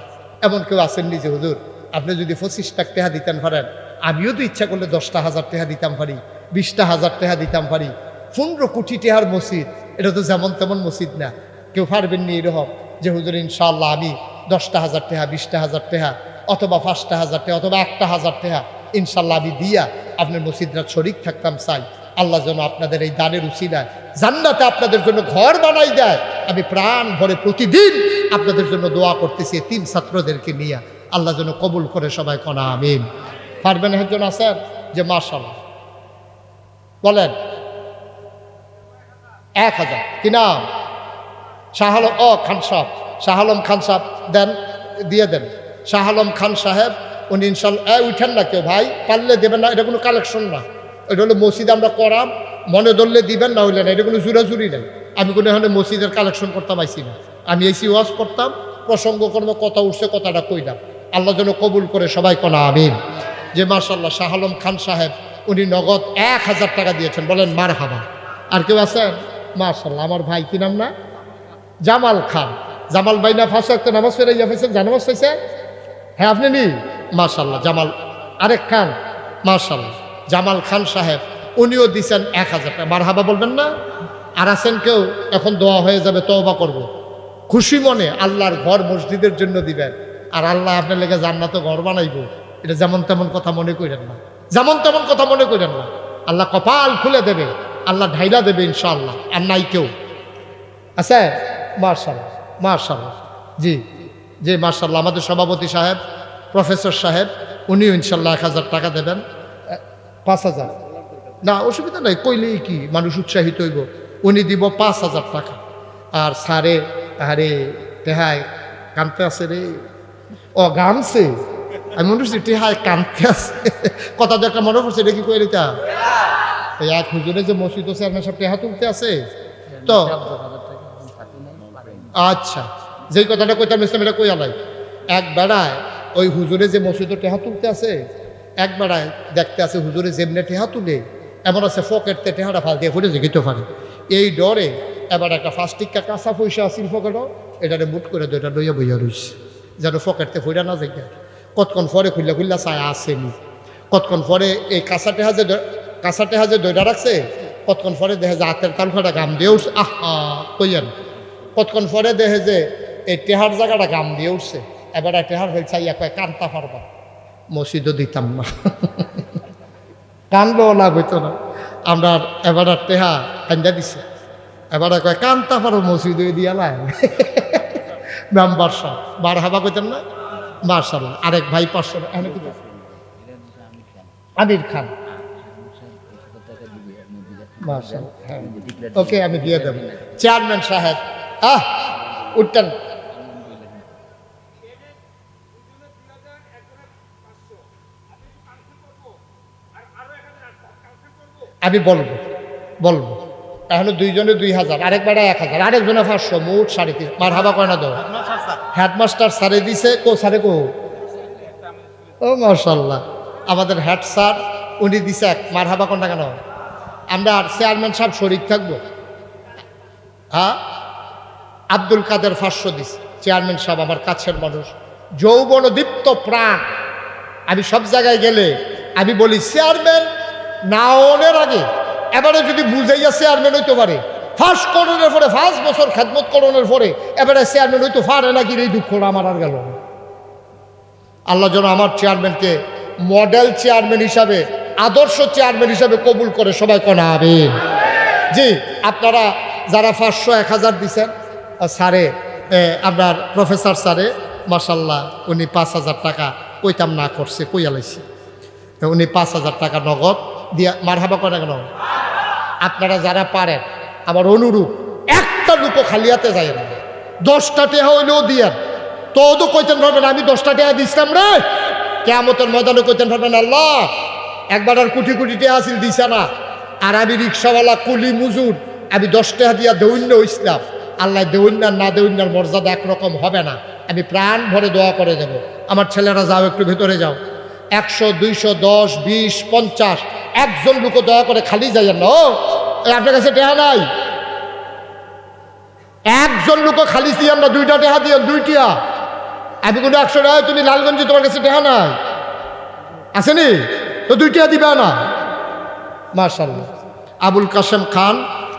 এমন কেউ আসেননি যে হুজুর আপনি যদি 25 লাখ টাকা দিতেন পারেন, আমিও তো ইচ্ছা করলে 10,000 টাকা দিতাম পারি, 20,000 টাকা দিতাম পারি। 15 কোটি টাকার মসজিদ, এটা তো যেমন তেমন মসজিদ না। কেউ পারবেননি এরকম যে হুজুর ইনশাআল্লাহ আমি 10,000 টাকা, 20,000 টাকা, অথবা 5,000 টাকা, অথবা 1,000 টাকা ইনশাআল্লাহ আমি দিয়া আপনার মসজিদরা শরিক থাকতাম। চাই আল্লাহ যেন আপনাদের এই দানের উসিলায় জান্নাতে আপনাদের জন্য ঘর বানাই দেয়। আমি প্রাণ ভরে প্রতিদিন আপনাদের জন্য দোয়া করতেছি, 3 ছাত্রদেরকে নিয়ে আল্লাহ যেন কবুল করে। সবাই কনা আমিন। পারবেন একজন আছেন যে মাশাআল্লাহ বলেন? 1000 কি নাম? শাহ আলম খান সাহেব, শাহ আলম খান সাহেব দেন, দিয়ে দেন। শাহ আলম খান সাহেব উনি ইনশাল্লাহ উঠেন না কেউ ভাই, পারলে দেবেন না, এটা কোনো কালেকশন না, এটা হলো মসজিদ আমরা করাম, মনে ধরলে দিবেন, না হইলে না, এটা কোনো জুরাজুরি নেই। আমি কোনো এখানে মসজিদের কালেকশন করতাম আইসি না, আমি এসি ওয়াজ করতাম, প্রসঙ্গ করবো, কথা উঠছে কথাটা কইলাম। আল্লাহ যেন কবুল করে। সবাই কোনা আমিন। যে মাশাআল্লাহ শাহ আলম খান সাহেব উনি নগদ 1000 টাকা দিয়েছেন, বলেন মারহাবা। আর কেউ আছেন? মাশাআল্লাহ আমার ভাই, কি নাম না? জামাল খান। জামাল ভাই না 5 ওয়াক্ত নামাজ পড়ে যাচ্ছেন, জানামাজ পাইছে? হ্যাঁ আপনি নি? মাশাআল্লাহ। জামাল আরেক খান, মাশাআল্লাহ জামাল খান সাহেব উনিও দিচ্ছেন 1000 টাকা। মারহাবা বলবেন না? আর আছেন কেউ এখন দোয়া হয়ে যাবে, তওবা করব, খুশি মনে আল্লাহর ঘর মসজিদের জন্য দিবেন, আর আল্লাহ আপনার লেগে জান্নাতে ঘর বানাইব, এটা যেমন তেমন কথা মনে করেন না, যেমন তেমন কথা মনে করেন না। আল্লাহ কপাল খুলে দেবে, আল্লাহ ঢাইলা দেবে ইনশাআল্লাহ। আর নাই কেউ আছে? মাশাআল্লাহ, মাশাআল্লাহ, জি জি, মাশাআল্লাহ। আমাদের সভাপতি সাহেব, প্রফেসর সাহেব, উনিও ইনশাল্লাহ 1000 টাকা দেবেন। 5000 না, অসুবিধা নাই, কইলেই কি মানুষ উৎসাহিত হইব। উনি দিব 5000 টাকা। আর স্যারে, আরে টেহায় কানতে আছে রে, ও গানছে, আমি মনে করছি টেহায় কানতে আছে, কথা তো একটা মনে পড়ছে, এটা কি কই রেখা এই এক হুজুরে যে মসজিদ আছে আপনার সব টেহা তুলতে আছে তো। আচ্ছা, যেই কথাটা কইতাম ইসলাম এটা কই আলাই, এক বেড়ায় ওই হুজুরে যে মসজিদে টেহা তুলতে আছে, এক বেড়ায় দেখতে আছে হুজুরে যেমনে টেহা তুলে, এমন আছে ফকেটতে টেহাটা ফাল দিয়ে ফুটে যেতে পারে, এই ডরে এবার একটা 5 টিকা কাঁচা পয়সা আসিল ফকেটও, এটারে মুট করে দুইটা লইয়া বইয়া রইছে যেন ফকেটতে ফুটা না যায়। কতক্ষণ পরে খুললা খুললা চায় আসেনি, কতক্ষণ পরে এই কাঁচা টেহা যে দইটা রাখছে, কতক্ষণ পরে দেখে যে হাতের তালুখাটা গাম দিয়ে উঠছে, আহা কইয়েন, কতক্ষণ পরে দেখে যে এই টেহার জায়গাটা গাম দিয়ে উঠছে, এবার টেহার হয়ে চাইয়া কয় কানতা পারবা, মসজিদও দিতাম না, কানলেও লাভ হইতো না। আমরা এবার টেহা আন্দা দিছে, এবার কয় কানতা পারো মসজিদ দিয়া লাই মেম্বার সাহেব বার হাবা কইতেন না, মার্শাল্লাহ। আরেক ভাই 500 আমির খান, ওকে আমি দিয়ে দেব। চেয়ারম্যান সাহেব উঠতেন, আমি বলবো বলবো এখনো দুইজনে 2000, আরেকবার 1000, আরেকজনে 500, মোট 3.5। মার হাবা কয় না দাও, হেডমাস্টার সারে দিছে, কো সারে কো, ও মাশাআল্লাহ, আমাদের হেড স্যার উনি দিছে এক, মার হাবা কোনটা কেন, আমরা আর চেয়ারম্যান সাহেব শরীক থাকবো। হ্যাঁ, আব্দুল কাদের 500 দিছে, চেয়ারম্যান সাহেব আমার কাছের মানুষ, যৌবন দীপ্ত প্রাণ। আমি সব জায়গায় গেলে আমি বলি চেয়ারম্যান নাওনের আগে এবারে যদি বুঝাইয়া চেয়ারম্যান হইতে পারে, ফার্স্ট করণের পরে 5 বছর খেদমত করণের পরে এবারে চেয়ারম্যান হইতে পারে নাকি, এই দুঃখটা আমার আর গেল। আল্লাহ যেন আমার চেয়ারম্যানকে মডেল চেয়ারম্যান হিসাবে, আদর্শ চেয়ারম্যান হিসাবে কবুল করে, সবাই কোনা আমিন। জি, আপনারা যারা 500 1000 দিচ্ছেন, স্যারে আপনার প্রফেসর স্যারে মাশাল্লাহ উনি 5000 টাকা কইতাম না করছে, কইয়া লাইছে, উনি 5000 টাকা নগদ দিয়া মারহাবা করে কেন। আপনারা যারা পারেন আমার অনুরূপ, একটা লুকো খালিয়াতে যায় না, 10টা টেহা হইলেও দিয়েন, তো কইতেন পারবেন আমি 10টা টেহা দিছিলাম রে, কিয়ামতের ময়দানে কইতেন পারবেন আল্লাহ একবার আর কোটি কোটি টেহা আসিল দিছে না, আর আমি রিক্সাওয়ালা কুলি মজুর, আমি 10 টাকা দিয়া দৌন্য হইছিলাম, আল্লাহ দেউন্যার না দেউন্যার মর্যাদা একরকম হবে না, আমি প্রাণ ভরে দোয়া করে দেব। আমার ছেলেরা যাও, একটু ভেতরে যাও, 100 200 10 20 50 একজন লোক দয়া করে খালি যাইয়েন না, ও আপনার কাছে টেহা নাই, একজন লোক খালি দিয়ে আমরা 2টা টেহা দিয়ে 2টিয়া, আমি কোনো 100 টাকা, তুমি লালগঞ্জে তোমার কাছে টেহা নাই আসেনি তো 2টিয়া দিবে না। মাশাআল্লাহ, আবুল কাশেম খান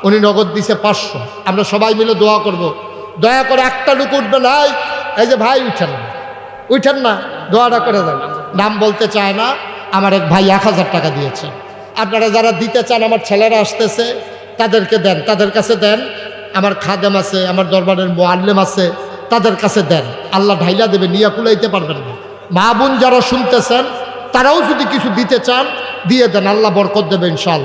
উনি নগদ দিছে 500, আমরা সবাই মিলে দোয়া করব, দয়া করে একটা লোক উঠবে নাই, এই যে ভাই উঠেন না, উঠেন না, দোয়াটা করে দেন। নাম বলতে চায় না, আমার এক ভাই 1000 টাকা দিয়েছে। আপনারা যারা দিতে চান, আমার ছেলেরা আসতেছে, তাদেরকে দেন, তাদের কাছে দেন, আমার খাদেম আছে, আমার দরবারের মুআল্লিম আছে, তাদের কাছে দেন, আল্লাহ ঢাইলা দেবে, নিয়ে কুলাইতে পারবেন না। মা বোন যারা শুনতেছেন তারাও যদি কিছু দিতে চান দিয়ে দেন, আল্লাহ বরকত দেবে ইনশাআল্লাহ।